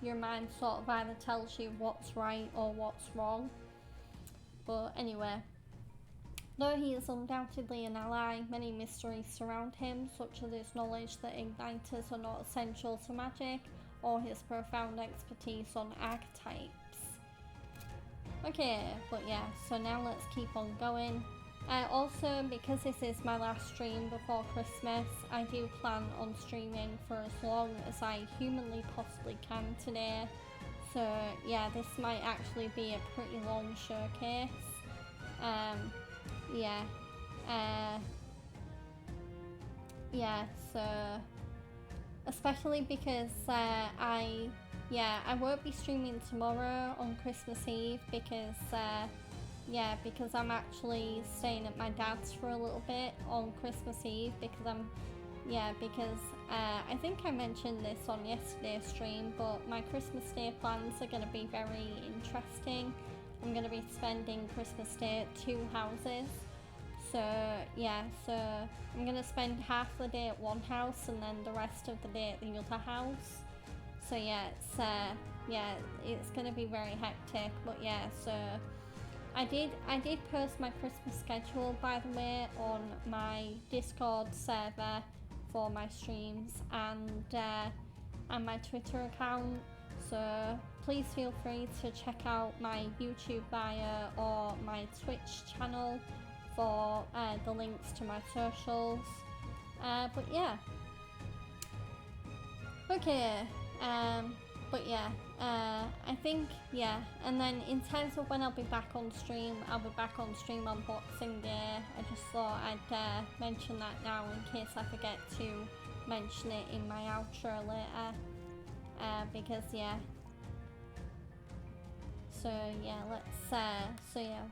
your mind sort of either tells you what's right or what's wrong. But anyway, though he is undoubtedly an ally, many mysteries surround him, such as his knowledge that igniters are not essential to magic, or his profound expertise on archetypes. Okay, but yeah, so now let's keep on going. Also, because this is my last stream before Christmas, I do plan on streaming for as long as I humanly possibly can today. So yeah, this might actually be a pretty long showcase. So especially because I won't be streaming tomorrow on Christmas Eve because I'm actually staying at my dad's for a little bit on Christmas Eve because I think I mentioned this on yesterday's stream, but my Christmas Day plans are going to be very interesting. I'm going to be spending Christmas Day at 2 houses. So I'm going to spend half the day at one house and then the rest of the day at the other house. So it's going to be very hectic, but so I did post my Christmas schedule, by the way, on my Discord server for my streams, and and my Twitter account. So please feel free to check out my YouTube bio or my Twitch channel for the links to my socials. But yeah. Okay. But yeah, I think, yeah, and then in terms of when I'll be back on stream, I'll be back on stream on Boxing Day. I just thought I'd mention that now in case I forget to mention it in my outro later, because yeah. So yeah, so yeah,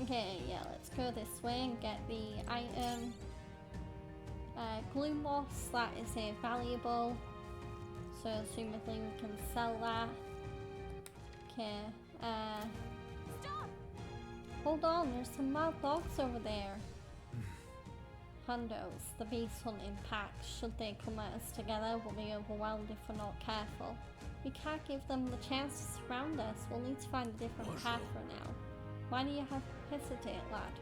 okay, yeah, let's go this way and get the item. Glue moss, that is a valuable, so assumedly we can sell that. Okay, Stop! Hold on, there's some wild dogs over there. Hundos, the beast hunting pack, should they come at us together, will be overwhelmed if we're not careful. We can't give them the chance to surround us, we'll need to find a different path for now. Why do you hesitate, lad?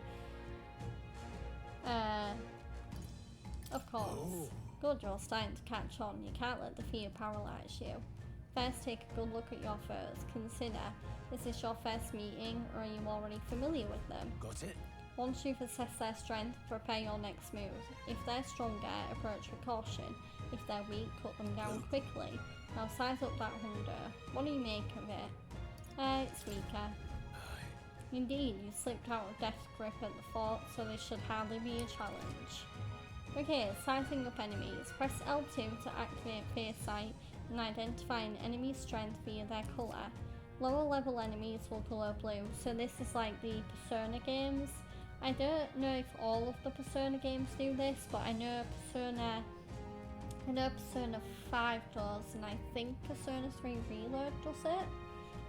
Of course. Good, you're starting to catch on. You can't let the fear paralyze you. First, take a good look at your foes. Consider, is this your first meeting, or are you already familiar with them? Got it? Once you've assessed their strength, prepare your next move. If they're stronger, approach with caution. If they're weak, cut them down quickly. Now size up that hundo. What do you make of it? It's weaker. Indeed, you slipped out of Death's grip at the fort, so this should hardly be a challenge. Okay, sizing up enemies. Press L2 to activate Face Sight and identify an enemy's strength via their colour. Lower level enemies will glow blue, so this is like the Persona games. I don't know if all of the Persona games do this, but I know Persona 5 does, and I think Persona 3 Reload does it.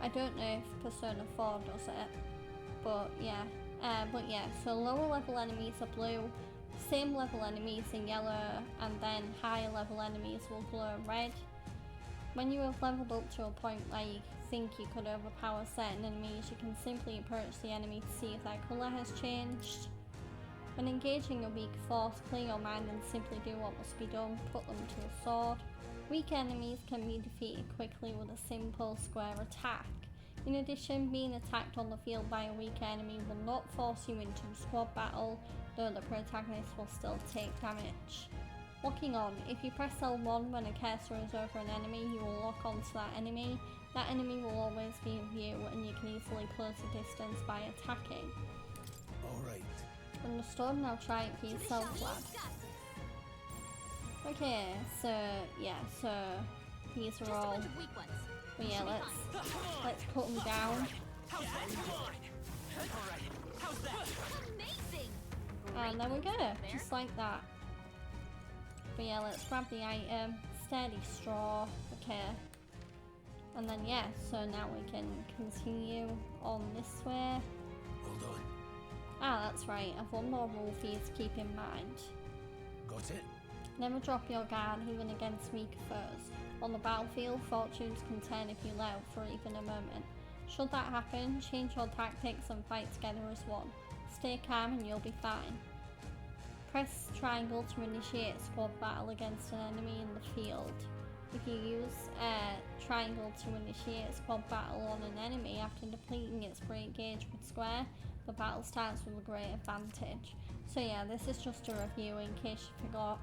I don't know if Persona 4 does it, but yeah. So lower level enemies are blue, same level enemies in yellow, and then higher level enemies will glow red. When you have leveled up to a point where you think you could overpower certain enemies, you can simply approach the enemy to see if their colour has changed. When engaging a weak force, clear your mind and simply do what must be done, put them to the sword. Weak enemies can be defeated quickly with a simple square attack. In addition, being attacked on the field by a weak enemy will not force you into a squad battle, though the protagonist will still take damage. Locking on. If you press L1 when a cursor is over an enemy, you will lock onto that enemy. That enemy will always be in view, and you can easily close the distance by attacking. Alright. Understood, now try it for yourself, lad. Okay, so yeah, so these are all. But yeah, let's put them down. And there we go, just like that. But yeah, let's grab the item. Sturdy straw. Okay. And then yeah, so now we can continue on this way. Hold on. Ah, that's right. I've one more rule for you to keep in mind. Got it? Never drop your guard, even against weaker foes. On the battlefield, fortunes can turn if you let out for even a moment. Should that happen, change your tactics and fight together as one. Stay calm and you'll be fine. Press triangle to initiate a squad battle against an enemy in the field. If you use triangle to initiate a squad battle on an enemy after depleting its break gauge with square, the battle starts with a great advantage. So yeah, this is just a review in case you forgot.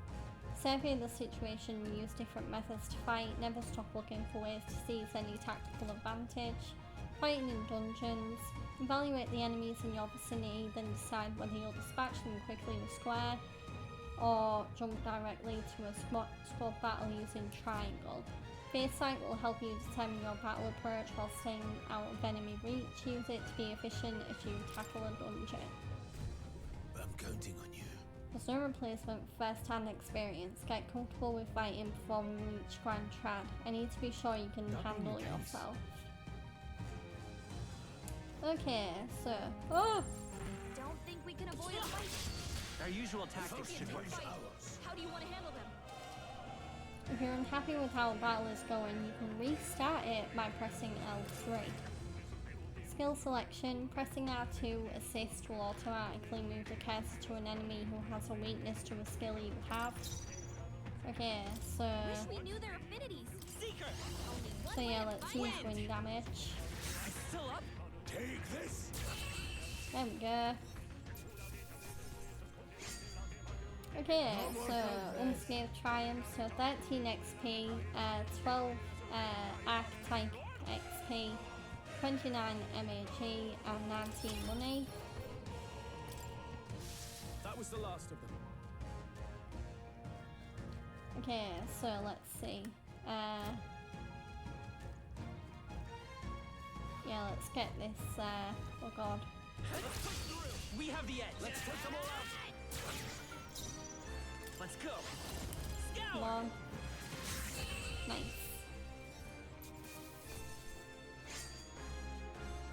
Survey the situation and use different methods to fight. Never stop looking for ways to seize any tactical advantage. Fighting in dungeons. Evaluate the enemies in your vicinity, then decide whether you'll dispatch them quickly with square or jump directly to a squad battle using triangle. Face Sight will help you determine your battle approach while staying out of enemy reach. Use it to be efficient as you tackle a dungeon. I'm counting on you. There's no replacement for first-hand experience. Get comfortable with fighting before we reach Grand Trad. I need to be sure you can handle yourself. Okay, so... Oh! Don't think we can avoid a fight? Our usual tactics should work. How do you want to handle them? If you're unhappy with how a battle is going, you can restart it by pressing L3. skill selection. Pressing R2 assist will automatically move the cursor to an enemy who has a weakness to a skill you have. Okay, so... Wish we knew their affinities. Seeker! So yeah, let's use wind damage. Still up? Take this! There we go. Okay, so Unscathed Triumph, so 13 XP, 12 Archetype XP, 29 MAG, and 19 money. That was the last of them. Okay, so let's see. Yeah, let's get this, oh god. We have the edge. Let's take them all out. Let's go. Come on. Nice.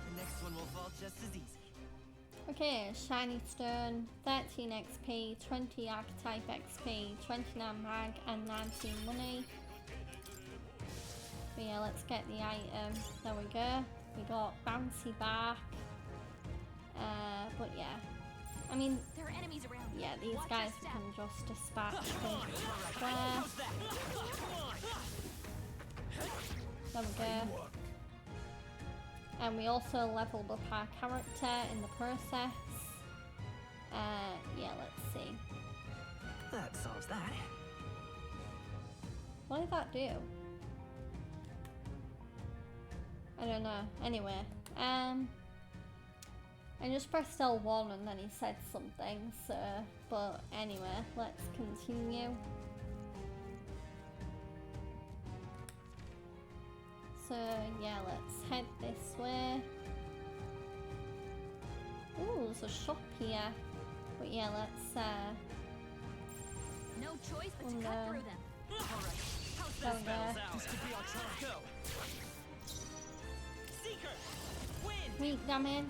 The next one will fall just as easy. Okay, Shiny Stone, 13 XP, 20 Archetype XP, 29 Mag, and 19 money. So yeah, let's get the item. There we go. We got Bouncy Bark. But yeah. I mean, there are enemies around. Yeah, these guys can just dispatch things there. There we go. And we also leveled up our character in the process. Yeah, let's see. That solves that. What did that do? I don't know. Anyway, I just pressed L1 and then he said something, so, but anyway, let's continue. So yeah, let's head this way. Ooh, there's a shop here. But yeah, let's no choice but to cut through them. Alright, how's there this we battle's go. out? This could be our chance. Go. Seeker! Win! Weak damage.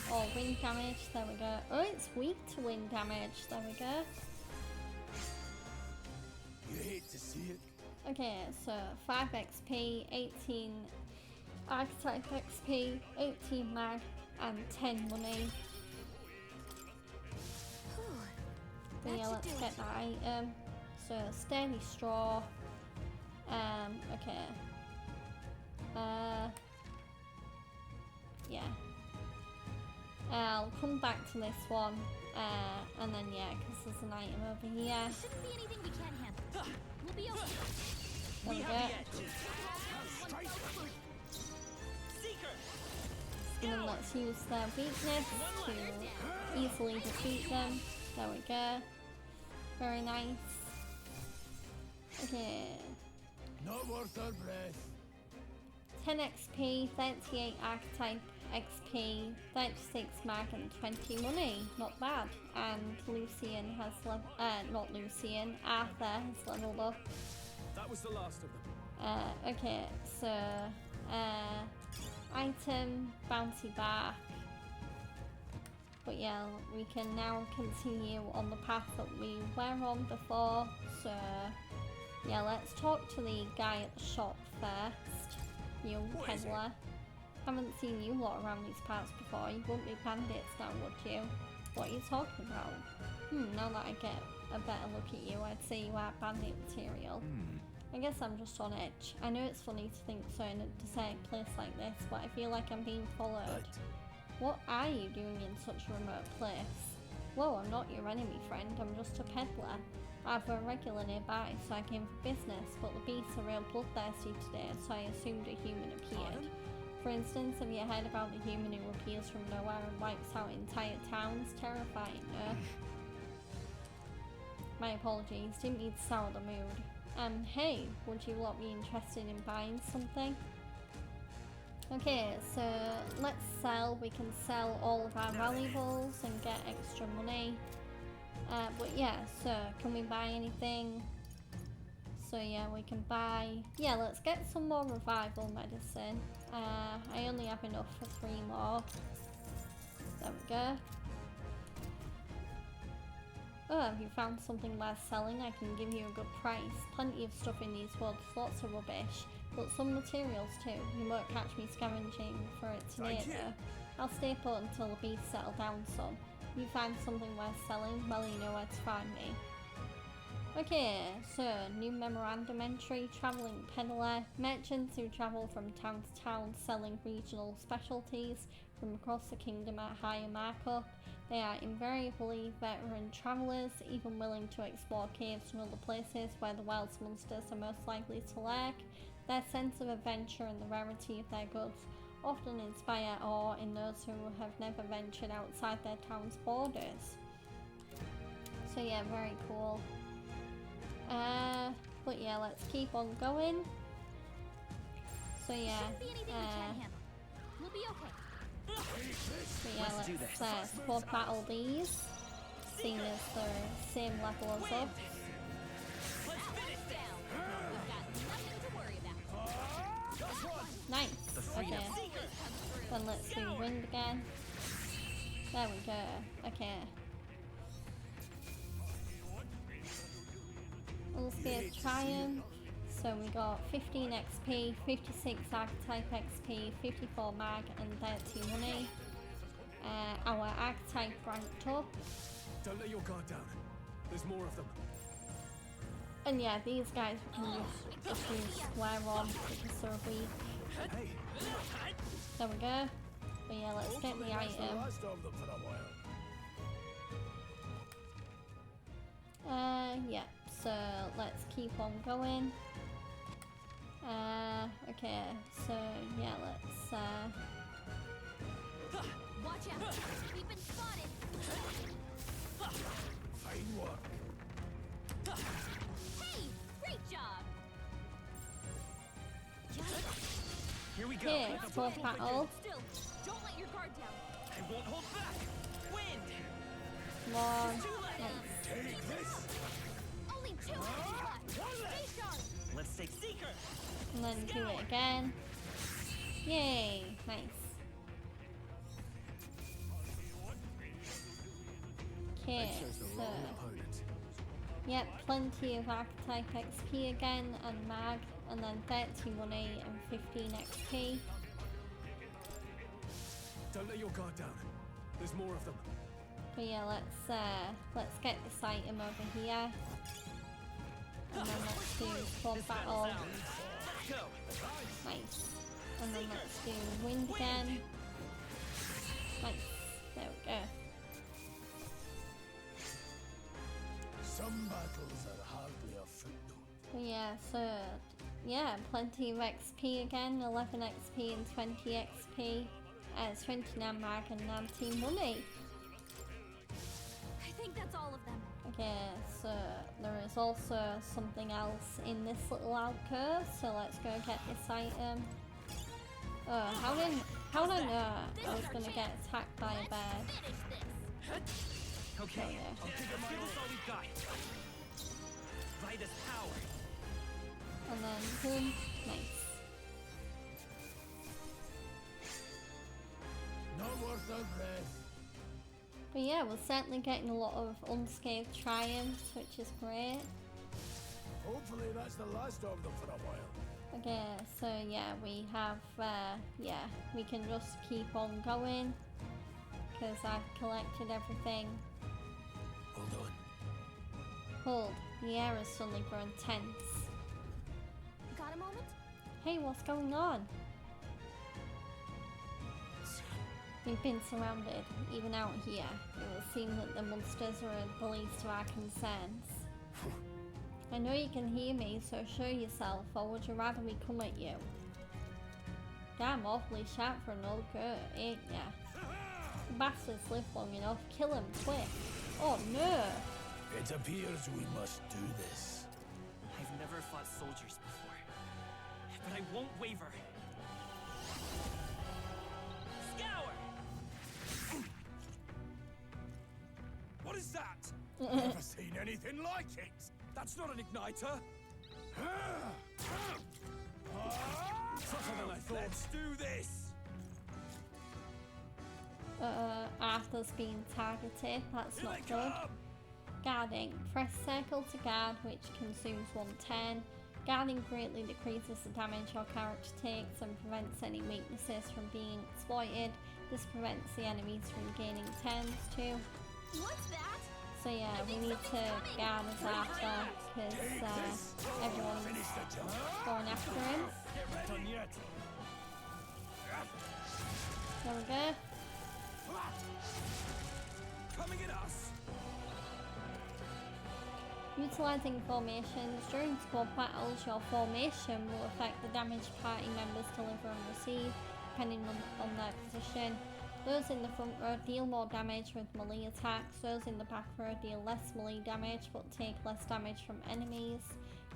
Or wind damage, there we go. Oh, it's weak to wind damage, there we go. You hate to see it. Okay, so 5 XP, 18 Archetype XP, 18 Mag, and 10 money. So yeah, let's get that item. So Sturdy Straw. Okay. Yeah. I'll come back to this one, and then yeah, because there's an item over here. There shouldn't be anything we can't handle. We'll be okay. There we go. And then let's use their weakness to easily defeat them. There we go. Very nice. Okay. Not worth our breath. 10 XP, 38 Archetype XP, 36 Mag, and 20 money. Not bad. And Lucian has not Lucian, Arthur has leveled up. That was the last of them. Okay, so item, Bouncy Bark. But yeah, we can now continue on the path that we were on before. So yeah, let's talk to the guy at the shop first. You peddler. Haven't seen you lot around these parts before. You wouldn't be bandits now, would you? What are you talking about? Now that I get a better look at you, I'd say you are bandit material. I guess I'm just on edge. I know it's funny to think so in a deserted place like this, but I feel like I'm being followed. What are you doing in such a remote place? Whoa, I'm not your enemy, friend. I'm just a peddler. I have a regular nearby, so I came for business, but the beasts are real bloodthirsty today, so I assumed a human appeared. For instance, have you heard about the human who appears from nowhere and wipes out entire towns? Terrifying, no? My apologies, didn't mean to sour the mood. Hey, would you lot be interested in buying something? Okay, so let's sell. We can sell all of our valuables and get extra money. But yeah, so can we buy anything? So yeah, we can buy... Yeah, let's get some more revival medicine. I only have enough for 3 more. There we go. Oh, have you found something worth selling? I can give you a good price. Plenty of stuff in these woods, lots of rubbish. but some materials too. You won't catch me scavenging for it today though. I'll stay put until the beasts settle down some. You find something worth selling, well you know where to find me. Okay, so new memorandum entry, travelling peddler, merchants who travel from town to town selling regional specialties from across the kingdom at higher markup. They are invariably veteran travellers, even willing to explore caves and other places where the wild monsters are most likely to lurk. Their sense of adventure and the rarity of their goods often inspire awe in those who have never ventured outside their town's borders. So yeah, very cool. But yeah, let's keep on going. So yeah, We'll be okay. but yeah, let's squad battle these, seeing as they're same level as us. Nice. Okay. Then let's do wind again. There we go. Okay. Unscathed Triumph. So we got 15 XP, 56 Archetype XP, 54 Mag, and 30 money. Our Archetype ranked up. Don't let your guard down. There's more of them. And yeah, these guys we can just use square on because they're weak. Hey. There we go. But yeah, let's get the item. Yeah, so let's keep on going. Okay, so yeah, let's Watch out! We've been spotted! Fine work. Hey! Great job! Here we go. Okay, full battle. Still, don't let your guard down. I won't hold back. Wind. Come on. Take this. Only 2 left. Stay sharp. Let's take Seeker. And then do it again. Yay! Nice. Okay, so yep, plenty of Archetype XP again and Mag, and then 30 money and 15 XP. Don't let your guard down. There's more of them. But yeah, let's get this item over here. And then let's do squad battle. Nice. And then let's do wind again. Nice. There we go. Some battles are hardly a footnote. But yeah, so yeah, plenty of XP again, 11 XP and 20 XP. It's 29 Mag and 19 money. I think that's all of them. Okay, so there is also something else in this little alcove, so let's go get this item. Oh, how did I know I was gonna get attacked by a bear? Okay, Oh, yeah. let's give this all we've got. Vitus power. And then boom, nice. Not worth the breath. But yeah, we're certainly getting a lot of unscathed triumphs, which is great. Hopefully that's the last of them for a while. Okay, so yeah, we have, yeah, we can just keep on going because I've collected everything. Hold on. Hold, the air has suddenly grown tense. Got a moment? Hey, what's going on? We've been surrounded, even out here. It would seem that the monsters are the least of our concerns. I know you can hear me, so show yourself, or would you rather we come at you? Damn, awfully sharp for an old goat, ain't ya? The bastards live long enough, kill him quick. Oh no! It appears we must do this. I've never fought soldiers before, but I won't waver. Scour! What is that? Never seen anything like it. That's not an igniter. Tougher than I thought. Let's do this. Arthur's being targeted, that's not good. Guarding. Press circle to guard, which consumes 110. Guarding greatly decreases the damage your character takes and prevents any weaknesses from being exploited. This prevents the enemies from gaining turns too. What's that? So yeah, we need to guard as Arthur because everyone's going after him. There we go. Coming at us. Utilising formations. During squad battles, your formation will affect the damage party members deliver and receive, depending on their position. Those in the front row deal more damage with melee attacks. Those in the back row deal less melee damage but take less damage from enemies.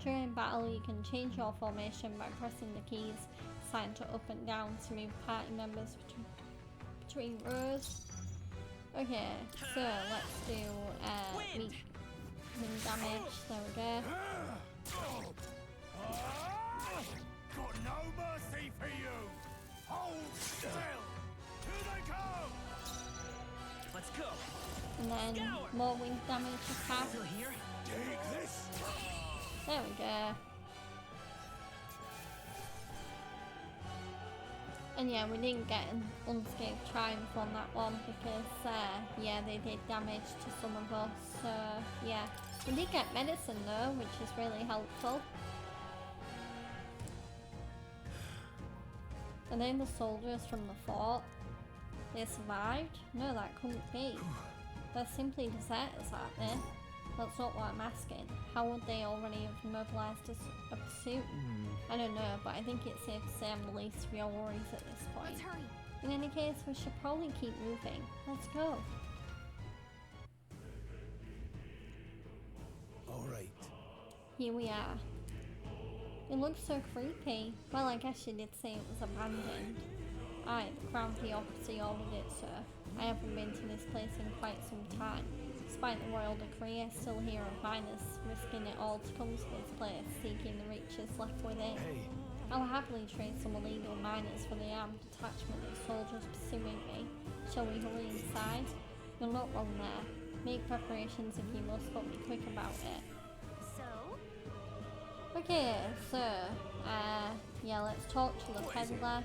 During battle, you can change your formation by pressing the keys assigned to up and down to move party members between rows. Okay, so let's do weak damage. There we go. Got no mercy for you. Hold still. Here they come. Let's go. And then more wing damage attack. Still here? Take this. There we go. And yeah, we didn't get an unscathed triumph on that one because yeah, they did damage to some of us. So yeah, we did get medicine though, which is really helpful. Are they the soldiers from the fort? They survived? No, that couldn't be. They're simply deserters, aren't they? That's not what I'm asking. How would they already have mobilised a pursuit? I don't know, but I think it's safe to say I'm the least of your worries at this point. Let's hurry. In any case, we should probably keep moving. Let's go. Alright. Here we are. It looks so creepy. Well, I guess you did say it was abandoned. Aye, the Crown Theocracy ordered it, sir. I haven't been to this place in quite some time. Despite the royal decree, I still hear of miners risking it all to come to this place, seeking the riches left within. I'll happily trade some illegal miners for the armed detachment of soldiers pursuing me. Shall we hurry inside? You're not wrong there. Make preparations if you must, but be quick about it. So? Okay, so, yeah, let's talk to the peddler.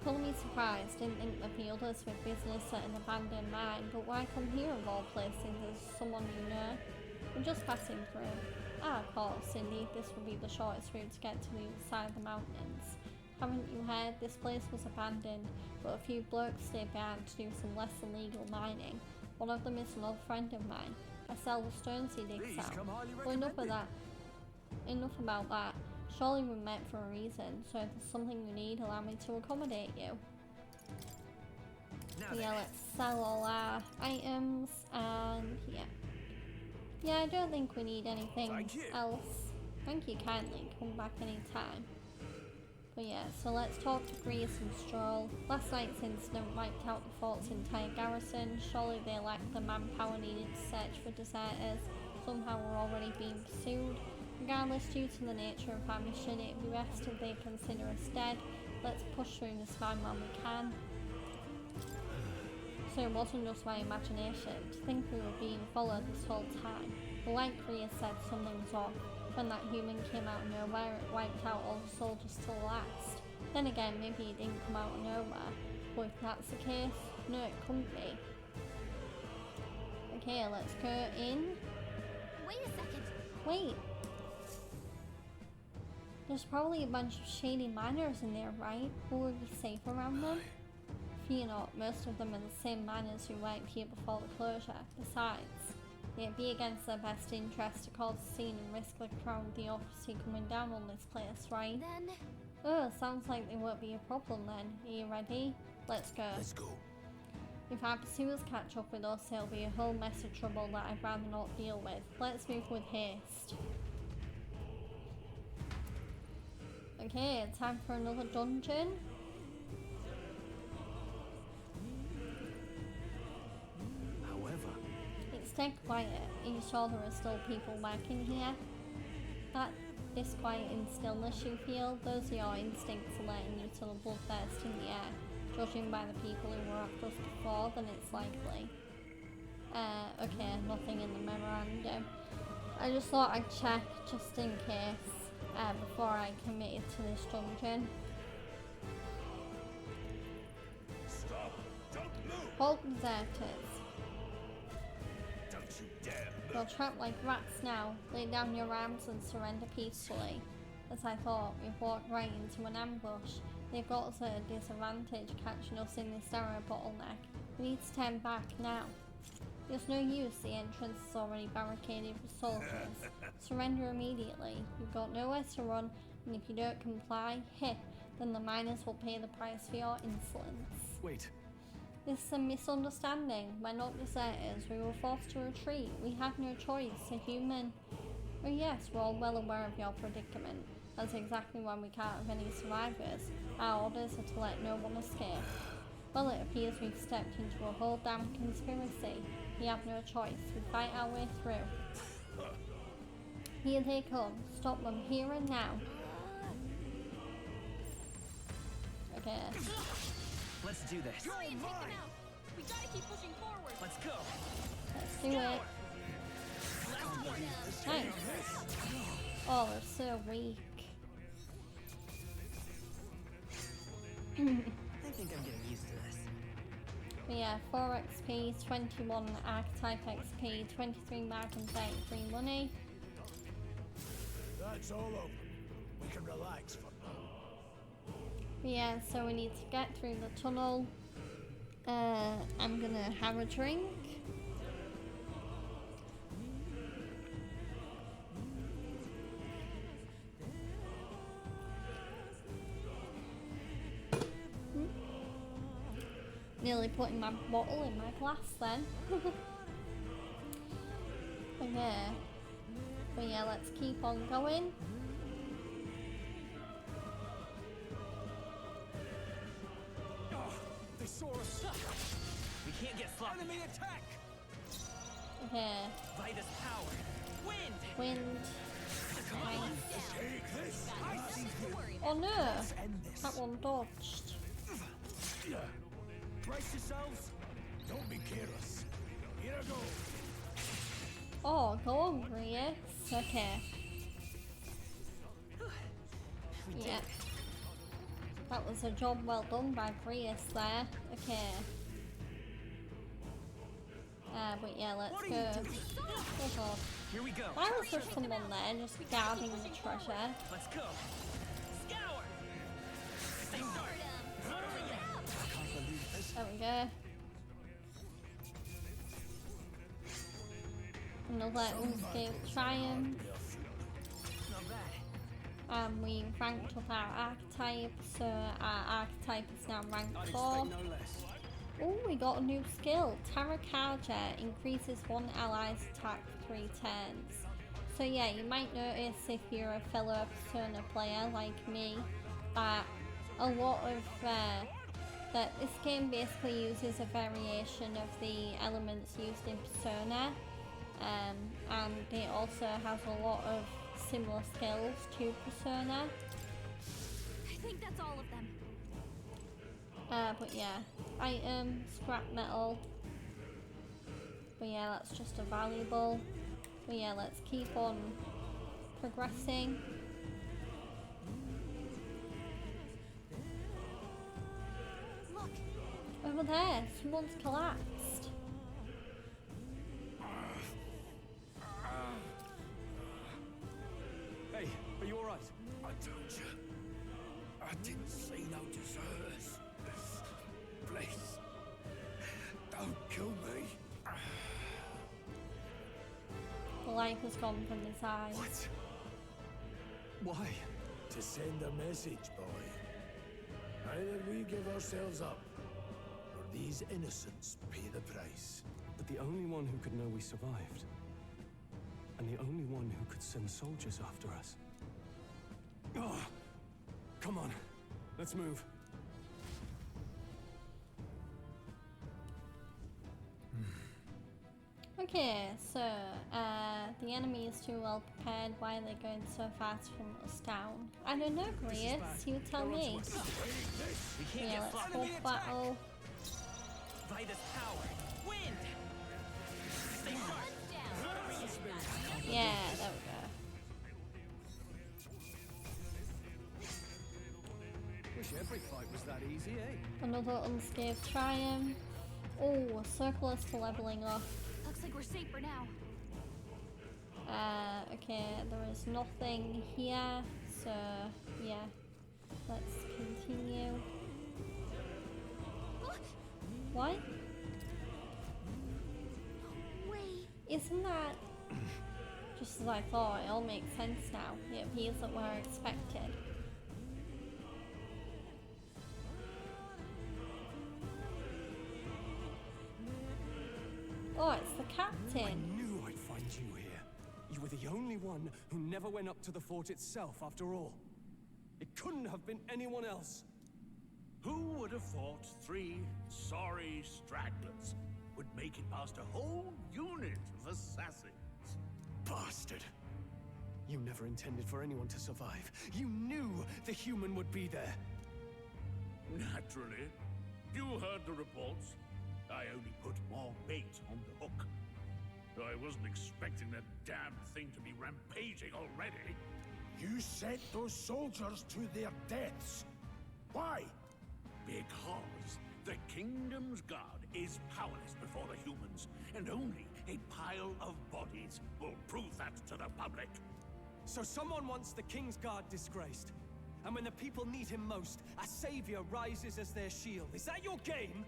Call me surprised, didn't think the field us with business at an abandoned mine, but why come here of all places as someone you know? I'm just passing through. Ah, of course, indeed, this will be the shortest route to get to the other side of the mountains. Haven't you heard? This place was abandoned, but a few blokes stayed behind to do some less illegal mining. One of them is an old friend of mine. I sell the stones he digs out. But enough of that. Enough about that. Surely we met for a reason, so if there's something you need, allow me to accommodate you. Yeah, let's sell all our items, and yeah. Yeah, I don't think we need anything else. Thank you kindly, come back anytime. But yeah, so let's talk to Grease and Stroll. Last night's incident wiped out the fort's entire garrison. Surely they lacked the manpower needed to search for deserters. Somehow we're already being pursued. Regardless, due to the nature of our mission, it'd be best if they consider us dead. Let's push through this mine while we can. So it wasn't just my imagination to think we were being followed this whole time. The light Korea said something's off. When that human came out of nowhere, it wiped out all the soldiers to the last. Then again, maybe it didn't come out of nowhere. But if that's the case, no, it couldn't be. Okay, let's go in. Wait a second. Wait. There's probably a bunch of shady miners in there, right? Will we be safe around them? Fear not, most of them are the same miners who worked here before the closure. Besides, it'd be against their best interest to cause a scene and risk the Crown Theocracy coming down on this place, right? Then... Oh, sounds like there won't be a problem then. Are you ready? Let's go. Let's go. If our pursuers catch up with us, it'll be a whole mess of trouble that I'd rather not deal with. Let's move with haste. Okay, time for another dungeon. However, it's dead quiet. Are you sure there are still people working here? That disquiet and stillness you feel, those are your instincts alerting you to the bloodthirst in the air. Judging by the people who were after us before, then it's likely. Okay, nothing in the memorandum. I just thought I'd check just in case. before I committed to this dungeon. Stop! Don't move! Hold deserters. Don't you dare move! You're trapped like rats now. Lay down your arms and surrender peacefully. As I thought, we've walked right into an ambush. They've got us at a disadvantage catching us in this narrow bottleneck. We need to turn back now. There's no use, the entrance is already barricaded with soldiers. Surrender immediately. You've got nowhere to run, and if you don't comply, then the miners will pay the price for your insolence. Wait. This is a misunderstanding. We're not deserters. We were forced to retreat. We have no choice. A human. Oh yes, we're all well aware of your predicament. That's exactly why we can't have any survivors. Our orders are to let no one escape. Well, it appears we've stepped into a whole damn conspiracy. We have no choice. We fight our way through. Here they come. Stop them here and now. Okay. Let's do this. Hurry and take them out. We gotta keep pushing forward. Let's go. Let's do it. Nice. Oh, they're so weak. I think I'm getting used to this. But yeah, 4 XP, 21 archetype XP, 23 mark and 33 money. That's all over. We can relax for now. But yeah, so we need to get through the tunnel. I'm gonna have a drink. Nearly putting my bottle in my glass then. Okay. But yeah, let's keep on going. They saw us. We can't get sloppy. Enemy attack! Okay. Vitus power. Wind! Wind. Take this! I see you. Oh no! Let's end this. That one dodged. Brace yourselves. Don't be careless. Here I go. Oh, go on, Grius. Okay. Yeah. That was a job well done by Grius there. Okay. But yeah, let's go. Oh god. Here we go. Why was there someone there just guarding the treasure? Let's go. Scour. There we go. Another unscathed triumph. We ranked up our archetype, so our archetype is now rank 4. Oh, we got a new skill. Tarakarja increases one ally's attack for 3 turns. So yeah, you might notice if you're a fellow Persona player like me, that a lot of that this game basically uses a variation of the elements used in Persona, and it also has a lot of similar skills to Persona. I think that's all of them. But yeah, item, scrap metal. But yeah, that's just a valuable. But yeah, let's keep on progressing. Look. Over there, someone's collapsed. Hey, are you alright? I told you. I didn't see no deserters. Please. Don't kill me. The light has gone from his eyes. What? Why? To send a message, boy. Either we give ourselves up, or these innocents pay the price. But the only one who could know we survived. And the only one who could send soldiers after us. Oh, come on, let's move. Okay, so the enemy is too well prepared. Why are they going so fast from us down? I don't know, Grius. You tell me. Yeah, let's hold battle. Vitus power. Wind. Stay sharp. Yeah, there we go. Wish every fight was that easy, eh? Another unscathed triumph. Oh, so close to leveling up. Looks like we're safe for now. Okay, there is nothing here, so yeah, let's continue. What? No way. Isn't that just as I thought? It all makes sense now. It appears that we're expected. Oh, it's the captain. I knew I'd find you here. You were the only one who never went up to the fort itself, after all. It couldn't have been anyone else. Who would have thought 3 sorry stragglers would make it past a whole unit of assassins? Bastard. You never intended for anyone to survive. You knew the human would be there. Naturally. You heard the reports. I only put more bait on the hook. I wasn't expecting that damn thing to be rampaging already. You sent those soldiers to their deaths. Why? Because the Kingdom's Guard is powerless before the humans, and only a pile of bodies will prove that to the public. So someone wants the King's Guard disgraced. And when the people need him most, a savior rises as their shield. Is that your game?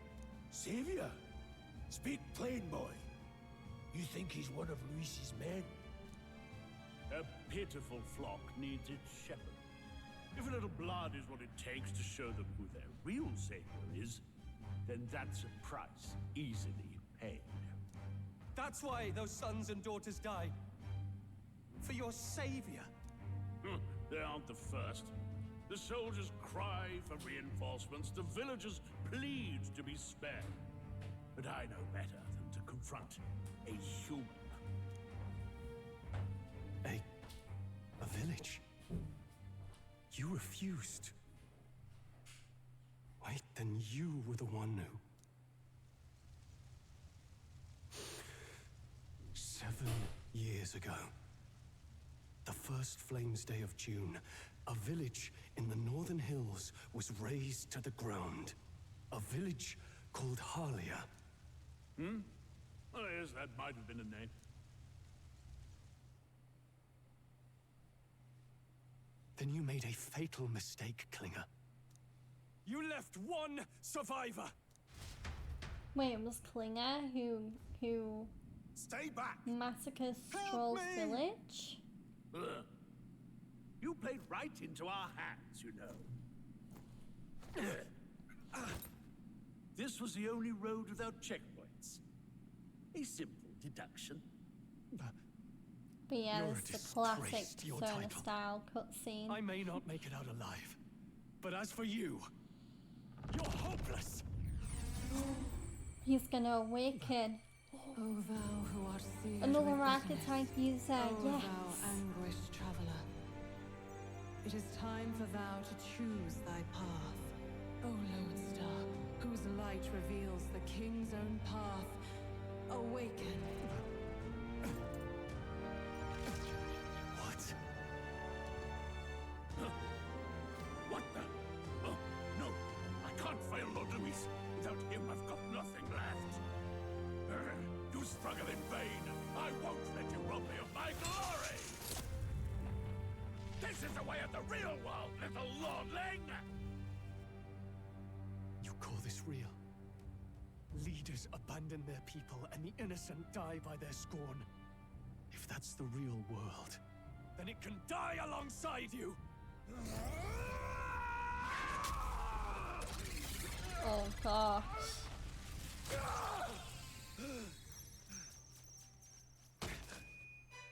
Savior? Speak plain, boy. You think he's one of Luis's men? A pitiful flock needs its shepherd. If a little blood is what it takes to show them who their real savior is, then that's a price easily paid. That's why those sons and daughters died. For your savior. They aren't the first. The soldiers cry for reinforcements, the villagers plead to be spared. But I know better than to confront a human. A village? You refused. Wait, then you were the one who... 7 years ago, the first Flames Day of June, a village in the northern hills was razed to the ground. A village called Harlia. Oh, yes, that might have been a name. Then you made a fatal mistake, Klinger. You left one survivor! Wait, it was Klinger who Stay back! massacred Stroll's village? Ugh. You played right into our hands, you know. This was the only road without checkpoints. A simple deduction. But yeah, You're it's a the classic disgrace to your Persona title. style cutscene. I may not make it out alive, but as for you, you're hopeless! He's gonna awaken. O thou who art seared Another with archetype bitterness, user, O yes. thou anguished traveler. It is time for thou to choose thy path. O lodestar, whose light reveals the king's own path. Awaken. What? What the? Oh, no. I can't fail Lord Luis. Without him, I've got nothing left. You struggle in vain. I won't let you rob me of my glory. This is the way of the real world, little lordling. You call this real? Leaders abandon their people and the innocent die by their scorn. If that's the real world, then it can die alongside you! Oh gosh.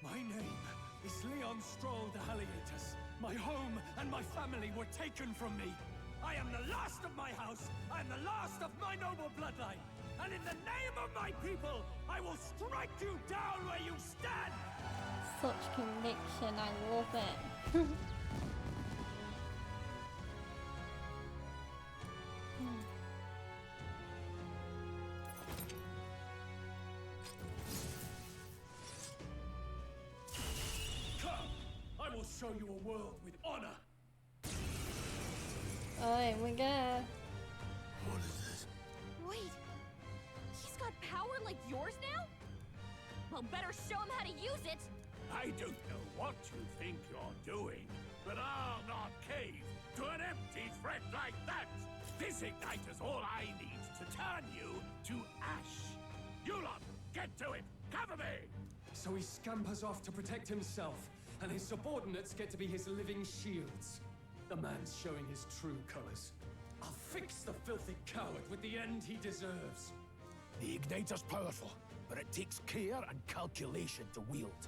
My name is Leon Stroll de Halliatus. My home and my family were taken from me. I am the last of my house. I am the last of my noble bloodline. And in the name of my people, I will strike you down where you stand! Such conviction, I love it. Come! I will show you a world with honor! Oh, here we go. What is this? Wait, he's got power like yours now? Well, better show him how to use it. I don't know what you think you're doing, but I'll not cave to an empty threat like that. This igniter's all I need to turn you to ash. You lot, get to it. Cover me. So he scampers off to protect himself, and his subordinates get to be his living shields. The man's showing his true colors. I'll fix the filthy coward with the end he deserves. The igniter's powerful, but it takes care and calculation to wield.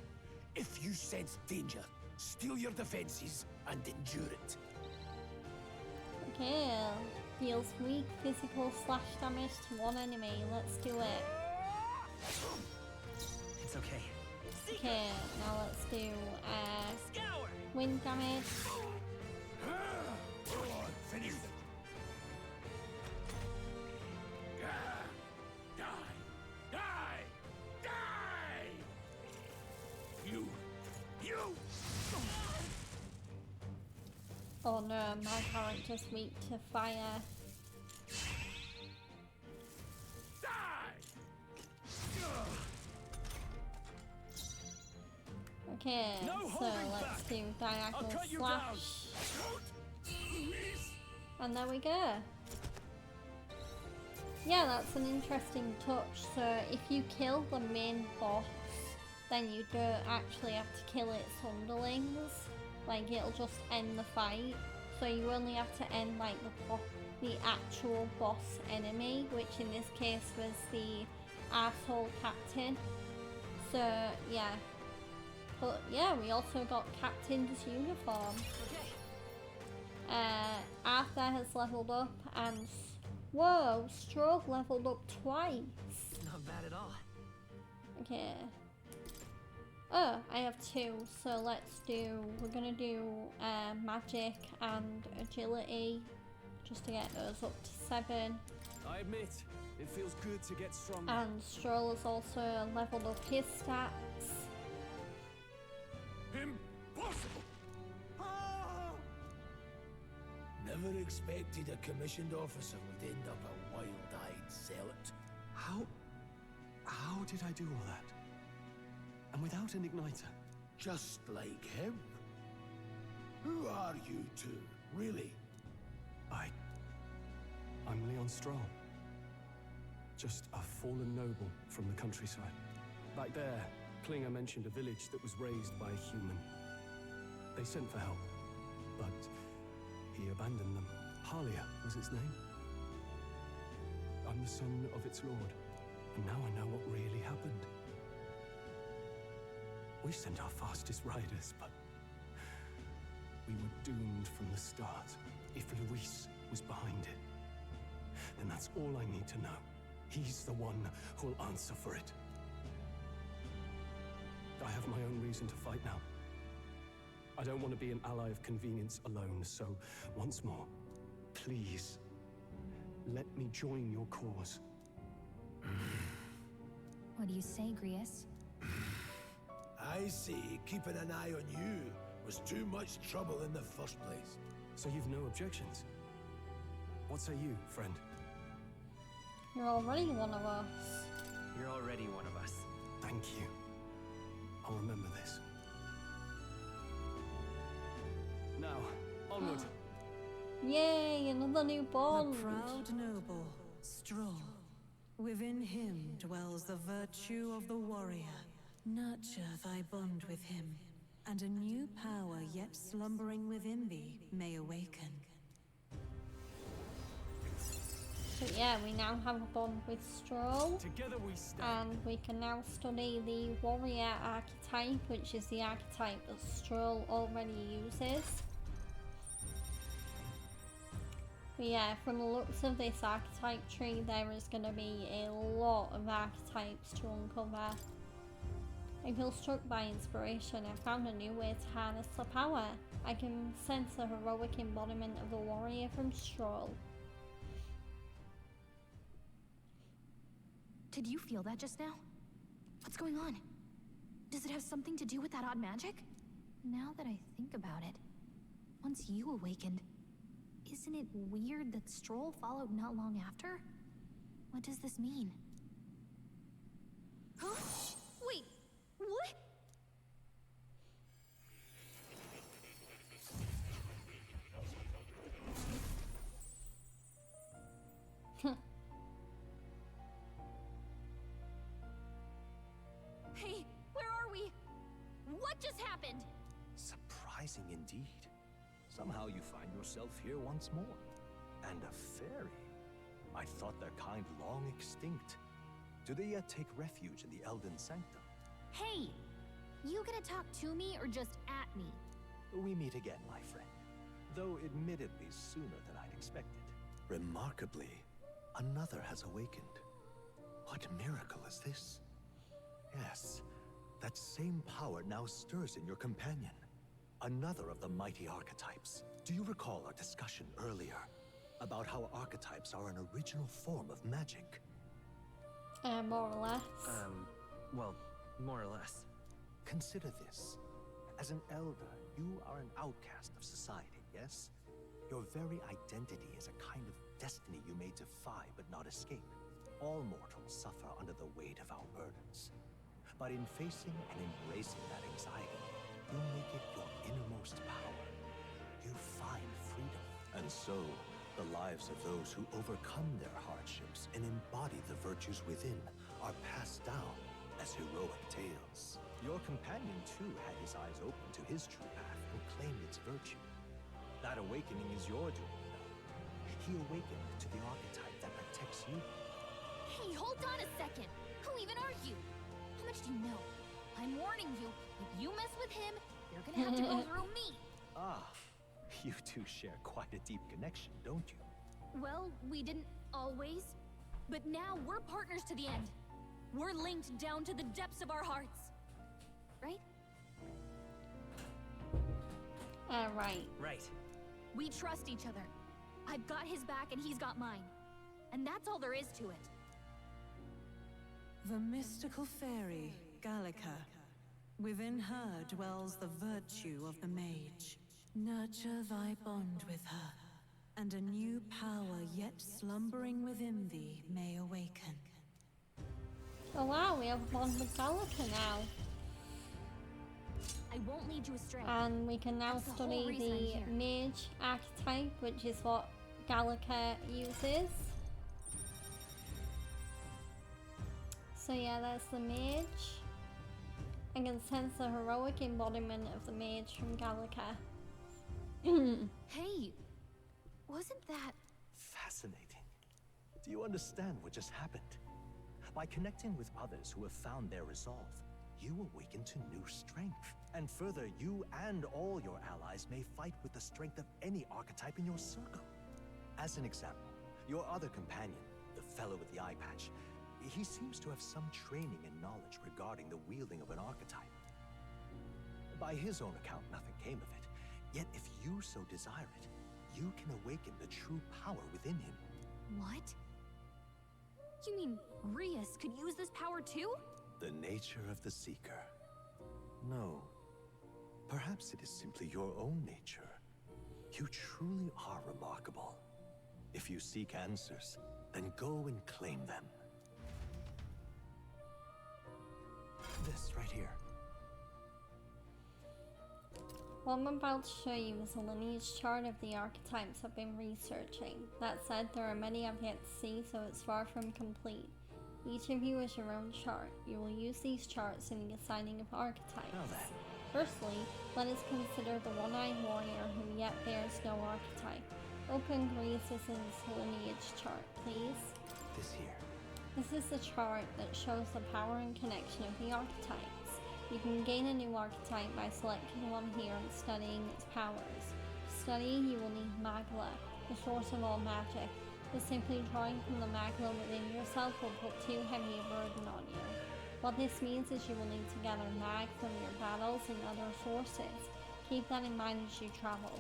If you sense danger, steel your defenses and endure it. Okay, deals weak physical slash damage to one enemy. Let's do it. It's okay. Okay, now let's do wind damage. Finish them. Die! Die! Die! You! Oh no, my character's weak to fire. Okay, so let's do diagonal slash. And there we go. Yeah, that's an interesting touch. So if you kill the main boss, then you don't actually have to kill its underlings. Like, it'll just end the fight. So you only have to end like the actual boss enemy, which in this case was the arsehole captain. So yeah. But yeah, we also got Captain's uniform. Arthur has leveled up, and whoa, Stroke leveled up twice. Not bad at all. Okay. Oh, I have two, so we're gonna do magic and agility, just to get those up to 7. I admit, it feels good to get stronger. And Stroll has also leveled up his stats. Impossible! Never expected a commissioned officer would end up a wild-eyed zealot. How did I do all that? And without an igniter? Just like him. Who are you two, really? I'm Leon Stroll. Just a fallen noble from the countryside. Back there, Klinger mentioned a village that was raised by a human. They sent for help, but he abandoned them. Halia was its name. I'm the son of its lord, and now I know what really happened. We sent our fastest riders, but we were doomed from the start. If Luis was behind it, then that's all I need to know. He's the one who'll answer for it. I have my own reason to fight now. I don't want to be an ally of convenience alone, so once more, please, let me join your cause. What do you say, Grius? I say keeping an eye on you was too much trouble in the first place. So you've no objections? What say you, friend? You're already one of us. You're already one of us. Thank you. I'll remember this. Now, onward. Yay, another new bond. The proud noble, Stroll. Within him dwells the virtue of the warrior. Nurture thy bond with him, and a new power yet slumbering within thee may awaken. So yeah, we now have a bond with Stroll. Together we stand. And we can now study the warrior archetype, which is the archetype that Stroll already uses. But yeah, from the looks of this archetype tree, there is going to be a lot of archetypes to uncover. I feel struck by inspiration. I found a new way to harness the power. I can sense the heroic embodiment of the warrior from Stroll. Did you feel that just now? What's going on? Does it have something to do with that odd magic? Now that I think about it, once you awakened, Isn't it weird that Stroll followed not long after? What does this mean? Huh? Wait, what? Hey, where are we? What just happened? Surprising indeed. Somehow you find yourself here once more. And a fairy. I thought their kind long extinct. Do they yet take refuge in the Elden Sanctum? Hey, you gonna talk to me or just at me? We meet again, my friend. Though admittedly sooner than I'd expected. Remarkably, another has awakened. What miracle is this? Yes, that same power now stirs in your companion. Another of the mighty archetypes. Do you recall our discussion earlier about how archetypes are an original form of magic? More or less. Well, more or less. Consider this. As an elder, you are an outcast of society, yes? Your very identity is a kind of destiny you may defy but not escape. All mortals suffer under the weight of our burdens. But in facing and embracing that anxiety, you make it your innermost power. You find freedom. And so, the lives of those who overcome their hardships and embody the virtues within are passed down as heroic tales. Your companion, too, had his eyes open to his true path and claimed its virtue. That awakening is your doing, you know. He awakened to the archetype that protects you. Hey, hold on a second. Who even are you? How much do you know? I'm warning you, if you mess with him, you're gonna have to go through me. Ah, you two share quite a deep connection, don't you? Well, we didn't always. But now we're partners to the end. We're linked down to the depths of our hearts. Right? Right. Right. We trust each other. I've got his back and he's got mine. And that's all there is to it. The mystical fairy, Gallica. Within her dwells the virtue of the mage. Nurture thy bond with her, and a new power yet slumbering within thee may awaken. Oh wow, we have one with Gallica now. I won't lead you astray. And we can now That's the whole study reason I'm the here. mage archetype, which is what Gallica uses. So yeah, that's the mage. I can sense the heroic embodiment of the mage from Gallica. Hey, wasn't that... Fascinating. Do you understand what just happened? By connecting with others who have found their resolve, you awaken to new strength. And further, you and all your allies may fight with the strength of any archetype in your circle. As an example, your other companion, the fellow with the eye patch, he seems to have some training and knowledge regarding the wielding of an archetype. By his own account, nothing came of it. Yet if you so desire it, you can awaken the true power within him. What? You mean Rias could use this power too? The nature of the Seeker. No. Perhaps it is simply your own nature. You truly are remarkable. If you seek answers, then go and claim them. This right here. What I'm about to show you is a lineage chart of the archetypes I've been researching. That said, there are many I've yet to see, so it's far from complete. Each of you has your own chart. You will use these charts in the assigning of archetypes. Firstly, let us consider the one-eyed warrior who yet bears no archetype. Open Grease's lineage chart, please. This here. This is a chart that shows the power and connection of the archetypes. You can gain a new archetype by selecting one here and studying its powers. To study, you will need Magla, the source of all magic, but simply drawing from the Magla within yourself will put too heavy a burden on you. What this means is you will need to gather mag from your battles and other sources. Keep that in mind as you travel.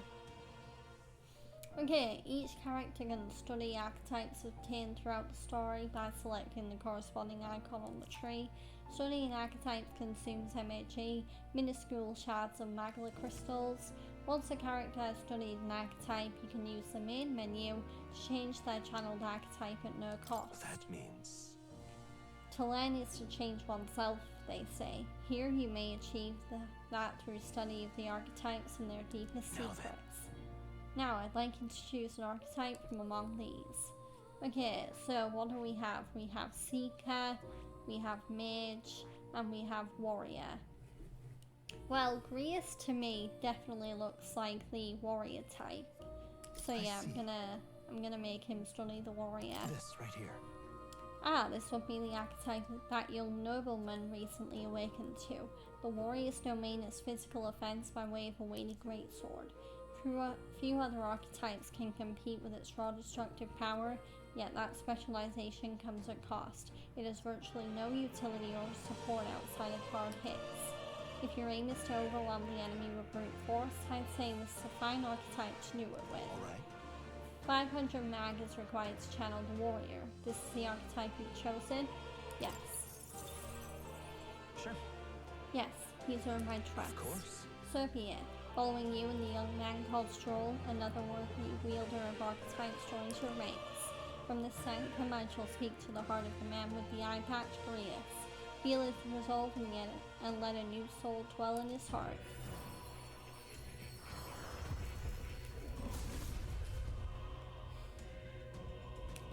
Okay, each character can study archetypes obtained throughout the story by selecting the corresponding icon on the tree. Studying archetypes consumes MAG, minuscule shards of Magla crystals. Once a character has studied an archetype, you can use the main menu to change their channeled archetype at no cost. That means... To learn is to change oneself, they say. Here you may achieve that through study of the archetypes and their deepest secrets. Now I'd like you to choose an archetype from among these. Okay, so what do we have? We have Seeker, we have Mage, and we have Warrior. Well, Grius to me definitely looks like the Warrior type. So yeah, I'm gonna make him study the Warrior. This right here. Ah, this would be the archetype that young nobleman recently awakened to. The warrior's domain is physical offense by way of a weighty greatsword. Few other archetypes can compete with its raw destructive power, yet that specialization comes at cost. It has virtually no utility or support outside of hard hits. If your aim is to overwhelm the enemy with brute force, I'd say this is a fine archetype to do it with. Alright. 500 mag is required to channel the warrior. This is the archetype you've chosen? Yes. Sure. Yes, he's earned my trust. Of course. So be it. Following you and the young man called Stroll, another worthy wielder of archetypes joins your ranks. From this sanctum I shall speak to the heart of the man with the eye patch, Grius. Feel his resolve and let a new soul dwell in his heart.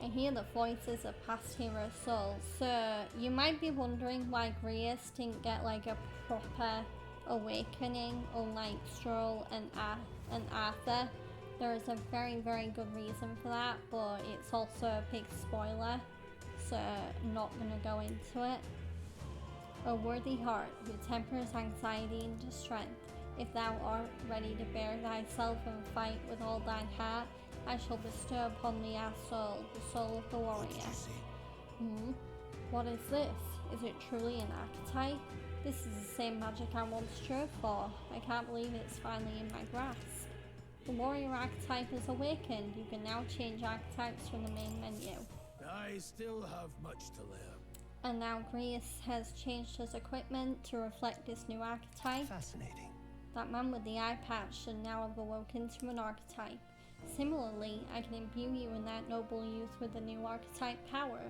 I hear the voices of past hero souls. So you might be wondering why Grius didn't get like a proper awakening unlike Stroll and Arthur. There is a very, very good reason for that, but it's also a big spoiler, so I'm not going to go into it. A worthy heart who tempers anxiety into strength. If thou art ready to bear thyself and fight with all thine heart, I shall bestow upon thee our soul, the soul of the warrior. What is this? Is it truly an archetype? This is the same magic I once strove for. I can't believe it's finally in my grasp. The warrior archetype is awakened. You can now change archetypes from the main menu. I still have much to learn. And now Grius has changed his equipment to reflect this new archetype. Fascinating. That man with the eye patch should now have awoken to an archetype. Similarly, I can imbue you and that noble youth with the new archetype power.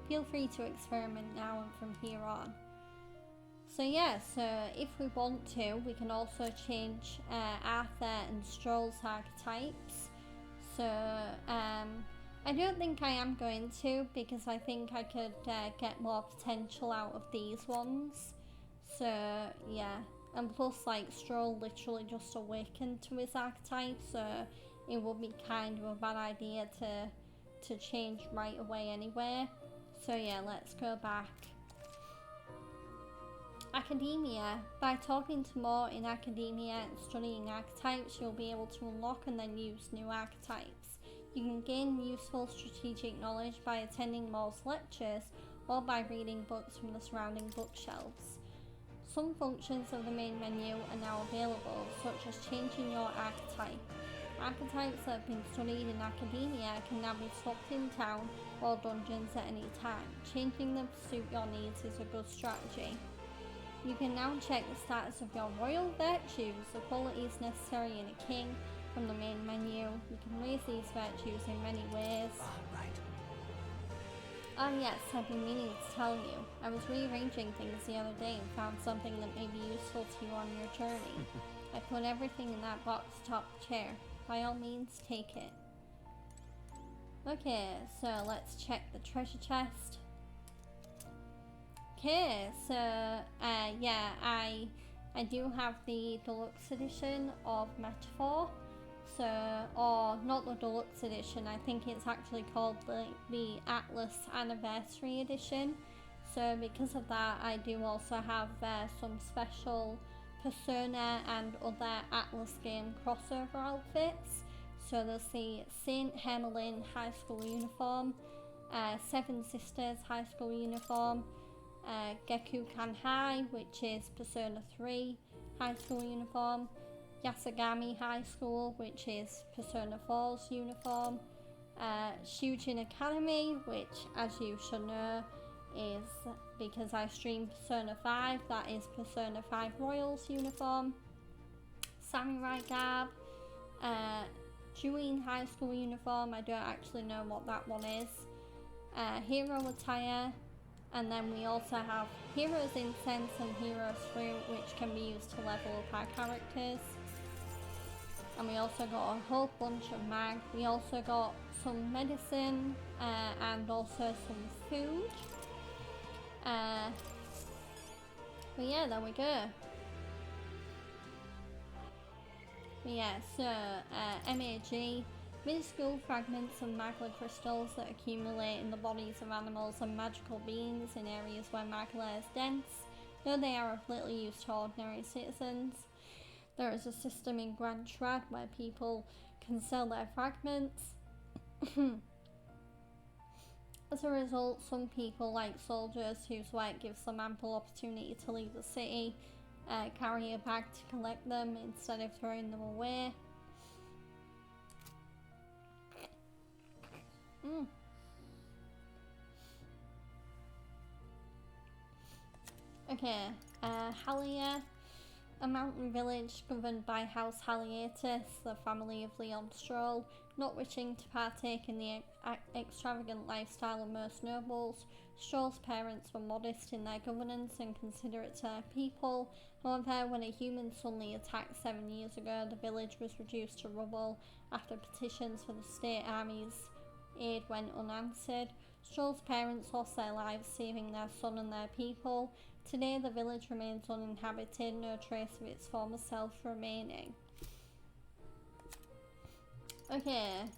Feel free to experiment now and from here on. So yeah, so if we want to, we can also change Arthur and Stroll's archetypes. So I don't think I am going to, because I think I could get more potential out of these ones. So yeah, and plus like Stroll literally just awakened to his archetype, so it would be kind of a bad idea to change right away anyway. So yeah, let's go back. Academia. By talking to more in academia and studying archetypes, you'll be able to unlock and then use new archetypes. You can gain useful strategic knowledge by attending Moore's lectures or by reading books from the surrounding bookshelves. Some functions of the main menu are now available, such as changing your archetype. Archetypes that have been studied in academia can now be swapped in town or dungeons at any time. Changing them to suit your needs is a good strategy. You can now check the status of your royal virtues, the qualities necessary in a king, from the main menu. You can raise these virtues in many ways. Yes, I've been meaning to tell you. I was rearranging things the other day and found something that may be useful to you on your journey. I put everything in that box atop the chair. By all means, take it. Okay, so let's check the treasure chest. Okay, so yeah, I do have the deluxe edition of Metaphor. So, or not the deluxe edition, I think it's actually called the Atlas Anniversary Edition. So because of that, I do also have some special Persona and other Atlas game crossover outfits. So there's the Saint Hermelin High School uniform, Seven Sisters High School uniform, Geku Kanhai, which is Persona 3 High School uniform, Yasagami High School, which is Persona 4's uniform, Shujin Academy, which as you should know is, because I stream Persona 5, that is Persona 5 Royals uniform, samurai garb, Juin high school uniform, I don't actually know what that one is, hero attire, and then we also have hero's incense and hero's fruit, which can be used to level up our characters. And we also got a whole bunch of mag. We also got some medicine and also some food. But yeah, there we go. But yeah, so MAG, minuscule fragments of magma crystals that accumulate in the bodies of animals and magical beings in areas where magma is dense, though they are of little use to ordinary citizens. There is a system in Grand Trad where people can sell their fragments. As a result, some people, like soldiers whose work gives them ample opportunity to leave the city, carry a bag to collect them instead of throwing them away. Okay, Halia, a mountain village governed by House Halietis, the family of Leon Stroll. Not wishing to partake in the extravagant lifestyle of most nobles, Stroll's parents were modest in their governance and considerate to their people. However, when a human suddenly attacked 7 years ago, the village was reduced to rubble after petitions for the state army's aid went unanswered. Stroll's parents lost their lives saving their son and their people. Today the village remains uninhabited, no trace of its former self remaining. Okay,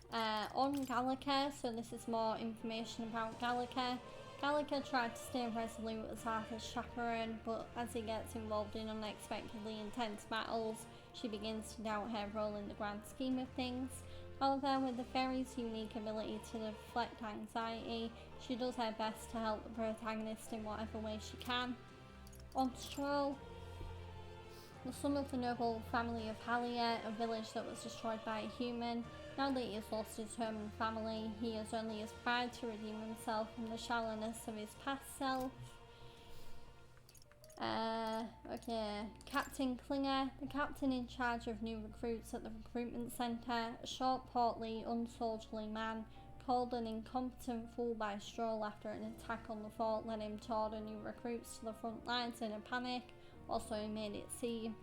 on Gallica, so this is more information about Gallica. Gallica tried to stay resolute as Arthur's chaperone, but as he gets involved in unexpectedly intense battles, she begins to doubt her role in the grand scheme of things. However, with the fairy's unique ability to deflect anxiety, she does her best to help the protagonist in whatever way she can. On Stroll, the son of the noble family of Halia, a village that was destroyed by a human. Now that he has lost his home and family, he has only his pride to redeem himself from the shallowness of his past self. Okay, Captain Klinger, the captain in charge of new recruits at the recruitment centre, a short, portly, unsoldierly man, called an incompetent fool by Stroll after an attack on the fort led him to order new recruits to the front lines in a panic. Also, he made it seem...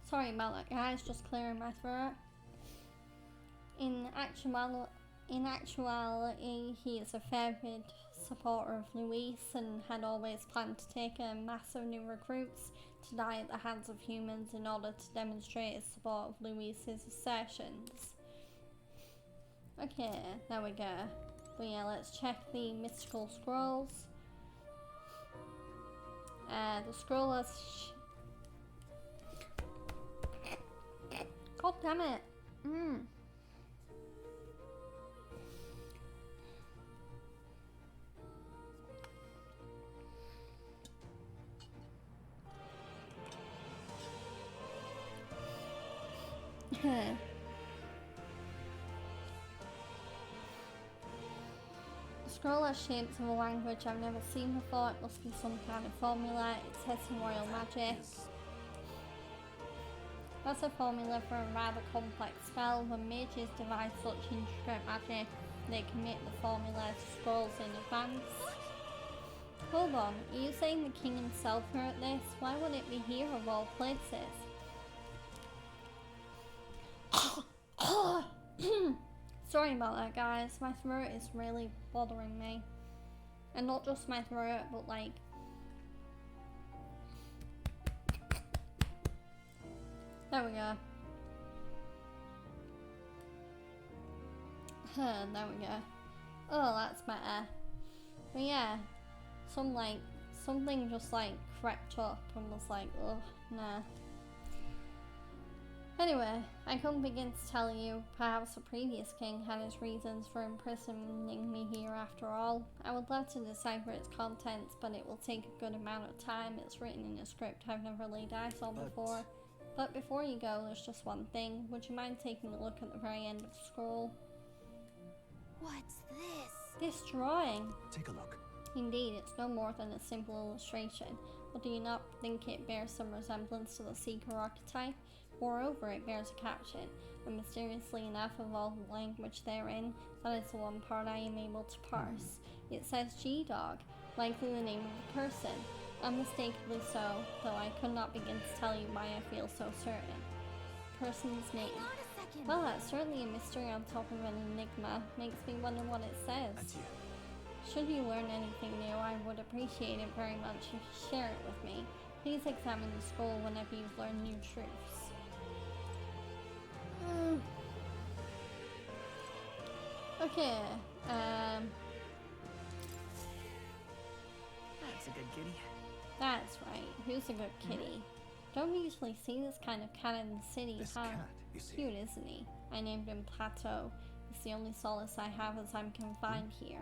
Sorry about that, guys, just clearing my throat. In actuality, he is a fervent supporter of Luis and had always planned to take a mass of new recruits to die at the hands of humans in order to demonstrate his support of Luis's assertions. Okay, there we go. But yeah, let's check the mystical scrolls. The scroll has... God damn it! The scroll has shapes of a language I've never seen before. It must be some kind of formula. It says some royal magic. That's a formula for a rather complex spell. When mages devise such intricate magic, they commit the formula to scrolls in advance. Hold on, are you saying the king himself wrote this? Why would it be here of all places? Sorry about that, guys. My throat is really bothering me. And not just my throat, but like... There we go. There we go. Oh, that's better. But yeah, something just like crept up and was like, ugh, nah. Anyway, I couldn't begin to tell you. Perhaps the previous king had his reasons for imprisoning me here after all. I would love to decipher its contents, but it will take a good amount of time. It's written in a script I've never laid eyes on before. But before you go, there's just one thing. Would you mind taking a look at the very end of the scroll? What's this? This drawing. Take a look. Indeed, it's no more than a simple illustration, but do you not think it bears some resemblance to the Seeker archetype? Moreover, it bears a caption, and mysteriously enough of all the language therein, that is the one part I am able to parse. It says G-Dog, likely the name of the person. Unmistakably so, though I could not begin to tell you why I feel so certain. Person's name. Well, that's certainly a mystery on top of an enigma. Makes me wonder what it says. Adieu. Should you learn anything new, I would appreciate it very much if you share it with me. Please examine the scroll whenever you've learned new truths. Okay, That's a good kitty. that's right. Who's a good kitty? Don't usually see this kind of cat in the city, This huh? cat, you see. Cute, isn't he? I named him Plateau. It's the only solace I have as I'm confined here.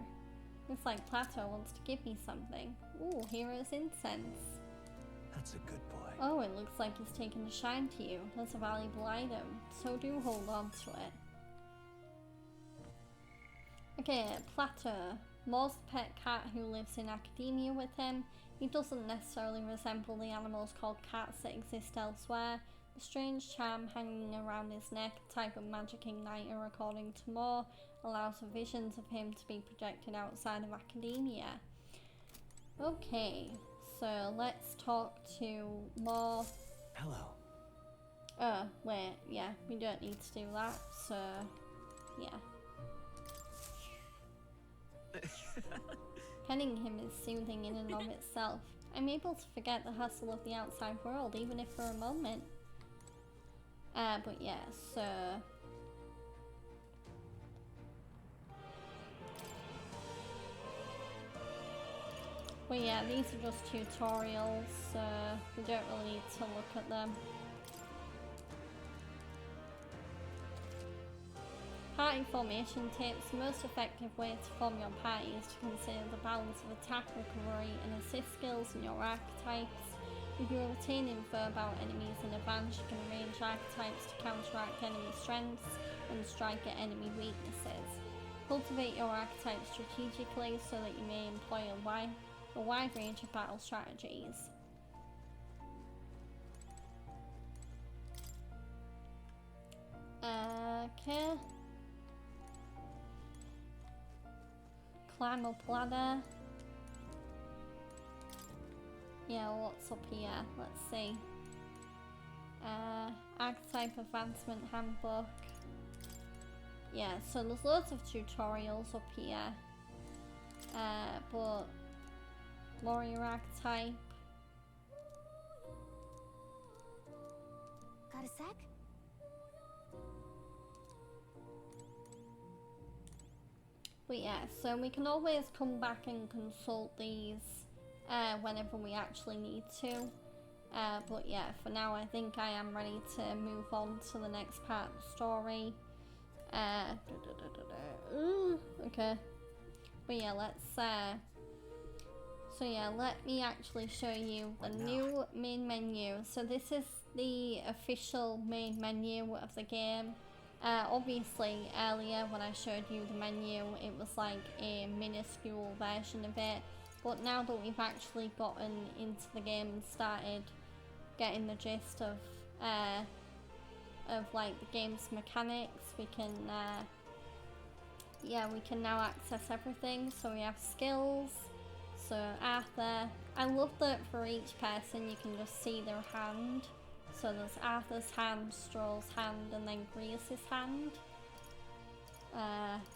Looks like Plateau wants to give me something. Ooh, hero's incense. That's a good boy. Oh, it looks like he's taken a shine to you. That's a valuable item, so do hold on to it. Okay, Plateau. Maul's the pet cat who lives in academia with him. He doesn't necessarily resemble the animals called cats that exist elsewhere. The strange charm hanging around his neck, a type of magic igniter according to Maul, allows for visions of him to be projected outside of academia. Okay, so let's talk to Maul. Hello. Wait, yeah, we don't need to do that, so yeah. Petting him is soothing in and of itself. I'm able to forget the hustle of the outside world, even if for a moment. But yeah, so... Well, yeah, these are just tutorials, so we don't really need to look at them. Party formation tips. The most effective way to form your party is to consider the balance of attack, recovery, and assist skills in your archetypes. If you retain info about enemies in advance, you can arrange archetypes to counteract enemy strengths and strike at enemy weaknesses. Cultivate your archetypes strategically so that you may employ a wide range of battle strategies. Okay. Climb up ladder. Yeah, what's up here? Let's see. Archetype Advancement Handbook. Yeah, so there's loads of tutorials up here. But warrior archetype. Got a sec? But yeah, so we can always come back and consult these whenever we actually need to. But yeah, for now I think I am ready to move on to the next part of the story. Okay. But yeah, let's so yeah, let me actually show you the new main menu. So this is the official main menu of the game. Obviously earlier when I showed you the menu, it was like a minuscule version of it, but now that we've actually gotten into the game and started getting the gist of like the game's mechanics, we can yeah, we can now access everything. So we have skills. So Arthur, I love that for each person you can just see their hand. So there's Arthur's hand, Stroll's hand, and then Grease's hand.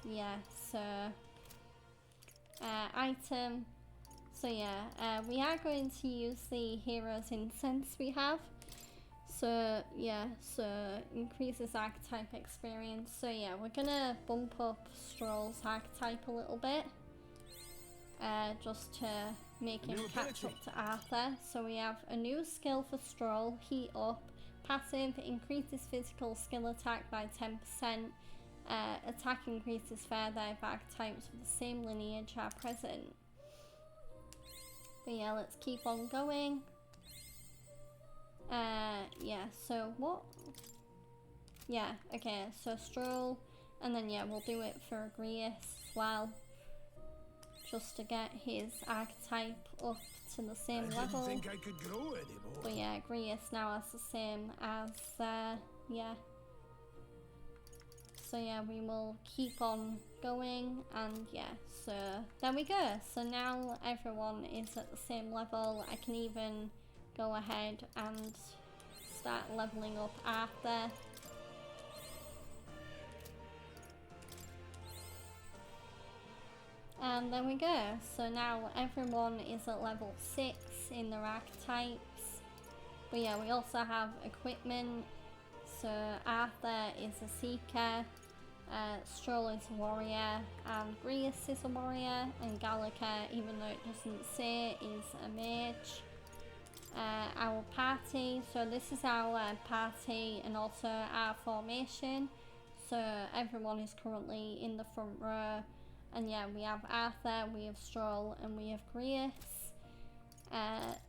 Yeah, so item. So yeah, we are going to use the hero's incense we have. So yeah, so increases archetype experience. So yeah, we're gonna bump up Stroll's archetype a little bit. Just to make him catch up to Arthur. So we have a new skill for Stroll, Heat Up. Passive increases physical skill attack by 10%. Attack increases further if archetypes of the same lineage are present. But yeah, let's keep on going. Yeah, so what? Yeah, okay, so Stroll, and then yeah, we'll do it for Grease as well. just to get his archetype up to the same I level. didn't think I could grow anymore. But yeah, Grius now has the same as, yeah. So yeah, we will keep on going, and yeah, so there we go. So now everyone is at the same level. I can even go ahead and start leveling up Arthur. And there we go. So now everyone is at level 6 in their archetypes. But yeah, we also have equipment. So Arthur is a seeker, Stroll is a warrior, and Grius is a warrior, and Gallica, even though it doesn't say, is a mage. Our party, so this is our party and also our formation. So everyone is currently in the front row. And yeah, we have Arthur, we have Stroll, and we have Grius.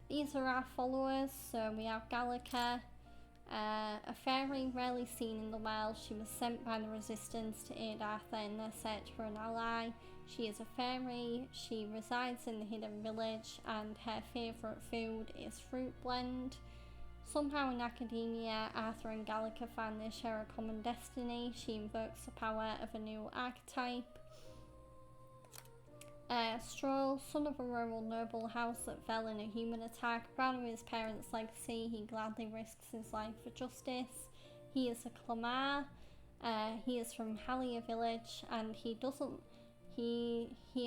These are our followers, so we have Gallica, a fairy rarely seen in the wild. She was sent by the Resistance to aid Arthur in their search for an ally. She is a fairy, she resides in the hidden village, and her favourite food is fruit blend. Somehow in academia, Arthur and Gallica find they share a common destiny. She invokes the power of a new archetype. Stroll, son of a rural noble house that fell in a human attack, proud of his parents' legacy, he gladly risks his life for justice. He is a Clamar, he is from Halia village, and he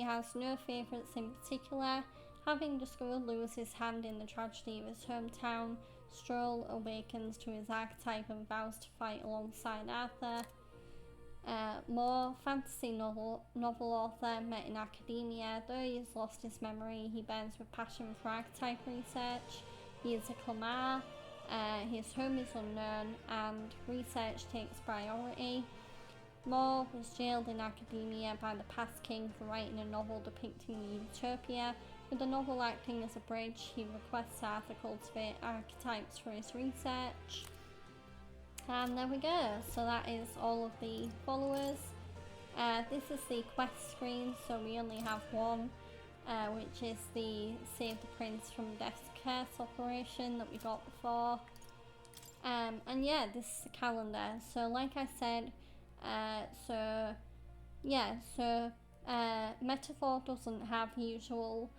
has no favourites in particular. Having discovered Lewis's hand in the tragedy of his hometown, Stroll awakens to his archetype and vows to fight alongside Arthur. More fantasy novel author, met in academia. Though he has lost his memory, he burns with passion for archetype research. He is a Clamar, his home is unknown, and research takes priority. Moore was jailed in academia by the past king for writing a novel depicting the utopia. With the novel acting as a bridge, he requests Arthur cultivate archetypes for his research. And there we go, so that is all of the followers. This is the quest screen, so we only have one, which is the Save the Prince from Death's Curse operation that we got before. And yeah, this is the calendar. So like I said, Metaphor doesn't have usual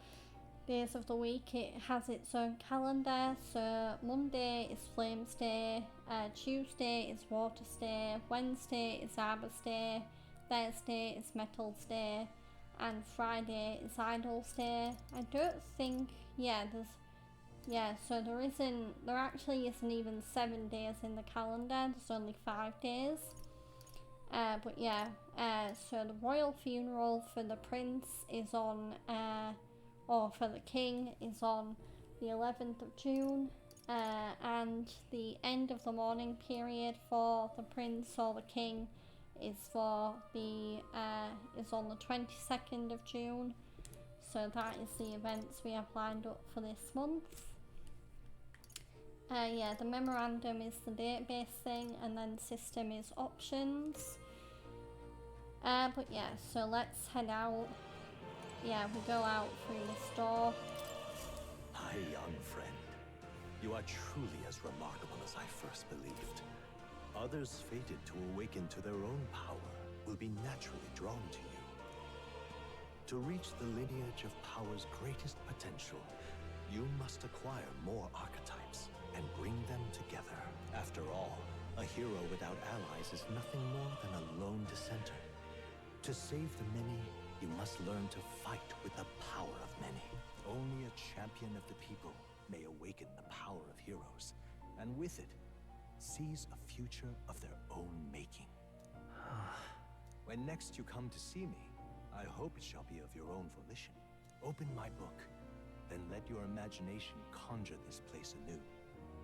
days of the week. It has its own calendar. So Monday is Flames Day, Tuesday is Waters Day, Wednesday is Arbor's Day, Thursday is Metals Day, and Friday is Idols Day. I don't think, so there actually isn't even 7 days in the calendar, there's only 5 days. So the royal funeral for the prince is on, or for the king is on the 11th of June, and the end of the mourning period for the prince or the king is on the 22nd of June. So that is the events we have lined up for this month. The memorandum is the database thing, and then system is options. So let's head out. Yeah, we go out through this door. My young friend, you are truly as remarkable as I first believed. Others fated to awaken to their own power will be naturally drawn to you. To reach the lineage of power's greatest potential, you must acquire more archetypes and bring them together. After all, a hero without allies is nothing more than a lone dissenter. To save the many, you must learn to fight with the power of many. Only a champion of the people may awaken the power of heroes, and with it, seize a future of their own making. When next you come to see me, I hope it shall be of your own volition. Open my book, then let your imagination conjure this place anew,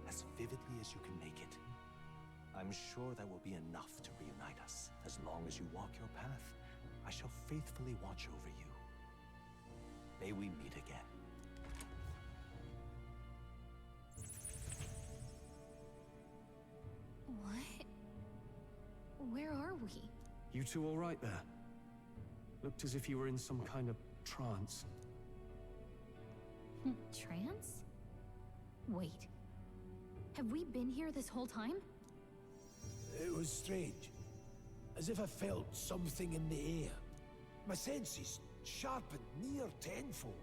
as vividly as you can make it. I'm sure that will be enough to reunite us. As long as you walk your path, I shall faithfully watch over you. May we meet again. What? Where are we? You two all right there? Looked as if you were in some kind of trance. Trance? Wait. Have we been here this whole time? It was strange. As if I felt something in the air. My senses sharpened near tenfold.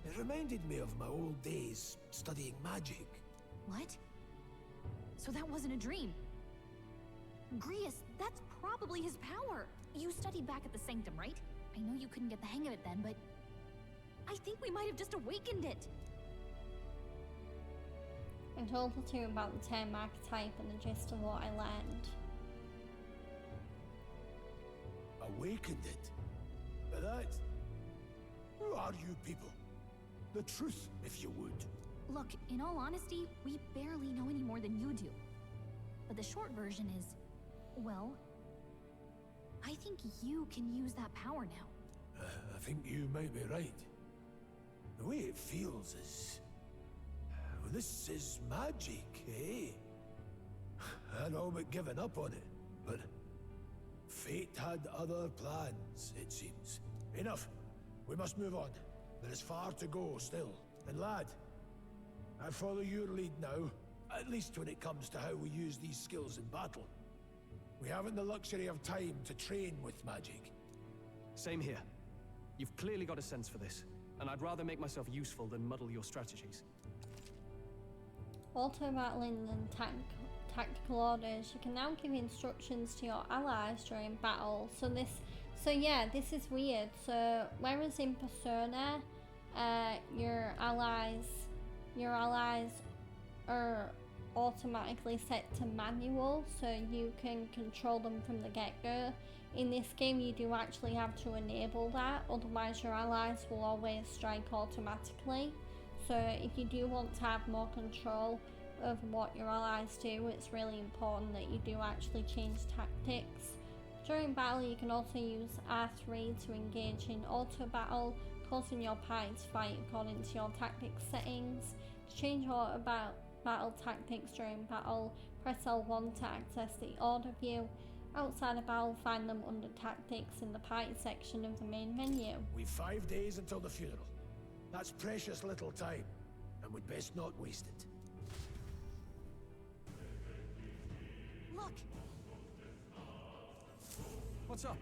It reminded me of my old days studying magic. What? So that wasn't a dream. Grius, that's probably his power. You studied back at the Sanctum, right? I know you couldn't get the hang of it then, but I think we might have just awakened it. I told her too about the term archetype and the gist of what I learned. Awakened it? But that... Who are you people? The truth, if you would. Look, in all honesty, we barely know any more than you do. But the short version is, well, I think you can use that power now. I think you might be right. The way it feels is... Well, this is magic, eh? I'd all but given up on it, but... Fate had other plans, it seems. Enough. We must move on. There is far to go still. And lad, I follow your lead now, at least when it comes to how we use these skills in battle. We haven't the luxury of time to train with magic. Same here. You've clearly got a sense for this, and I'd rather make myself useful than muddle your strategies. Auto battling and tactical orders. You can now give instructions to your allies during battle. So yeah, this is weird. So whereas in Persona, your allies are automatically set to manual, so you can control them from the get-go. In this game, you do actually have to enable that, otherwise your allies will always strike automatically. So if you do want to have more control over what your allies do, it's really important that you do actually change tactics. During battle, you can also use R3 to engage in auto battle, causing your party to fight according to your tactics settings. To change auto battle tactics during battle, press L1 to access the order view. Outside of battle, find them under tactics in the party section of the main menu. We've 5 days until the funeral. That's precious little time, and we'd best not waste it. Look! What's up?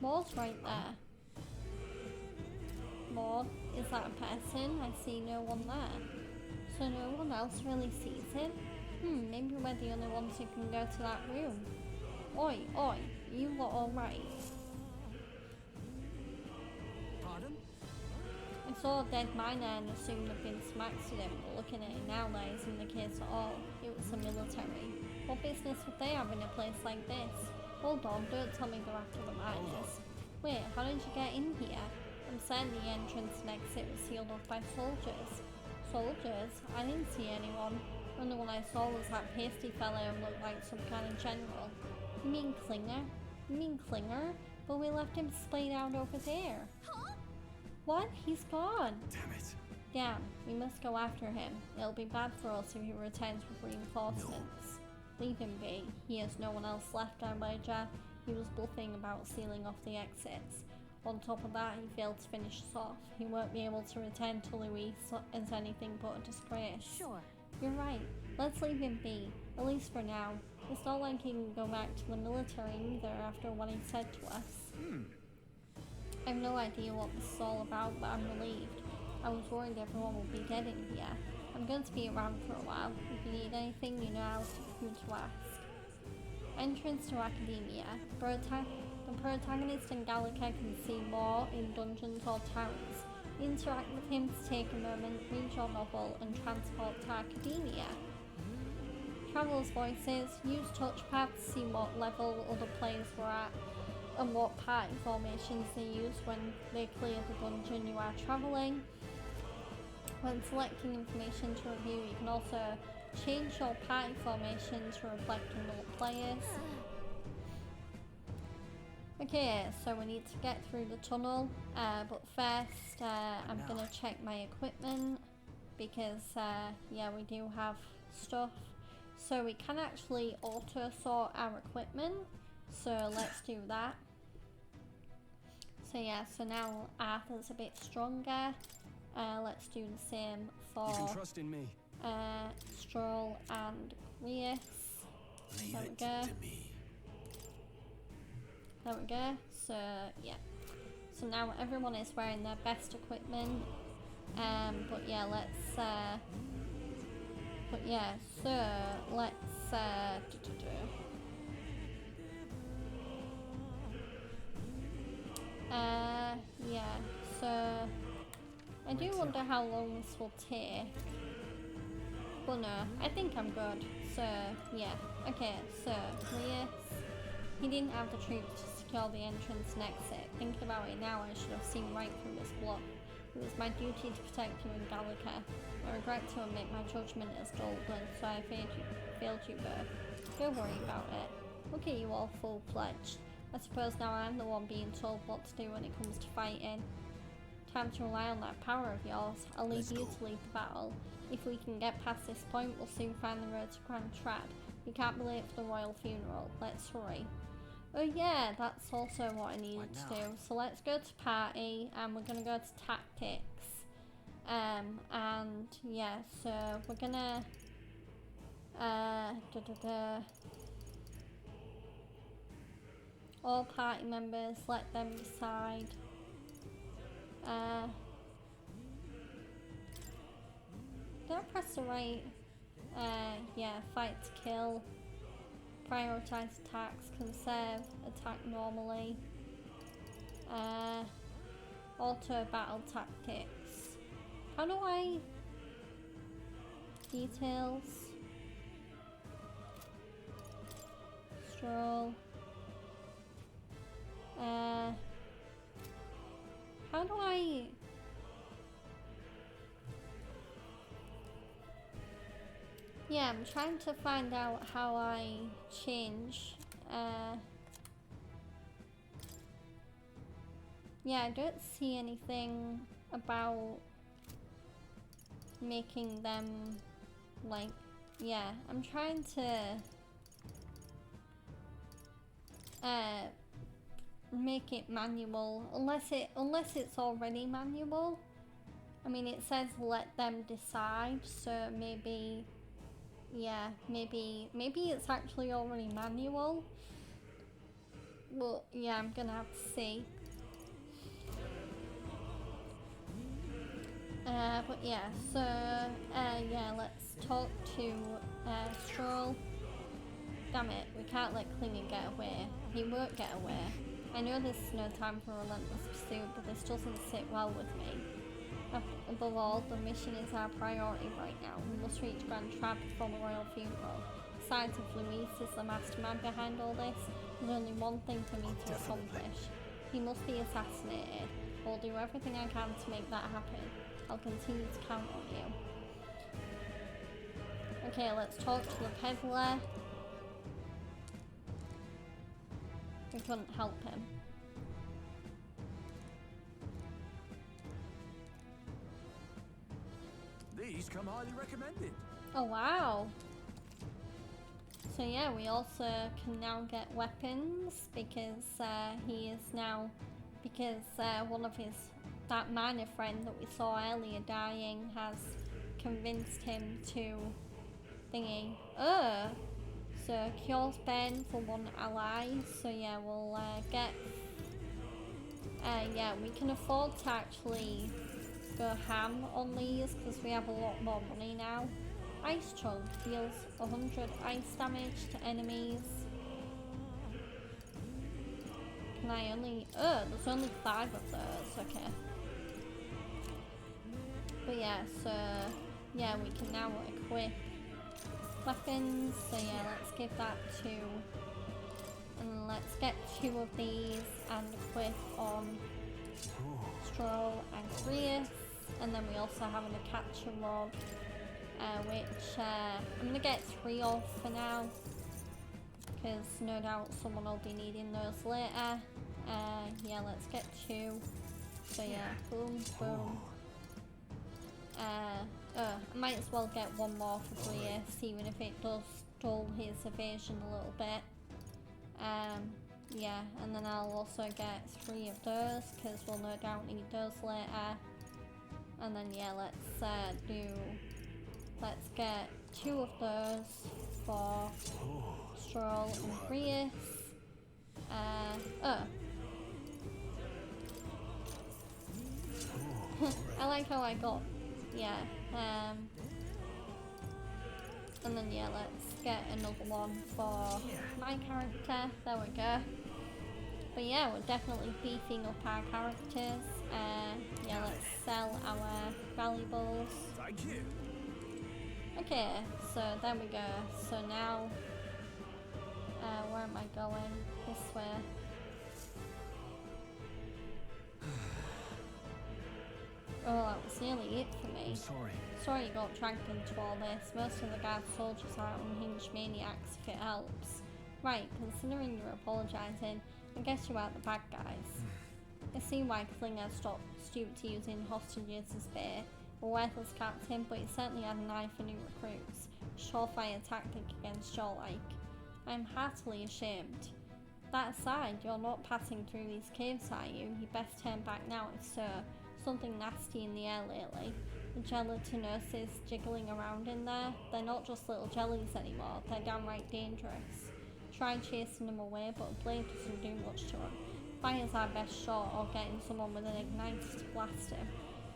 Maud's right there. Maud, is that a person? I see no one there. So no one else really sees him? Maybe we're the only ones who can go to that room. Oi, you lot alright? Pardon? I saw a dead miner and assumed there'd been smacks to him, but looking at it now, that isn't the case at all. It was the military. What business would they have in a place like this? Hold on, don't tell me they're after the miners. Wait, how did you get in here? I'm certain the entrance and exit was sealed off by soldiers. Soldiers? I didn't see anyone. The only one I saw was that pasty fellow who looked like some kind of general. You mean Klinger? But we left him splayed out over there. Huh? What? He's gone. Damn it. Damn, we must go after him. It'll be bad for us if he returns with reinforcements. Leave him be. He has no one else left, I wager. He was bluffing about sealing off the exits. On top of that, he failed to finish us off. He won't be able to return to Louis as anything but a disgrace. Sure. You're right. Let's leave him be, at least for now. It's not like he can go back to the military either after what he said to us. I have no idea what this is all about, but I'm relieved. I was worried everyone would be dead in here. I'm going to be around for a while. If you need anything, you know who to ask. Entrance to Academia. The protagonist and Gallica can see more in dungeons or towns. Interact with him to take a moment, read your novel, and transport to Academia. Travelers' voices. Use touchpad to see what level other players were at and what party formations they use when they clear the dungeon you are travelling. When selecting information to review, you can also change your party formation to reflect on other players. Okay, so we need to get through the tunnel, but first I'm gonna check my equipment because yeah, we do have stuff. So we can actually auto sort our equipment, so let's do that. So yeah, so now Arthur's a bit stronger. Let's do the same for You can trust in me. Stroll and Reus. There we go. There we go. So yeah. So now everyone is wearing their best equipment. But yeah, let's but yeah, so let's yeah, so I do wonder how long this will take. But no, I think I'm good. So yeah, okay, so Reus, he didn't have the troops to secure the entrance and exit. Thinking about it now, I should have seen right through this bluff. It was my duty to protect you in Gallica. I regret to admit my judgment is dulled, so I failed you both. Don't worry about it. Look at you all full-fledged. I suppose now I'm the one being told what to do when it comes to fighting. Time to rely on that power of yours. I'll leave you to lead the battle. If we can get past this point, we'll soon find the road to Grand Trad. We can't be late for the royal funeral. Let's hurry. Oh yeah, that's also what I needed to do. So let's go to party, and we're gonna go to tactics. And yeah, so we're gonna all party members, let them decide. Did I press the right? Yeah, fight to kill. Prioritize attacks, conserve, attack normally. Auto battle tactics. How do I... Details. Stroll. How do I... Yeah, I'm trying to find out how I change. Yeah, I don't see anything about making them like, yeah, I'm trying to make it manual, unless it's already manual. I mean, it says let them decide, so maybe, yeah, maybe it's actually already manual. Well, yeah, I'm gonna have to see. But yeah, so yeah, let's talk to Stroll. Damn it, we can't let Klingon get away. He won't get away. I know this is no time for relentless pursuit, but this doesn't sit well with me. Above all, the mission is our priority right now. We must reach Grand Trad before the royal funeral. Besides, if Luis is the mastermind behind all this, there's only one thing for me to accomplish. He must be assassinated. I'll do everything I can to make that happen. I'll continue to count on you. Okay, let's talk to the peddler. We couldn't help him. These come highly recommended. Oh wow. So yeah, we also can now get weapons because he is now, because one of his, that miner friend that we saw earlier dying has convinced him to thingy. So cures Ben for one ally. So yeah, we'll get, yeah, we can afford to actually go ham on these because we have a lot more money now. Ice Chunk deals 100 ice damage to enemies. Can I only... Oh, there's only 5 of those, okay. But yeah, so... Yeah, we can now equip weapons. So yeah, let's give that 2. And let's get 2 of these and equip on Stroll and Reus. And then we also have an Acacia Rod, which I'm gonna get 3 of for now, because no doubt someone will be needing those later. Yeah, let's get 2. So yeah, boom, boom. I might as well get 1 more for Reus, even if it does dull his evasion a little bit. yeah, and then I'll also get 3 of those because we'll no doubt need those later. And then yeah, let's get 2 of those for Stroll and Prius. I like how I got, yeah, and then yeah, let's get another one for my character, there we go. But yeah, we're definitely beefing up our characters. Yeah, let's sell our valuables. Thank you. Okay, so there we go. So now, where am I going? This way. Oh, that was nearly it for me. I'm sorry. Sorry you got dragged into all this. Most of the guard soldiers are unhinged maniacs if it helps. Right, considering you're apologising, I guess you are the bad guys. I see why Klinger stooped to using hostages as bait. A worthless captain, but he certainly had an eye for new recruits. Surefire tactic against your like. I'm heartily ashamed. That aside, you're not passing through these caves, are you? You best turn back now if so. Something nasty in the air lately. The gelatinosis jiggling around in there. They're not just little jellies anymore, they're downright dangerous. Try chasing them away, but a blade doesn't do much to them. Fire's our best shot, or getting someone with an igniter to blast him.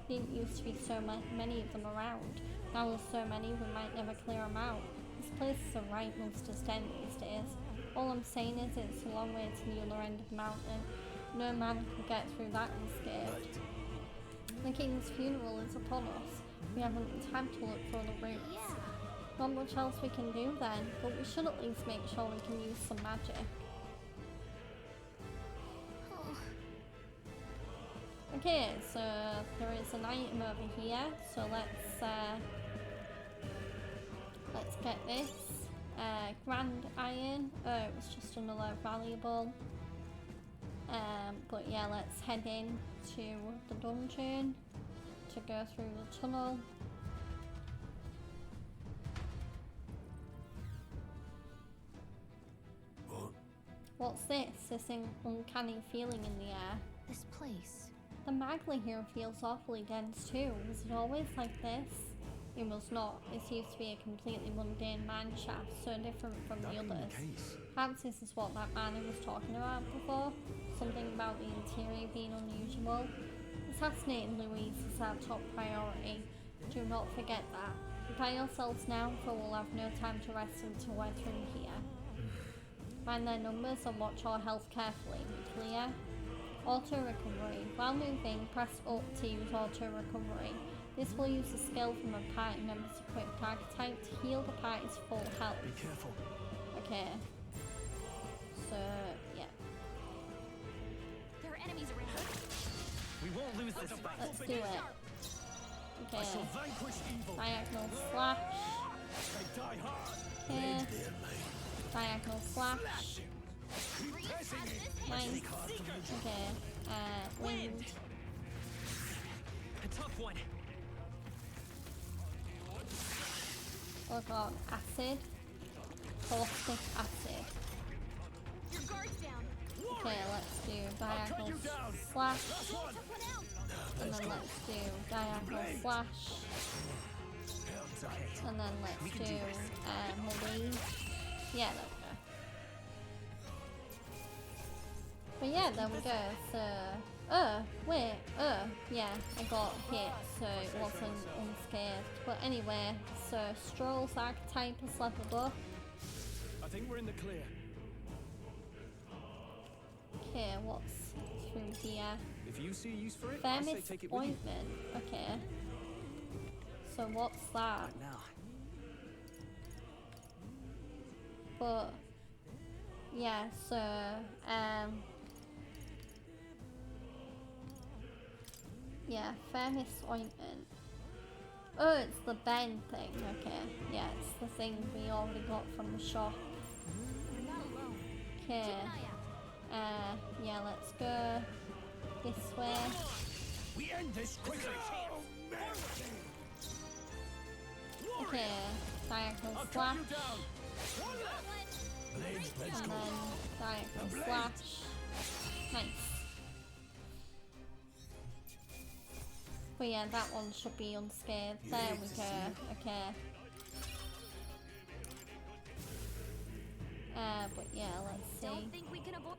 Didn't used to be so many of them around. Now there's so many we might never clear them out. This place is a right monster's den these days. All I'm saying is it's a long way to the other end of the mountain. No man could get through that unscathed. The king's funeral is upon us. We haven't time to look for other routes. Not much else we can do then, but we should at least make sure we can use some magic. Okay, so there is an item over here, so let's get this. Grand Iron. Oh, it was just another valuable. But yeah, let's head in to the dungeon to go through the tunnel. What's this? This uncanny feeling in the air. This place. The magma here feels awfully dense too. Was it always like this? It was not. This used to be a completely mundane mine shaft, so different from the others. Perhaps this is what that man was talking about before. Something about the interior being unusual. Assassinating Louise is our top priority. Do not forget that. Prepare yourselves now, for we'll have no time to rest until we're through here. Mind their numbers and watch our health carefully. Clear? Auto recovery. While moving, press up to use auto recovery. This will use a skill from a party member's equipped archetype to heal the party's full health. Be careful. Okay. So, yeah. There are enemies around. We won't lose this fight. Let's do it. Okay. I shall vanquish evil. Diagonal slash. I die hard. Okay. Diagonal slash. Nice. Okay. Wind. A tough one. Oh god, acid. Caustic acid. Your guard's down. Okay, let's do diagonal slash. And then let's do diagonal slash. And then let's do Marie. Yeah, there we go. But yeah, there we go. So, wait, yeah, I got hit, so it wasn't unscathed. But anyway, so Stroll's archetype is leveled up. I think we're in the clear. Okay, what's through here? If you see use for it, I say Thermos take it with you. ointment. Okay. So what's that? Now. But yeah, so yeah, Thermos ointment. Oh, it's the Ben thing. Okay, yeah, it's the thing we already got from the shop. You're not alone. Okay. Keep an eye out. Yeah, let's go this way. We end this quickly. Okay, diagonal I'll cut slash. you down. And then diagonal slash. Nice. But yeah, that one should be unscathed. There we go. Okay. But yeah, let's see. Don't think we can avoid.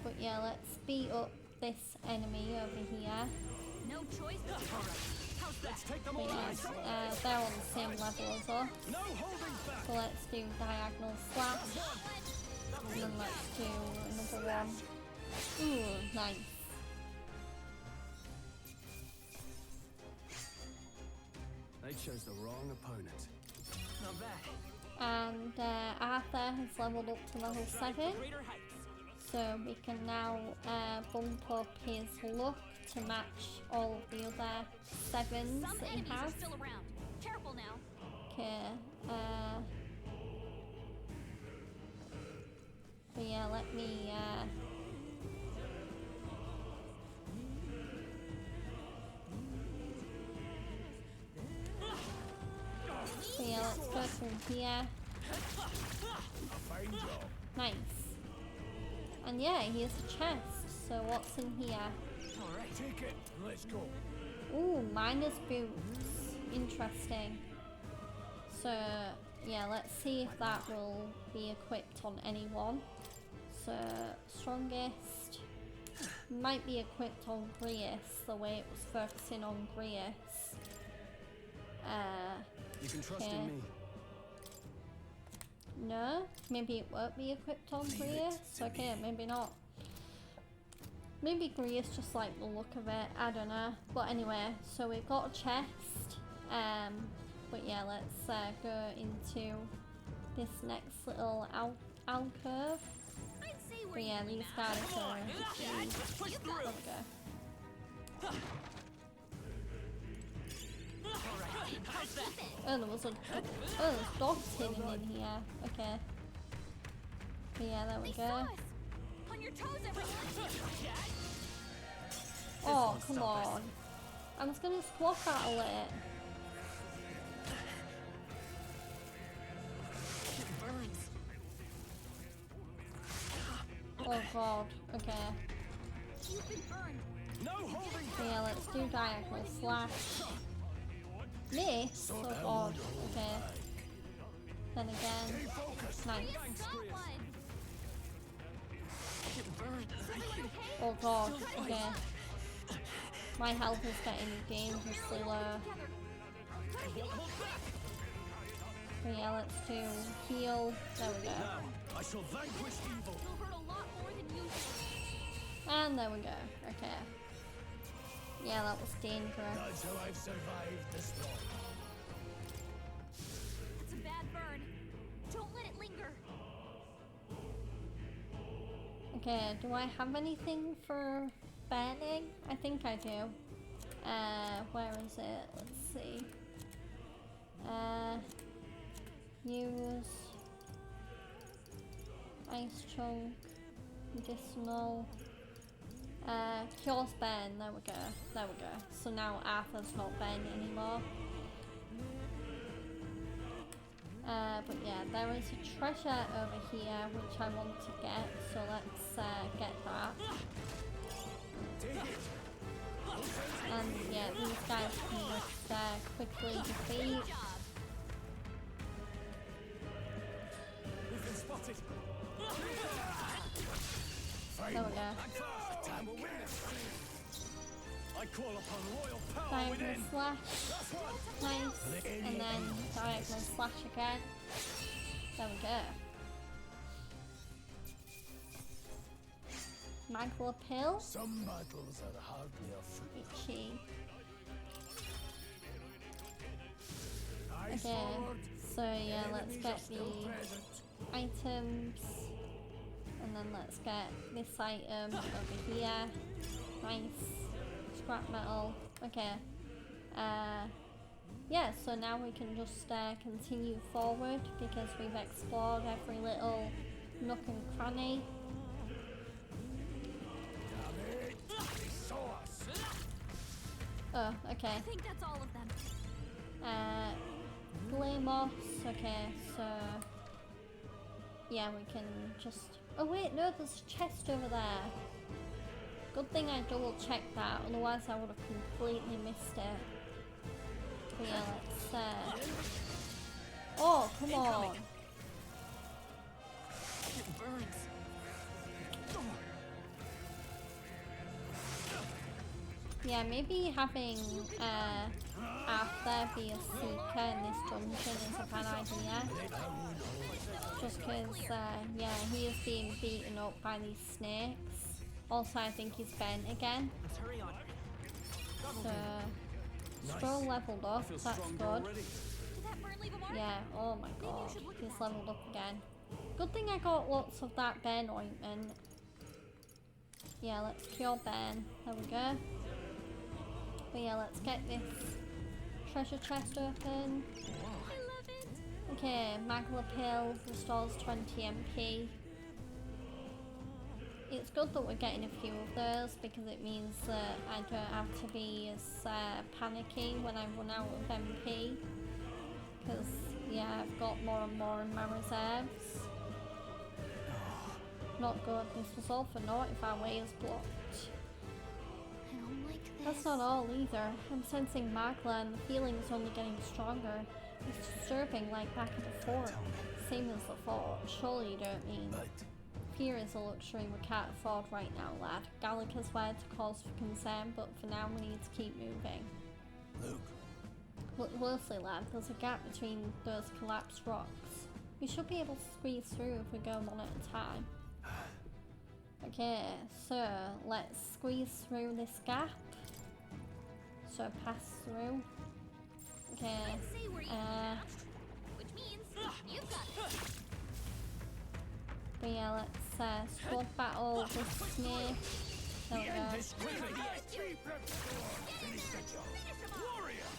But yeah, let's beat up this enemy over here. No choice. How's that? But yeah, they're on the same level as us. So let's do diagonal slash. And then let's do another one. Ooh, nice. They chose the wrong opponent. Not bad. And Arthur has leveled up to level 7. So we can now bump up his luck to match all of the other 7s that he has. Still around. Careful now. Okay, but yeah, let me so yeah, let's go through here. Nice. And yeah, here's a chest. So what's in here? Alright, take it. Let's go. Ooh, miner's boots. Interesting. So yeah, let's see if that will be equipped on anyone. So strongest might be equipped on Grius, the way it was focusing on Grius. You can trust okay. in me. No, maybe it won't be equipped on Grius. Okay, maybe not. Maybe Grius just like the look of it. I don't know. But anyway, so we've got a chest. But yeah, let's go into this next little alcove. But yeah, these guys are there we go. Oh, there was a there's dogs hidden in here. Okay. But yeah, there we go. On your toes, everyone. Oh, come on. I was gonna squash out of it. Oh god, okay. You've been burned. So yeah, let's do diagonal slash. Miss? Oh god, okay. Then again. Nice. Oh god, okay. My health is getting dangerously low. But yeah, let's do heal. There we go. I shall vanquish evil. And there we go. Okay. Yeah, that was dangerous. That's how I've survived the storm. That's a bad burn. Don't let it linger. Okay, do I have anything for burning? I think I do. Where is it? Let's see. Use ice chunk, medicinal, cures burn. There we go. There we go. So now Arthur's not burning anymore. But yeah, there is a treasure over here which I want to get, so let's get that. And yeah, these guys can just quickly defeat. We've been spotted. There we go. I call upon royal power Diagonal within. slash. Nice. And then diagonal slash again. There we go. Magla pill. Some battles are hardly a fruit. Itchy. Okay, so yeah, let's get the items. And then let's get this item over here. Nice. Scrap metal. Okay. Yeah, so now we can just continue forward because we've explored every little nook and cranny. Oh, okay. I think that's all of them. Glamos. Okay, so yeah, we can just. Oh wait, no, there's a chest over there. Good thing I double checked that, otherwise I would have completely missed it. But yeah, let's. Oh, come on. It burns. Yeah, maybe having Arthur be a seeker in this dungeon is a bad idea. Just because, yeah, he is being beaten up by these snakes. Also, I think he's bent again. So, Stroll leveled up, that's good. Yeah, oh my god, he's leveled up again. Good thing I got lots of that burn ointment. Yeah, let's cure burn. There we go. But yeah, let's get this treasure chest open. Okay, Magla Pill restores 20 MP. It's good that we're getting a few of those because it means that I don't have to be as panicky when I run out of MP. Because, yeah, I've got more and more in my reserves. Not good. This was all for naught if our way is blocked. I don't like this. That's not all either. I'm sensing Magla and the feeling is only getting stronger. It's disturbing like back at the fort. Same as the fort. Surely you don't mean. Fear is a luxury we can't afford right now, lad. Gallica's words are cause for concern, but for now we need to keep moving. Luke. Look closely, lad. There's a gap between those collapsed rocks. We should be able to squeeze through if we go one at a time. Okay, so let's squeeze through this gap. So pass through. Okay. Which means you've got it. But yeah, let's squad battle this snake. There we go.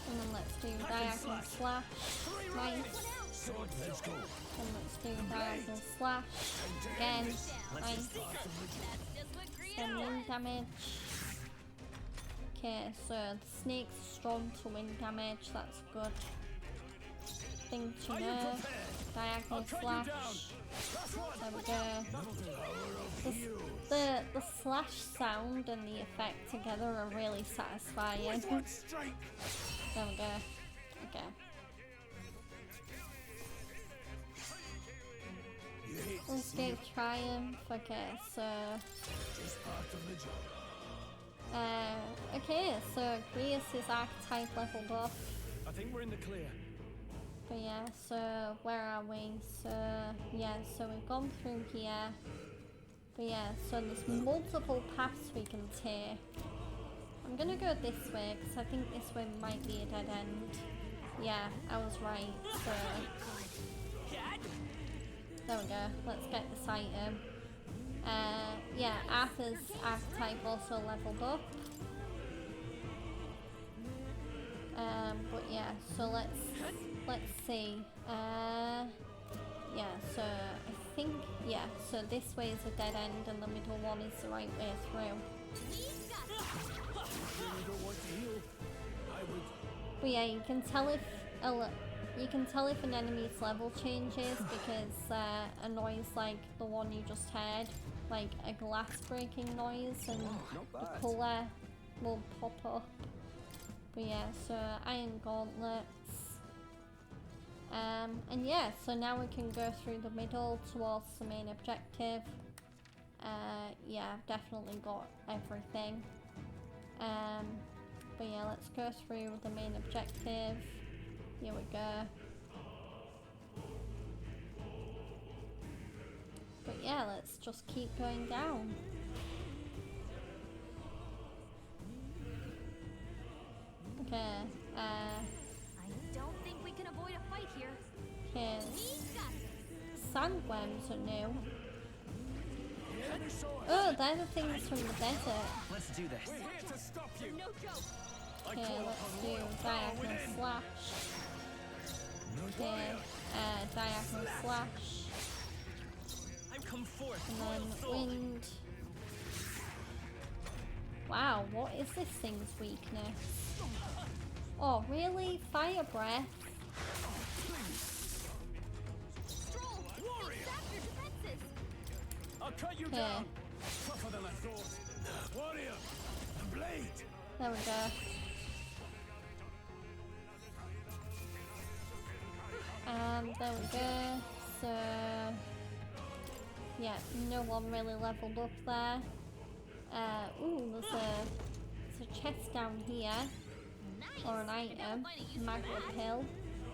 And then let's do diagonal slash. Nice. And let's do diagonal slash. Again. Nice. Then wind damage. Okay, so the snake's strong to wind damage, that's good. Thing to know. Diagonal slash. There we go. The slash sound and the effect together are really satisfying. There we go. Okay. Escape Triumph. Okay, so okay, so Greus is archetype leveled up. I think we're in the clear. But yeah, so where are we? So yeah, so we've gone through here. But yeah, so there's multiple paths we can take. I'm gonna go this way because I think this way might be a dead end. Yeah, I was right. So there we go. Let's get this item. Yeah, Arthur's archetype also leveled up. But yeah, so let's see. Yeah, so I think, yeah, so this way is a dead end and the middle one is the right way through. But yeah, you can tell if an enemy's level changes because a noise like the one you just heard, like a glass breaking noise, and the colour will pop up. But yeah, so iron gauntlets. And yeah, so now we can go through the middle towards the main objective. Yeah, I've definitely got everything. But yeah, let's go through the main objective. Here we go. But yeah, let's just keep going down. Okay, I don't think we can avoid a fight here. okay. Sandworms are new. Oh, they're the things from the desert. Let's do this. No joke. Okay, let's do diagonal slash. Okay, diagonal slash. I've come forth. And then wind. Wow, what is this thing's weakness? Oh, really? Fire breath? I'll cut you Okay. down. Tougher than I thought. Warrior, the blade. There we go. There we go. So yeah, no one really leveled up there. Ooh, there's a chest down here, or an item, magma pill,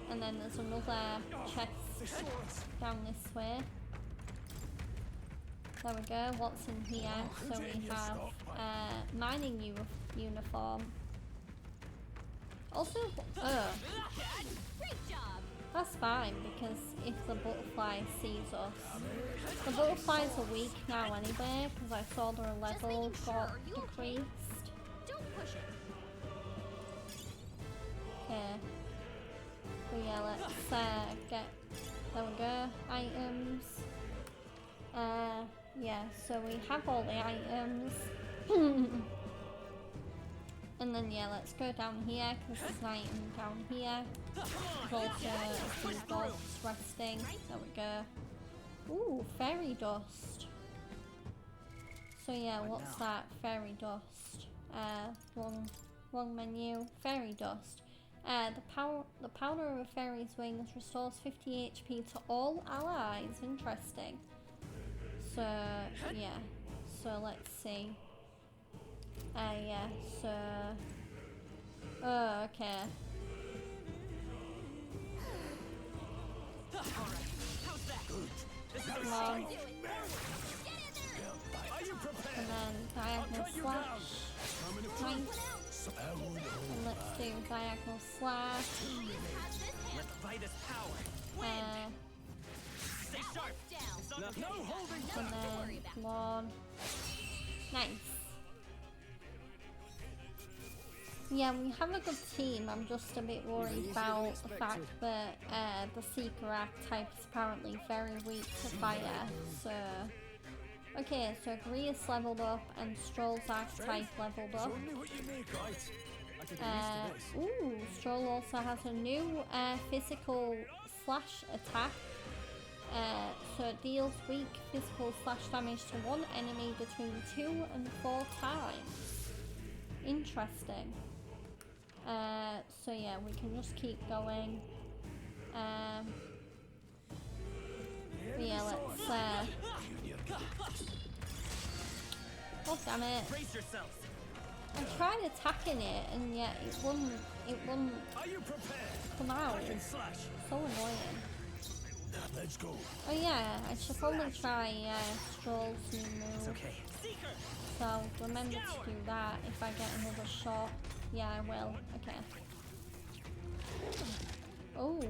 and then there's another chest down this way. There we go. What's in here? So we have mining uniform. Also, that's fine, because if the butterfly sees us, the butterflies are weak now anyway, because I saw their level got decreased. Don't push it. Okay. So yeah, let's get, there we go, items. Yeah, so we have all the items. And then yeah, let's go down here, because there's an item down here. There's also a few dogs resting. There we go. Ooh, fairy dust. So yeah, what's that? Fairy dust. Wrong menu. Fairy dust. The powder of a fairy's wings restores 50 HP to all allies. Interesting. So yeah. So let's see. Yeah, so... Oh, okay. Come on. And then diagonal slash. Nice. And let's do diagonal slash. Let's fight his power. Stay sharp. No holding And then, come on. Nice. Yeah, we have a good team. I'm just a bit worried about the fact that the Seeker archetype is apparently very weak to fire. So, okay, so Grease leveled up and Stroll's archetype leveled up. Ooh, Stroll also has a new physical slash attack. So it deals weak physical slash damage to one enemy between 2 and 4 times. Interesting. So yeah, we can just keep going. Yeah, let's oh damn it. Brace yourselves. I tried attacking it and yet it wouldn't come out. So annoying. Let's go. Oh yeah, I should probably try Stroll's new move. Okay. So remember to do that if I get another shot. Yeah, I will. Okay. Oh,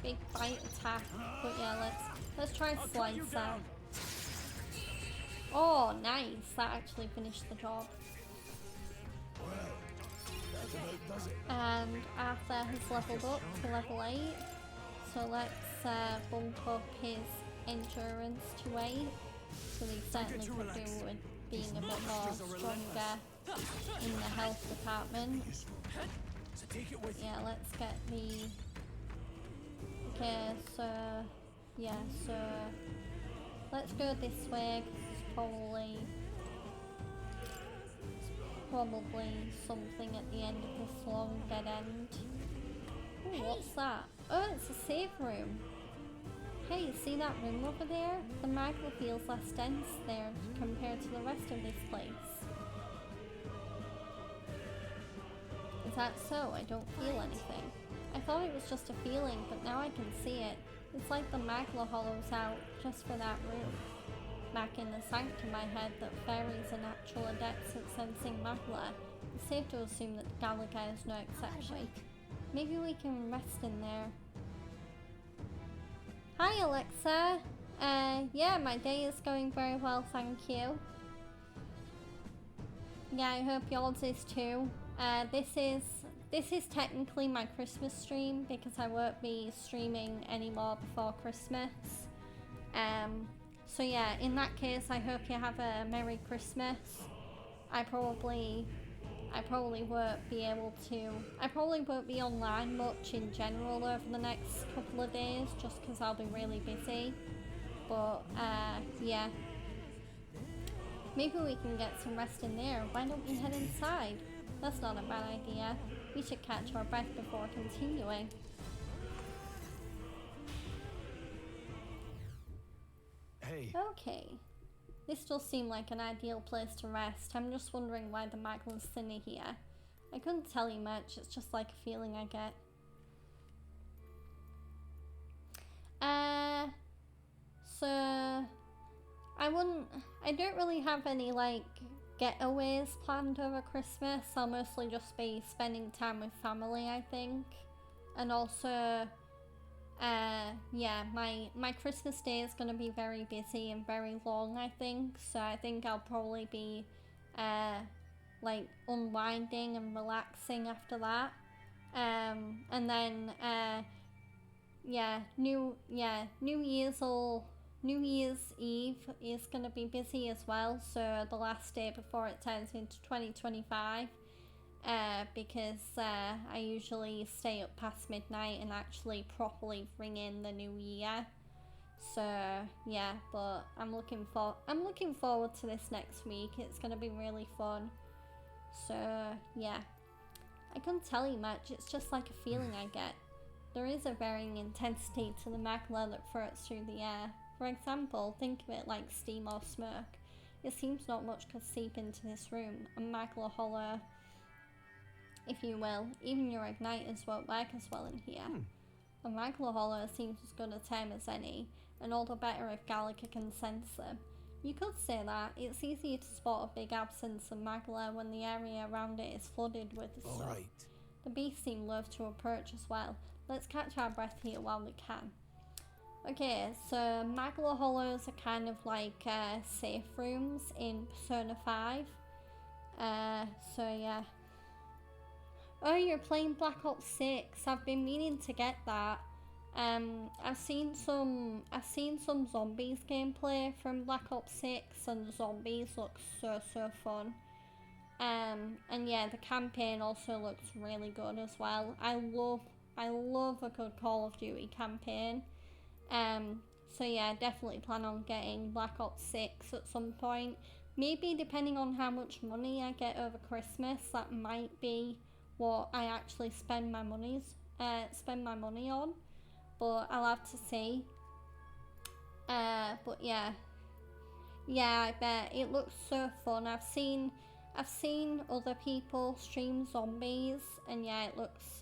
big bite attack. But yeah, let's try Slicer. Oh, nice. That actually finished the job. And Arthur has leveled up to level 8. So let's bump up his endurance to 8. So he certainly could do with being a bit more stronger in the health department. Yeah, let's get the... Okay, so... Yeah, so... Let's go this way, because it's probably something at the end of this long dead end. Ooh, what's that? Oh, it's a safe room. Hey, see that room over there? The magma feels less dense there compared to the rest of this place. Is that so? I don't feel anything. I thought it was just a feeling, but now I can see it. It's like the magma hollows out just for that room. Back in the sanctum I heard that fairies are natural adepts at sensing magma. It's safe to assume that Galaga is no exception. Maybe we can rest in there. Hi Alexa! Yeah, my day is going very well, thank you. Yeah, I hope yours is too. This is technically my Christmas stream because I won't be streaming anymore before Christmas. So yeah, in that case, I hope you have a Merry Christmas. I probably won't be able to. I probably won't be online much in general over the next couple of days, just because I'll be really busy. But yeah, Maybe we can get some rest in there. Why don't we head inside? That's not a bad idea. We should catch our breath before continuing. Hey. Okay. This does seem like an ideal place to rest. I'm just wondering why the Magla's thinner here. I couldn't tell you much, it's just like a feeling I get. So I don't really have any like getaways planned over Christmas. I'll mostly just be spending time with family, I think. And also, yeah, my Christmas day is gonna be very busy and very long, I think. So I think I'll probably be, like unwinding and relaxing after that. And then, New Year's Eve is gonna be busy as well. So the last day before it turns into 2025. Because I usually stay up past midnight and actually properly bring in the new year. So yeah, but I'm looking forward to this next week. It's gonna be really fun. So yeah, I couldn't tell you much. It's just like a feeling I get. There is a varying intensity to the magma that floats through the air. For example, think of it like steam or smoke. It seems not much could seep into this room, a magma hollow, if you will. Even your igniters won't work as well in here. A magma hollow seems as good a term as any, and all the better if Gallica can sense them. You could say that. It's easier to spot a big absence of magma when the area around it is flooded with the stuff. The beasts seem loath to approach as well. Let's catch our breath here while we can. Okay, so magma hollows are kind of like safe rooms in Persona 5. So yeah. Oh, you're playing Black Ops 6. I've been meaning to get that. I've seen some zombies gameplay from Black Ops 6, and the zombies look so fun. And yeah, the campaign also looks really good as well. I love a good Call of Duty campaign. So yeah, definitely plan on getting Black Ops 6 at some point. Maybe depending on how much money I get over Christmas, that might be what I actually spend my money on. But I'll have to see. But yeah, I bet it looks so fun. I've seen other people stream zombies, and yeah, it looks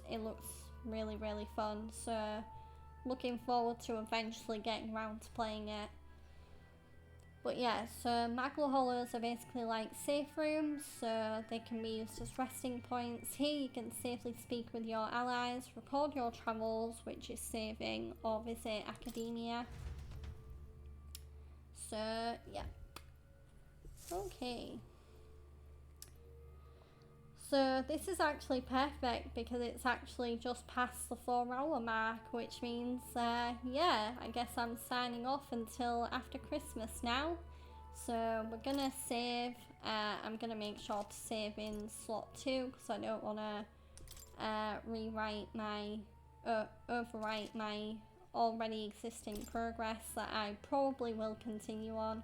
really fun. So looking forward to eventually getting around to playing it. But yeah, so magma hollows are basically like safe rooms, so they can be used as resting points. Here you can safely speak with your allies, record your travels, which is saving, or visit academia. So yeah. Okay. So this is actually perfect because it's actually just past the 4-hour mark, which means, yeah, I guess I'm signing off until after Christmas now. So we're gonna save, I'm gonna make sure to save in slot 2 because I don't want to overwrite my already existing progress that I probably will continue on.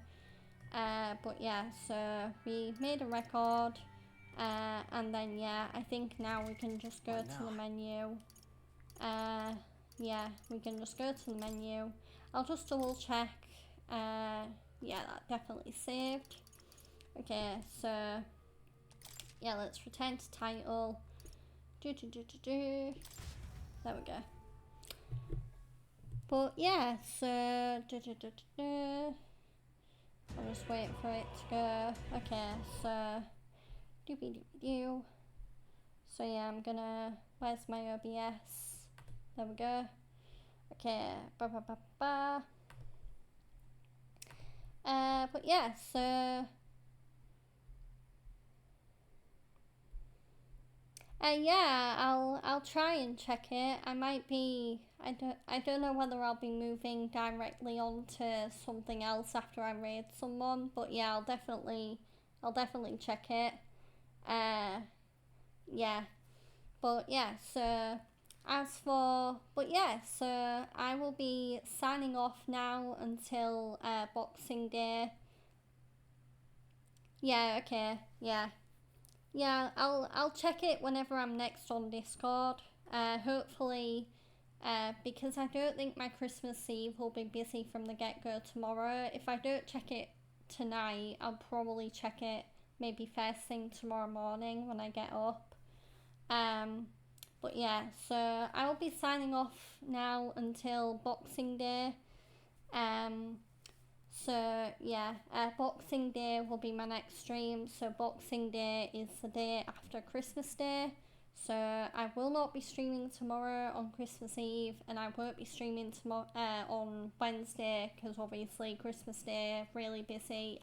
But yeah, so we made a record. And then yeah, I think now we can just go to the menu. Yeah, we can just go to the menu. I'll just double check. Yeah, that definitely saved. Okay, so yeah, let's return to title. There we go. But yeah, so I'll just wait for it to go. Okay, so so yeah, I'm gonna, where's my OBS? There we go. Okay, but yeah, so yeah, I'll try and check it. I might be, I don't know whether I'll be moving directly onto something else after I raid someone, but yeah, I'll definitely check it. Yeah, but yeah, so so I will be signing off now until Boxing Day. Yeah, okay, yeah. Yeah, I'll check it whenever I'm next on Discord. Hopefully, because I don't think my Christmas Eve will be busy from the get-go tomorrow. If I don't check it tonight, I'll probably check it maybe first thing tomorrow morning when I get up. But yeah, so I will be signing off now until Boxing Day. So yeah, Boxing Day will be my next stream. So Boxing Day is the day after Christmas Day. So I will not be streaming tomorrow on Christmas Eve, and I won't be streaming tomorrow on Wednesday because obviously Christmas Day really busy.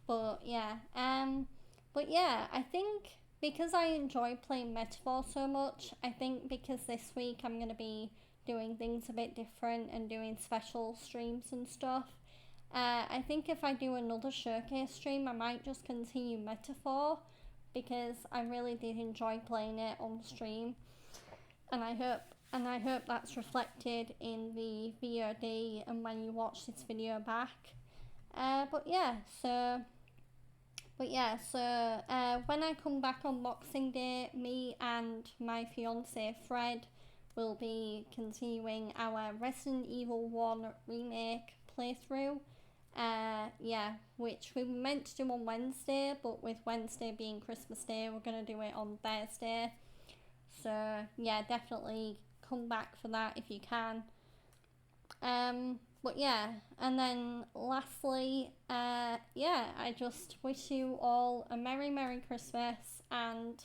But yeah, I think because I enjoy playing Metaphor so much, I think because this week I'm gonna be doing things a bit different and doing special streams and stuff. I think if I do another showcase stream, I might just continue Metaphor because I really did enjoy playing it on stream, and I hope that's reflected in the VOD and when you watch this video back. When I come back on Boxing Day, me and my fiance Fred will be continuing our Resident Evil 1 remake playthrough. Which we were meant to do on Wednesday, but with Wednesday being Christmas Day, we're going to do it on Thursday. So yeah, definitely come back for that if you can. And then lastly, I just wish you all a Merry Christmas, and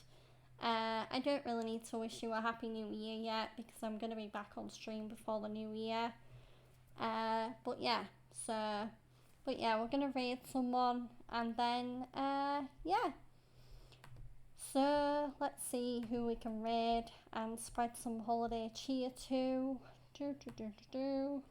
I don't really need to wish you a Happy New Year yet because I'm going to be back on stream before the new year. We're going to raid someone, and then, So, let's see who we can raid and spread some holiday cheer to. Doobie-doobie-doo.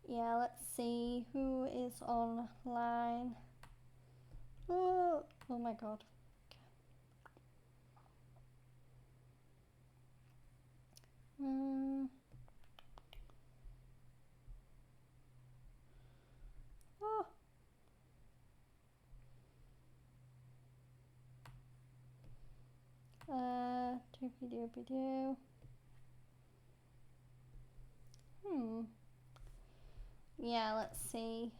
Yeah, let's see who is online. Oh my god. Doobie-doobie-doo. Yeah, let's see.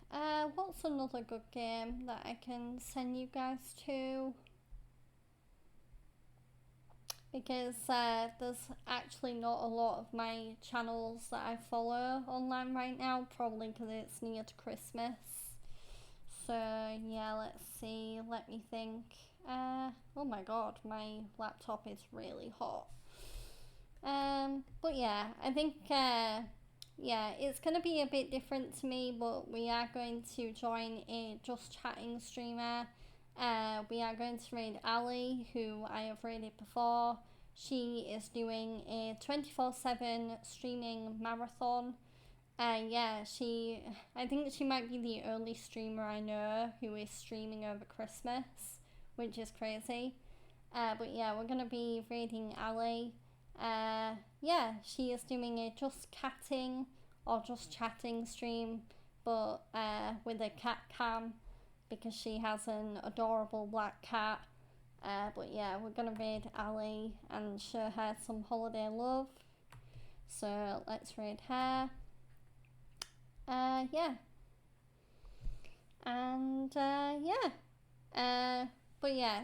What's another good game that I can send you guys to? Because there's actually not a lot of my channels that I follow online right now, probably because it's near to Christmas. So yeah, let's see, let me think. Oh my god, my laptop is really hot. I think it's gonna be a bit different to me, but we are going to join a Just Chatting streamer. We are going to raid Ali, who I have raided before. She is doing a 24/7 streaming marathon. I think she might be the only streamer I know who is streaming over Christmas, which is crazy. We're gonna be raiding Ali. She is doing a just catting or just chatting stream, but with a cat cam because she has an adorable black cat. We're gonna raid Ali and show her some holiday love. So let's raid her.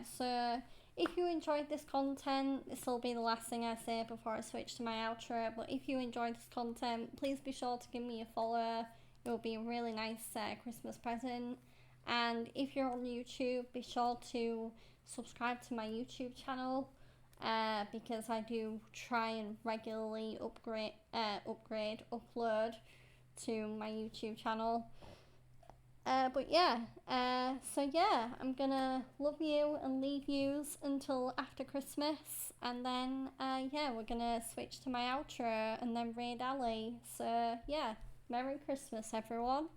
So if you enjoyed this content, this will be the last thing I say before I switch to my outro, but if you enjoyed this content, please be sure to give me a follow. It will be a really nice Christmas present. And if you're on YouTube, be sure to subscribe to my YouTube channel, because I do try and regularly upload to my YouTube channel. But yeah, so yeah, I'm gonna love you and leave yous until after Christmas, and then yeah, we're gonna switch to my outro and then raid Ali. So yeah, Merry Christmas everyone.